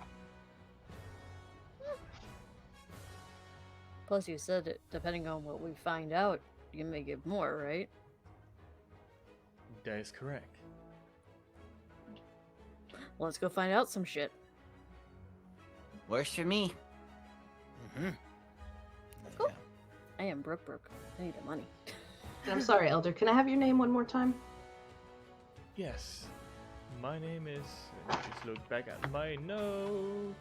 Plus, you said it, depending on what we find out, you may give more, right? That is correct. Well, let's go find out some shit. Works for me. Cool. I am broke. I need the money. I'm sorry, Elder. Can I have your name one more time? Yes. My name is. Let me just look back at my note.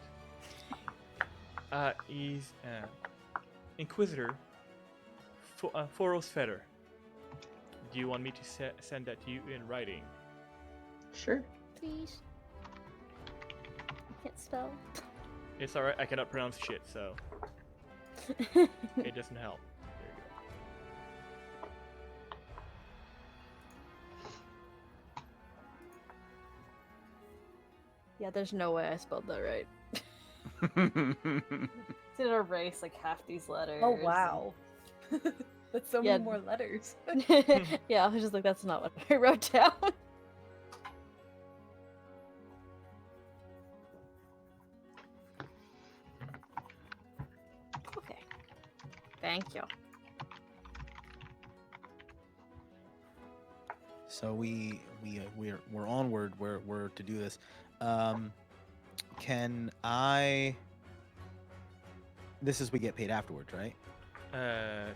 He's Inquisitor Foros Fetter. Do you want me to send that to you in writing? Sure. Please. I can't spell. It's alright, I cannot pronounce shit, so it doesn't help. There you go. Yeah, there's no way I spelled that right. Did erase like half these letters. Oh wow. That's so Yeah. many more letters. Yeah, I was just like, that's not what I wrote down. Okay. Thank you. So we're onward. We're to do this. Can I? This is we get paid afterwards, right?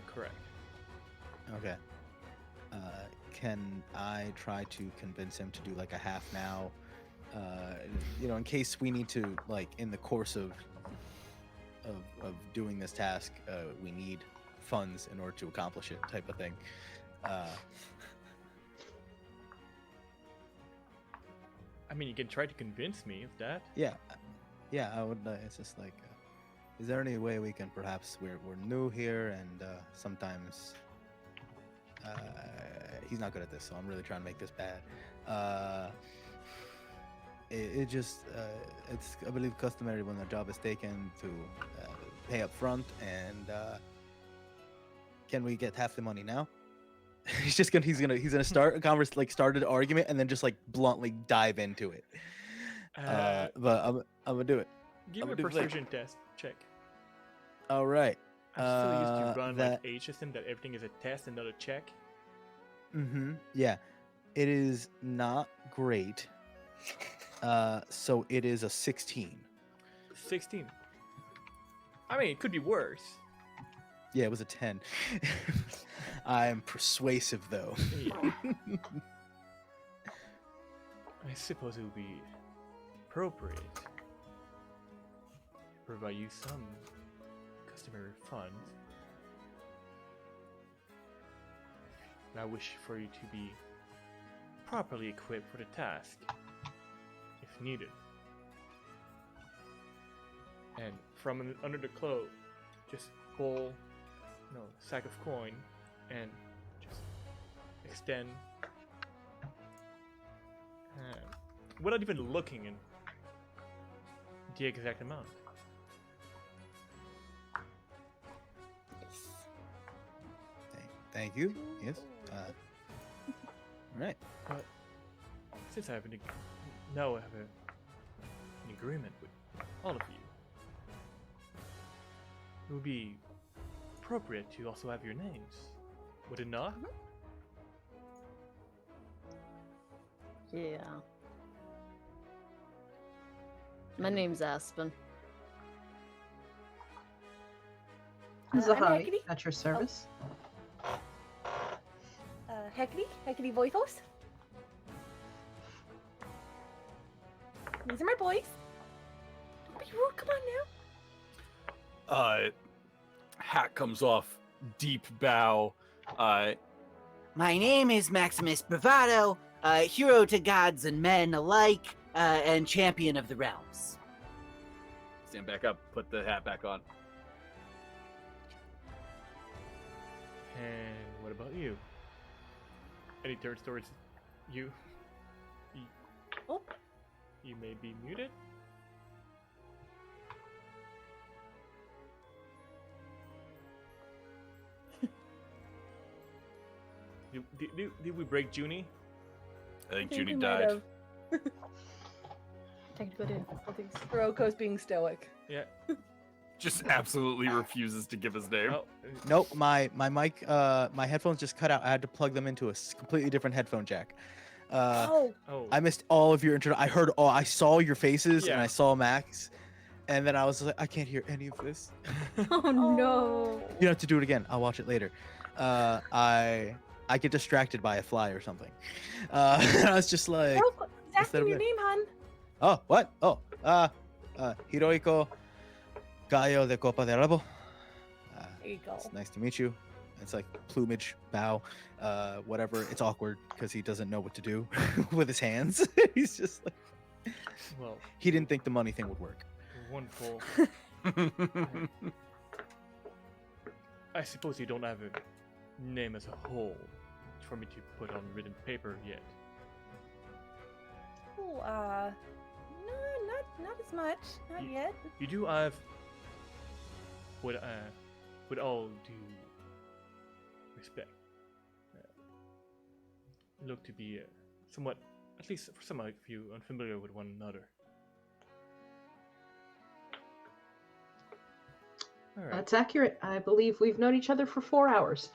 Correct. Okay. Can I try to convince him to do like a half now? In case we need to, like, in the course of doing this task, we need funds in order to accomplish it, type of thing. I mean, you can try to convince me of that. Yeah, I would. It's just like, is there any way we can perhaps we're new here and sometimes he's not good at this, so I'm really trying to make this bad. It's I believe customary when a job is taken to pay up front, and can we get half the money now? he's gonna start a start an argument and then just like bluntly dive into it. But I'm gonna do it. Give me a persuasion test check. All right. I'm still used to run like a system that everything is a test and not a check. Yeah, it is not great. So it is a 16. 16. I mean, it could be worse. Yeah, it was a 10. I'm persuasive, though. Yeah. I suppose it would be appropriate to provide you some customary funds. And I wish for you to be properly equipped for the task, if needed. And from under the cloak, just pull, sack of coin, and just extend, without even looking in the exact amount. Thank you. Yes. All right. But since I have an agreement with all of you, it would be appropriate to also have your names, would it not? Yeah. My name's Aspen. Zahavi, at your service. Hecate Voithos. These are my boys. Don't be rude, come on now. Hat comes off, deep bow. My name is Maximus Bravado, hero to gods and men alike, and champion of the realms. Stand back up, put the hat back on. And what about you? Any third towards you? Oh. You may be muted. Did we break Juni? I think Juni died. Technical difficulties. Heroico's being stoic. Yeah. Just absolutely refuses to give his name. Oh. Nope, my mic, my headphones just cut out. I had to plug them into a completely different headphone jack. Oh. I missed all of your intro. I heard all. I saw your faces, and Yeah. I saw Max, and then I was like, I can't hear any of this. Oh no. You don't have to do it again. I'll watch it later. I get distracted by a fly or something. I was just like, He's instead asking of your that- name, hon. Oh, what? Oh, Heroico, Gallo de Copa de Rabo. There you go. It's nice to meet you. It's like plumage, bow, whatever. It's awkward because he doesn't know what to do with his hands. He's just like, Well, he didn't think the money thing would work. wonderful. I suppose you don't have a name as a whole for me to put on written paper yet. Oh, no, not as much. Not yet. You do have with all due respect, look to be somewhat, at least for some of you, unfamiliar with one another. All right. That's accurate. I believe we've known each other for 4 hours.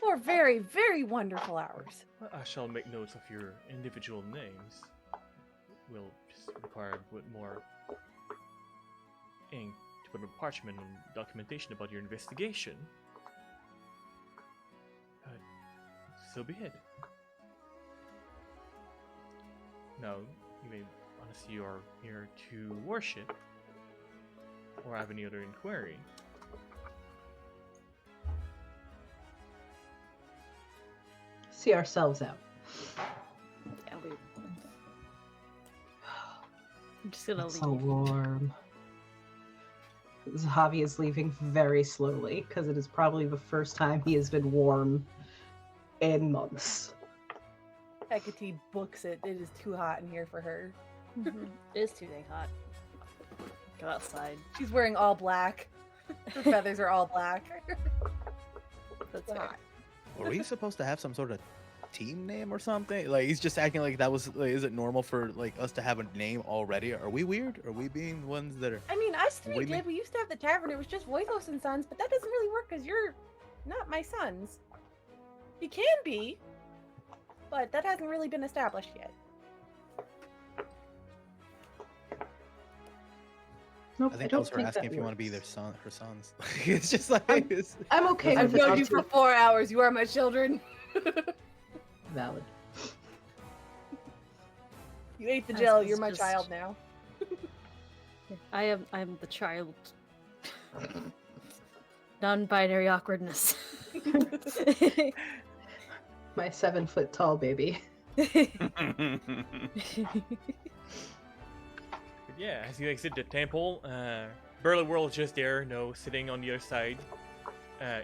4 very, very wonderful hours. Well, I shall make notes of your individual names. We'll just require a bit more ink to put on parchment and documentation about your investigation. So be it. Now, you may honestly you are here to worship or have any other inquiry. See ourselves out. Yeah, I'm just gonna It's leave. so warm. Zahavi is leaving very slowly because it is probably the first time he has been warm in months. Hecate books it. It is too hot in here for her. It is too dang hot. Go outside. She's wearing all black. Her feathers are all black. That's fair. Were we supposed to have some sort of team name or something? Like he's just acting like that was. Like, is it normal for like us to have a name already? Are we weird? Are we being the ones that are? I mean, us What three do you did. mean? We used to have the tavern. It was just Voithos and Sons, but that doesn't really work because you're not my sons. You can be, but that hasn't really been established yet. Nope, I I think don't those were think asking that if you want to be works. her sons. It's just like I'm okay I've with known you it. for 4 hours. You are my children. Valid. You ate the That's gel. You're my just- child now. I'm the child. Non-binary awkwardness. My 7-foot tall baby. Yeah, as you exit the temple, Burly World is just there, sitting on the other side,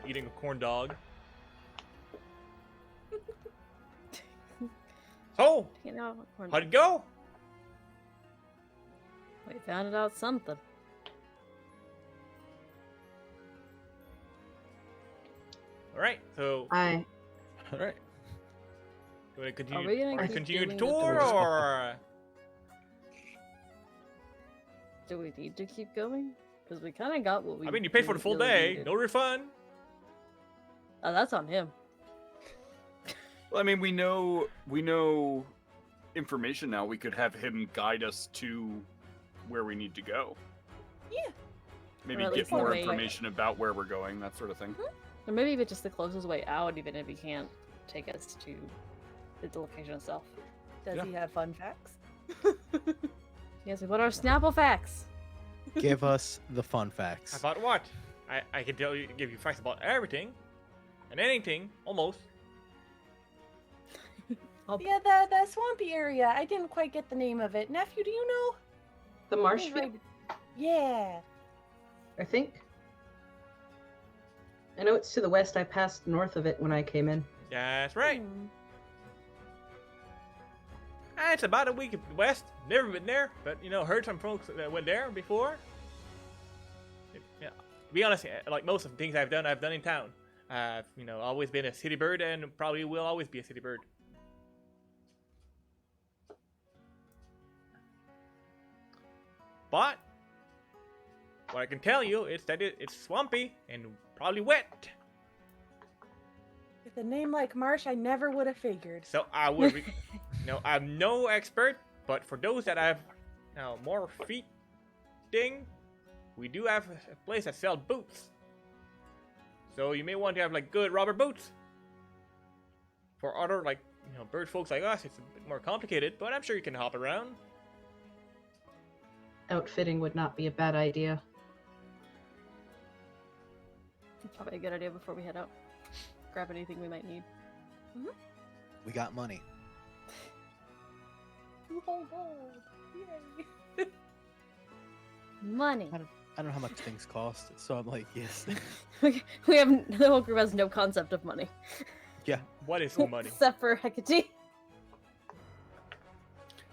eating a corn dog. So, You know, how'd it go? we found out something. All right, so all right. you want to continue, we gonna keep continue the doing the tour, tour? or Do we need to keep going? Because we kind of got what we. I mean, you paid for the full really day, needed. no refund. Oh, that's on him. Well, I mean, we know information now. We could have him guide us to where we need to go. Yeah. Maybe Or at get least the more way- information about where we're going, that sort of thing. Or maybe even just the closest way out, even if he can't take us to the location itself. Does Yeah. he have fun facts? Yes, what are Snapple facts? Give us the fun facts. About what? I can give you facts about everything and anything, almost. Yeah, the swampy area. I didn't quite get the name of it. Nephew, do you know? The marsh field, Yeah. I think. I know it's to the west. I passed north of it when I came in. That's right. Hmm. It's about a week west. Never been there, but heard some folks that went there before. Yeah, to be honest, like most of the things I've done in town. I've always been a city bird, and probably will always be a city bird. But what I can tell you is that it's swampy and probably wet. With a name like Marsh, I never would have figured. So I would, I'm no expert, but for those that have more feet ding, we do have a place that sells boots. So you may want to have like good rubber boots. For other bird folks like us, it's a bit more complicated, but I'm sure you can hop around. Outfitting would not be a bad idea. Probably a good idea before we head out. Grab anything we might need. We got money. 2 whole gold. Yay. Money. I don't know how much things cost, so I'm like, yes. We have the whole group has no concept of money. Yeah. What is money? Except for Hecate.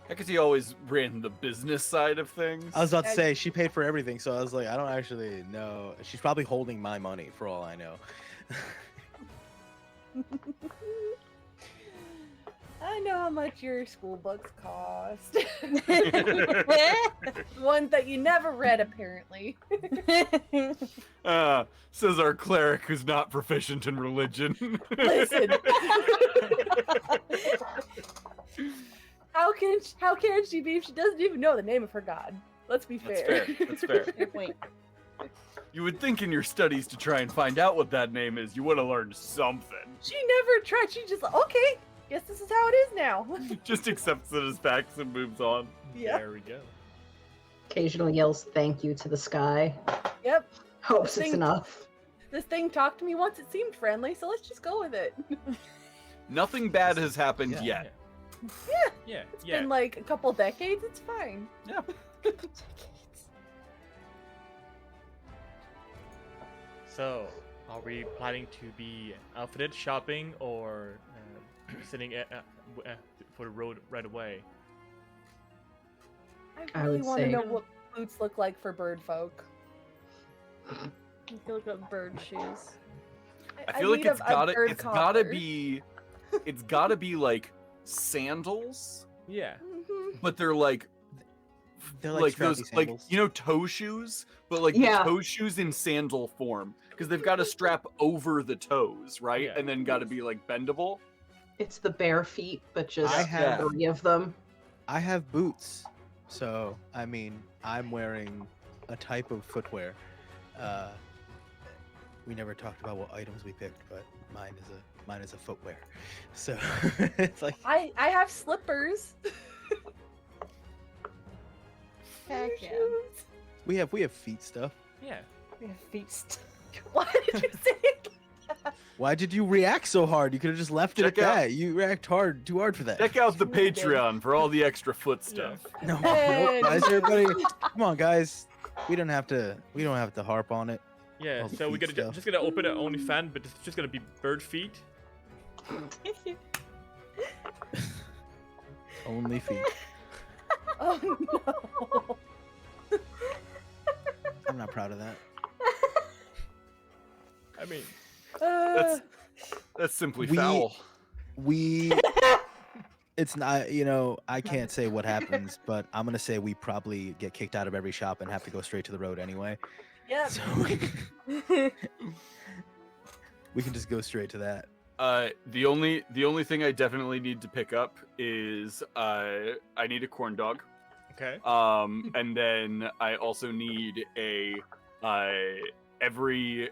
Hecate always ran the business side of things. I was about to say she paid for everything, so I was like, I don't actually know. She's probably holding my money for all I know. I know how much your school books cost. Ones that you never read, apparently. Says our cleric who's not proficient in religion. Listen. How can she be if she doesn't even know the name of her god? Let's be fair. That's fair. Fair point. You would think in your studies to try and find out what that name is, you would have learned something. She never tried. She just okay. Guess this is how it is now. Just accepts it as facts and moves on. Yeah. There we go. Occasionally yells thank you to the sky. Yep. Hopes it's Think- enough. This thing talked to me once. It seemed friendly, so let's just go with it. Nothing bad has happened Yeah. yet. Yeah, It's been like a couple decades. It's fine. Yeah. So, are we planning to be outfitted, shopping, or sitting for the road right away? I I really would want to say- know what boots look like for bird folk. You can look up bird shoes. I feel like need a- it's a gotta bird collar. be like sandals, Yeah. Mhm. but they're like Those those sandals. toe shoes, but like Yeah. the toe shoes in sandal form because they've got to strap over the toes, right? Yeah. And then got to be like bendable. It's the bare feet, but just I have- 3 of them. I have boots, so I mean, I'm wearing a type of footwear. We never talked about what items we picked, but mine is a footwear. So it's like I have slippers. Heck yeah. we have feet stuff. Yeah. We have feast. Why did you say it? Why did you react so hard? You could have just left it at Check out- that. You react too hard for that. Check out the Patreon for all the extra foot stuff. No, Hey. guys, everybody, come on, guys. We don't have to harp on it. Yeah. All the So we're feet gonna stuff. just gonna open an OnlyFans, but it's just gonna be bird feet. Only feet. Oh no. I'm not proud of that. I mean, That's simply We- foul. It's not, I can't say what happens, but I'm gonna say we probably get kicked out of every shop and have to go straight to the road anyway. Yep. So we can just go straight to that. The only thing I definitely need to pick up is I need a corn dog. okay. And then I also need a every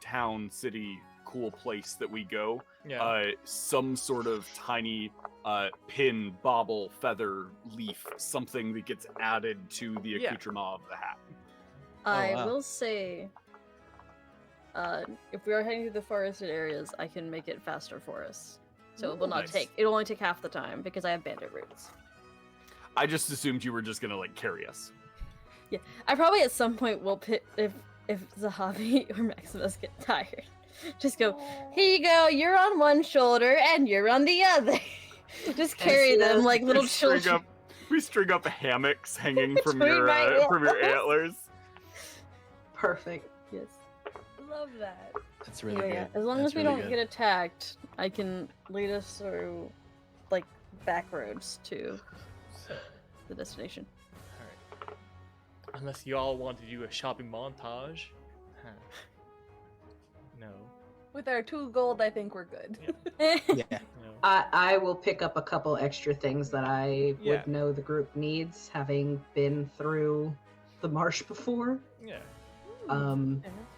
town, city, cool place that we go, Yeah. some sort of tiny pin, bauble, feather, leaf, something that gets added to the Yeah. accoutrement of the hat. I wow. will say, if we are heading through the forested areas, I can make it faster for us. So it will not Nice. take. It'll only take half the time because I have bandit roots. I just assumed you were just gonna like carry us. Yeah, I probably at some point will pick if Zahavi or Maximus get tired. Just go, here you go, you're on one shoulder and you're on the other. Just carry them like little children. We string up hammocks hanging from Between your my from your antlers. antlers. Perfect. Yes. Love that. That's really Yeah, good. as long That's as we really don't good. get attacked, I can lead us through, like, back roads to the destination. Alright. Unless you all want to do a shopping montage. Huh. No. With our 2 gold, I think we're good. Yeah. No. I will pick up a couple extra things that I Yeah. would know the group needs, having been through the marsh before. Yeah.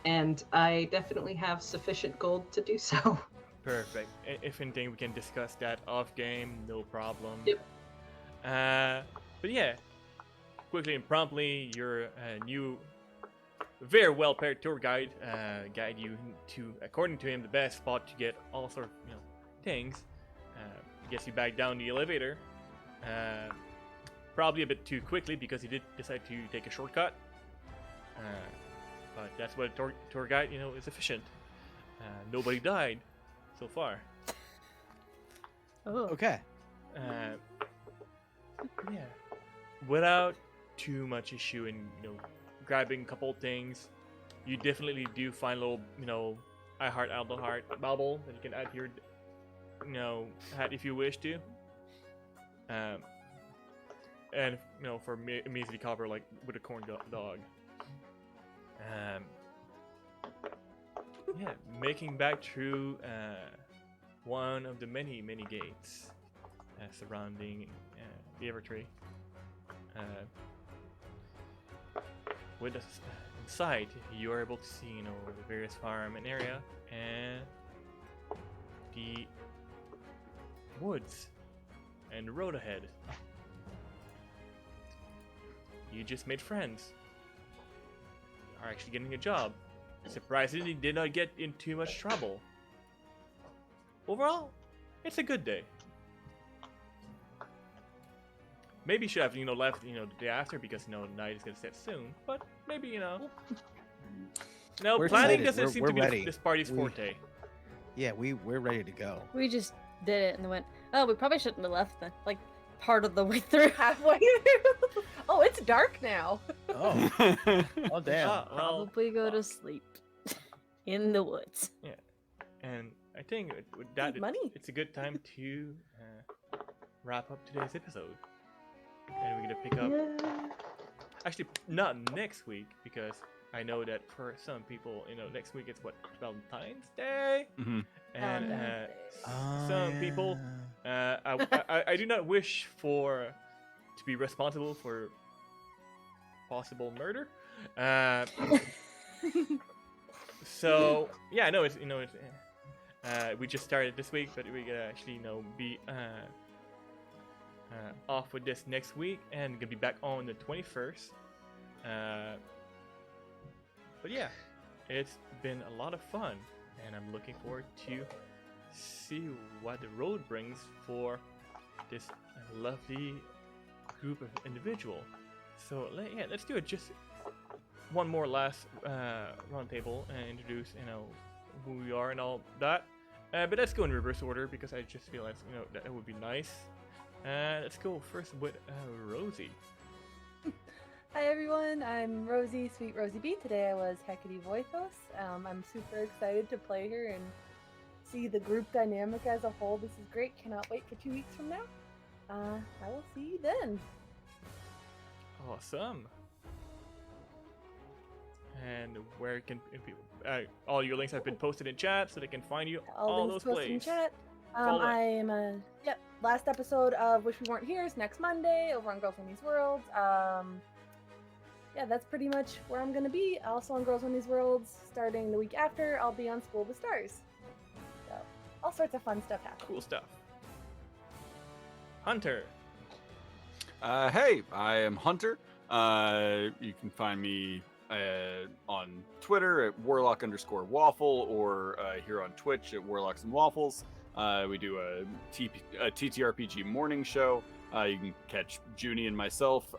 And I definitely have sufficient gold to do so. Perfect. If anything, we can discuss that off game. No problem. Yep. But yeah, quickly and promptly, your new, very well paired tour guide guide you to, according to him, the best spot to get all sort of things. Gets you back down the elevator. Probably a bit too quickly because he did decide to take a shortcut. But that's what a tour guide, is efficient. Nobody died so far. Oh. Okay. Yeah, without too much issue in grabbing a couple things, you definitely do find a little I heart Aldo heart bubble that you can add to your hat if you wish to. And for immediately cover like with a corn dog. Yeah, making back through one of the many gates surrounding the Evertree. With us inside, you are able to see the various farm and area and the woods and the road ahead. You just made friends. Are actually getting a job. Surprisingly, did not get in too much trouble. Overall, it's a good day. Maybe you should have left the day after because night is gonna set soon. But maybe no, We're planning excited. doesn't seem We're to be ready. this party's forte. Yeah, we're ready to go. We just did it and went, oh, we probably shouldn't have left then. Like, part of the way through. Halfway through. Oh, it's dark now. Oh, oh damn. Probably go to sleep in the woods. Yeah, and I think with that, it's a good time to wrap up today's episode. And we're gonna pick up. Actually, not next week because I know that for some people, next week it's what, Valentine's Day, Mhm. and Oh, some people, I do not wish to be responsible for possible murder. So yeah, no, it's we just started this week, but we gotta actually be off with this next week, and gonna be back on the 21st. But yeah, it's been a lot of fun, and I'm looking forward to see what the road brings for this lovely group of individual. So let's do it. Just one more last round table and introduce who we are and all that. But let's go in reverse order because I just feel like that would be nice. Let's go first with Rosie. Hi everyone, I'm Rosie, Sweet Rosie B. Today I was Hecate Voithos. I'm super excited to play her and see the group dynamic as a whole. This is great. Cannot wait for 2 weeks from now. I will see you then. Awesome. And where can people? All your links have been posted in chat, so they can find you all those posted in places. chat. I am last episode of Wish We Weren't Here is next Monday over on Girls When These Worlds. Yeah, that's pretty much where I'm gonna be. Also on Girls When These Worlds, starting the week after, I'll be on School of the Stars. So all sorts of fun stuff happening. Cool stuff. Hunter. Hey, I am Hunter. You can find me on Twitter at Warlock_Waffle or here on Twitch at Warlocks and Waffles. We do a TTRPG morning show. You can catch Juni and myself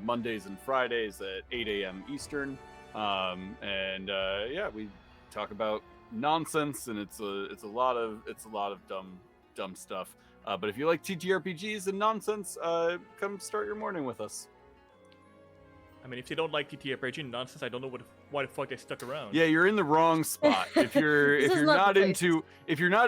Mondays and Fridays at 8 a.m. Eastern. Yeah, we talk about nonsense, and it's a lot of dumb stuff. But if you like TTRPGs and nonsense, come start your morning with us. I mean, if you don't like TTRPG nonsense, I don't know why the fuck they stuck around. Yeah, you're in the wrong spot. If you're not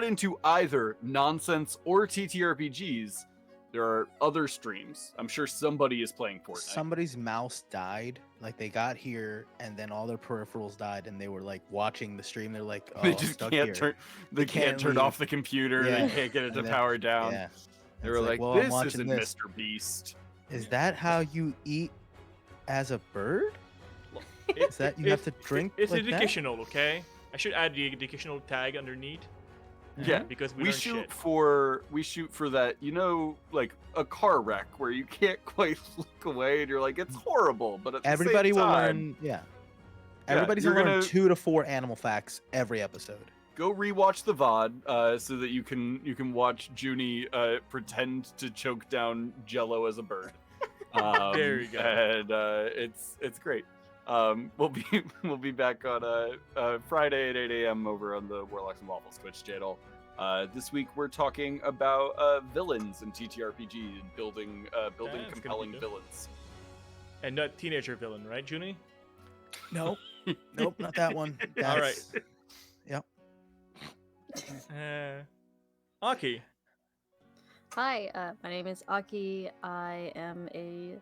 into either nonsense or TTRPGs, there are other streams. I'm sure somebody is playing Fortnite. Somebody's mouse died. Like they got here and then all their peripherals died, and they were like watching the stream. They're like, oh, they just can't turn. They can't turn off the computer. Yeah. They can't get it to power down. Yeah. They were like, well, this I'm watching isn't this. Mr. Beast. Is that how you eat as a bird? Is that you have to drink? It's like that? educational, okay? I should add the educational tag underneath. Yeah, because we we learn shoot shit. for that, like a car wreck where you can't quite look away and you're like, it's horrible, but at the Everybody same will time, learn. Yeah. Everybody's you're gonna learn gonna 2 to 4 animal facts every episode. go rewatch the VOD so that you can watch Juni pretend to choke down Jello as a bird. There you go. And it's great. We'll be back on Friday at 8 a.m. over on the Warlocks and Waffles Twitch channel. This week we're talking about villains in TTRPG and building That's gonna be compelling good. villains. And not teenager villain, right, Juni? Nope. Nope, not that one. All right. Yep. Awkie. Hi, my name is Awkie. I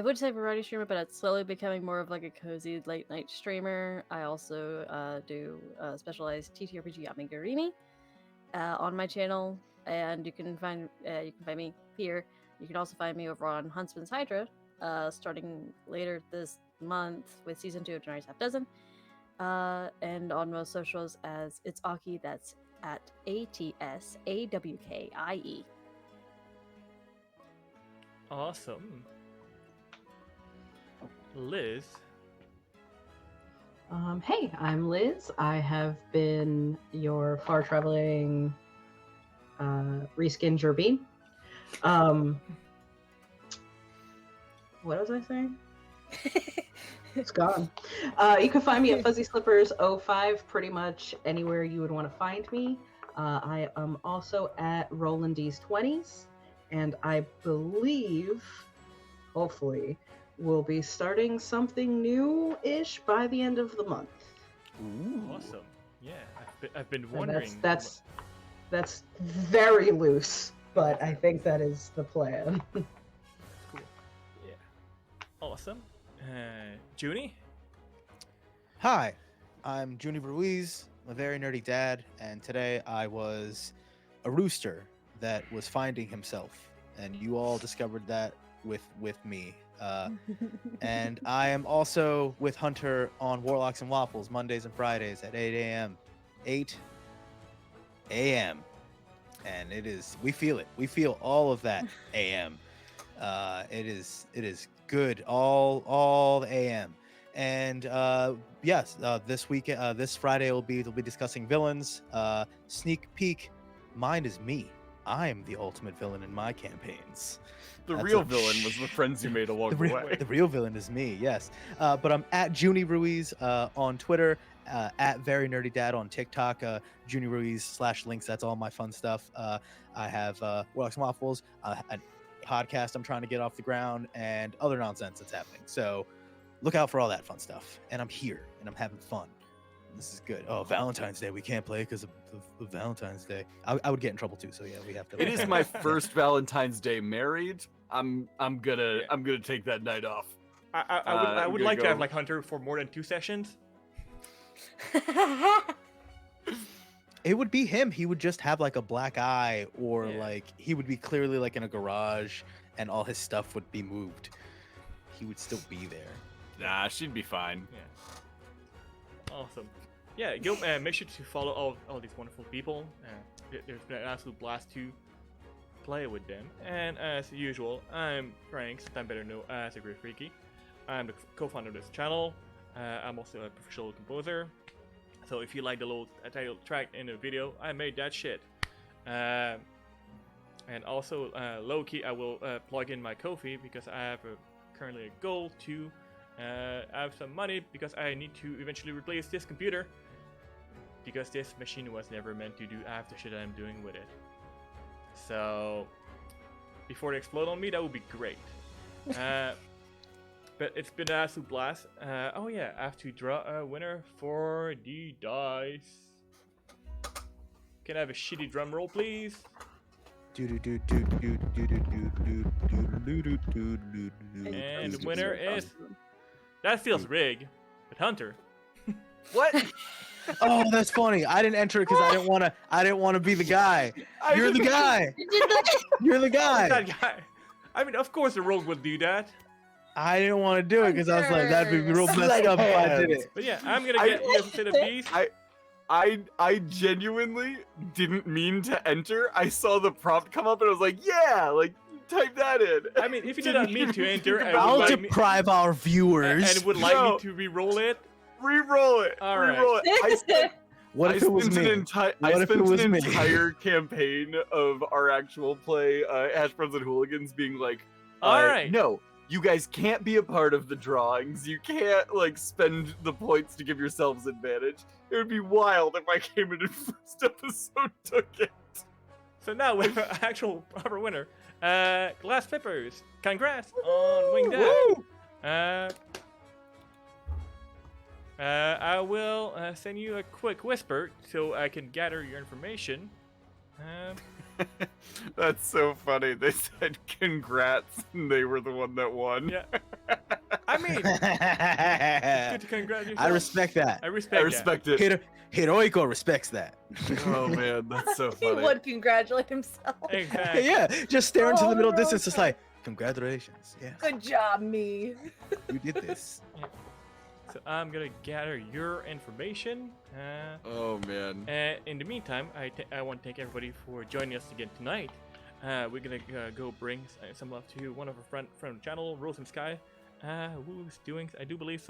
would say variety streamer, but it's slowly becoming more of like a cozy late night streamer. I also do specialized TTRPG amigurumi on my channel, and you can find me here. You can also find me over on Huntsman's Hydra, starting later this month with season 2 of January's Half Dozen, and on most socials as it's Awkie. That's at ATSAWKIE. Awesome. Liz. Hey, I'm Liz. I have been your far-traveling reskin Gerbine. What was I saying? It's gone. You can find me at Fuzzy Slippers 05 pretty much anywhere you would want to find me. I am also at Roland D's 20s, and I believe, hopefully, we'll be starting something new-ish by the end of the month. Ooh. Awesome. Yeah, I've been So wondering. that's very loose, but I think that is the plan. Cool. Yeah. Awesome. Juni. Hi, I'm Juni Ruiz, a very nerdy dad, and today I was a rooster that was finding himself, and you all discovered that with me. And I am also with Hunter on Warlocks and Waffles Mondays and Fridays at 8 a.m. 8 a.m. And it is, we feel it. We feel all of that a.m. It is good all the a.m. And yes, this weekend, this Friday we'll be discussing villains. Sneak peek, mine is me. I am the ultimate villain in my campaigns. The That's real a- villain was the friends you made along the way. The real villain is me, yes. But I'm at Juni Ruiz on Twitter, at Very Nerdy Dad on TikTok, Juni Ruiz /links. That's all my fun stuff. I have Warlocks and Waffles, a podcast I'm trying to get off the ground, and other nonsense that's happening. So look out for all that fun stuff. And I'm here, and I'm having fun. This is good. Oh, Valentine's Day. We can't play because of Valentine's Day. I would get in trouble too. So yeah, we have to. It is my first Valentine's Day married. I'm gonna take that night off. I would gonna like to go- have like Hunter for more than 2 sessions. It would be him. He would just have like a black eye, or Yeah. like he would be clearly like in a garage, and all his stuff would be moved. He would still be there. Nah, she'd be fine. Yeah. Awesome. Yeah, go make sure to follow all these wonderful people. There's been an absolute blast to play with them. And as usual, I'm Frank, sometimes better known as a Great Freaky. I'm the co-founder of this channel. I'm also a professional composer. So if you like the little title track in the video, I made that shit. And also, low-key, I will plug in my Ko-fi because I have currently a goal to have some money because I need to eventually replace this computer because this machine was never meant to do half the shit I'm doing with it. So before they explode on me, that would be great. But it's been an absolute blast. Oh yeah, I have to draw a winner for the dice. Can I have a shitty drum roll, please? And the winner is... That feels rigged. But Hunter. What? Oh, that's funny. I didn't enter it because I didn't want to be the guy. You're the guy. You're the guy. That guy. I mean, of course the rogue would do that. I didn't want to do it because I was like, that'd be real messed up if I did it. But yeah, I'm gonna get you guys instead of these. I genuinely didn't mean to enter. I saw the prompt come up and I was like, yeah, like type that in. I mean, if you did not mean to enter, and I'll would like me, deprive our viewers. and would like me to re-roll it, re-roll it. All right. Re-roll it. What if it was me? I spent an entire campaign of our actual play, Hash Browns and Hooligans, being like, All right. no, you guys can't be a part of the drawings. You can't like spend the points to give yourselves advantage. It would be wild if I came in and first episode took it. So now we have an actual proper winner. Glass Flippers, congrats on Winged Out. I will send you a quick whisper so I can gather your information. That's so funny. They said congrats, and they were the one that won. Yeah. I mean, it's good to congratulate yourself. I respect that. I respect it. Heroico respects that. Oh man, that's so He funny. would congratulate himself. Exactly. Yeah, just stare into the middle Oh, distance, just like, congratulations. Yeah, Good job, me. you did this. So I'm gonna gather your information. Oh man. In the meantime, I want to thank everybody for joining us again tonight. We're gonna go bring some love to one of our friend of the channel, Rosie Sky, who's doing, I do believe,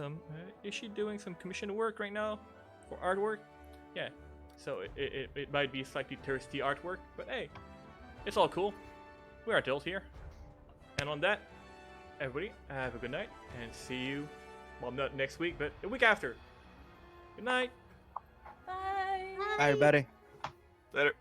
is she doing some commission work right now for artwork? Yeah. So it might be slightly thirsty artwork, but hey, it's all cool. We're adults here. And on that, everybody, have a good night and see you. Well, not next week, but the week after. Good night. Bye. Bye, everybody. Later.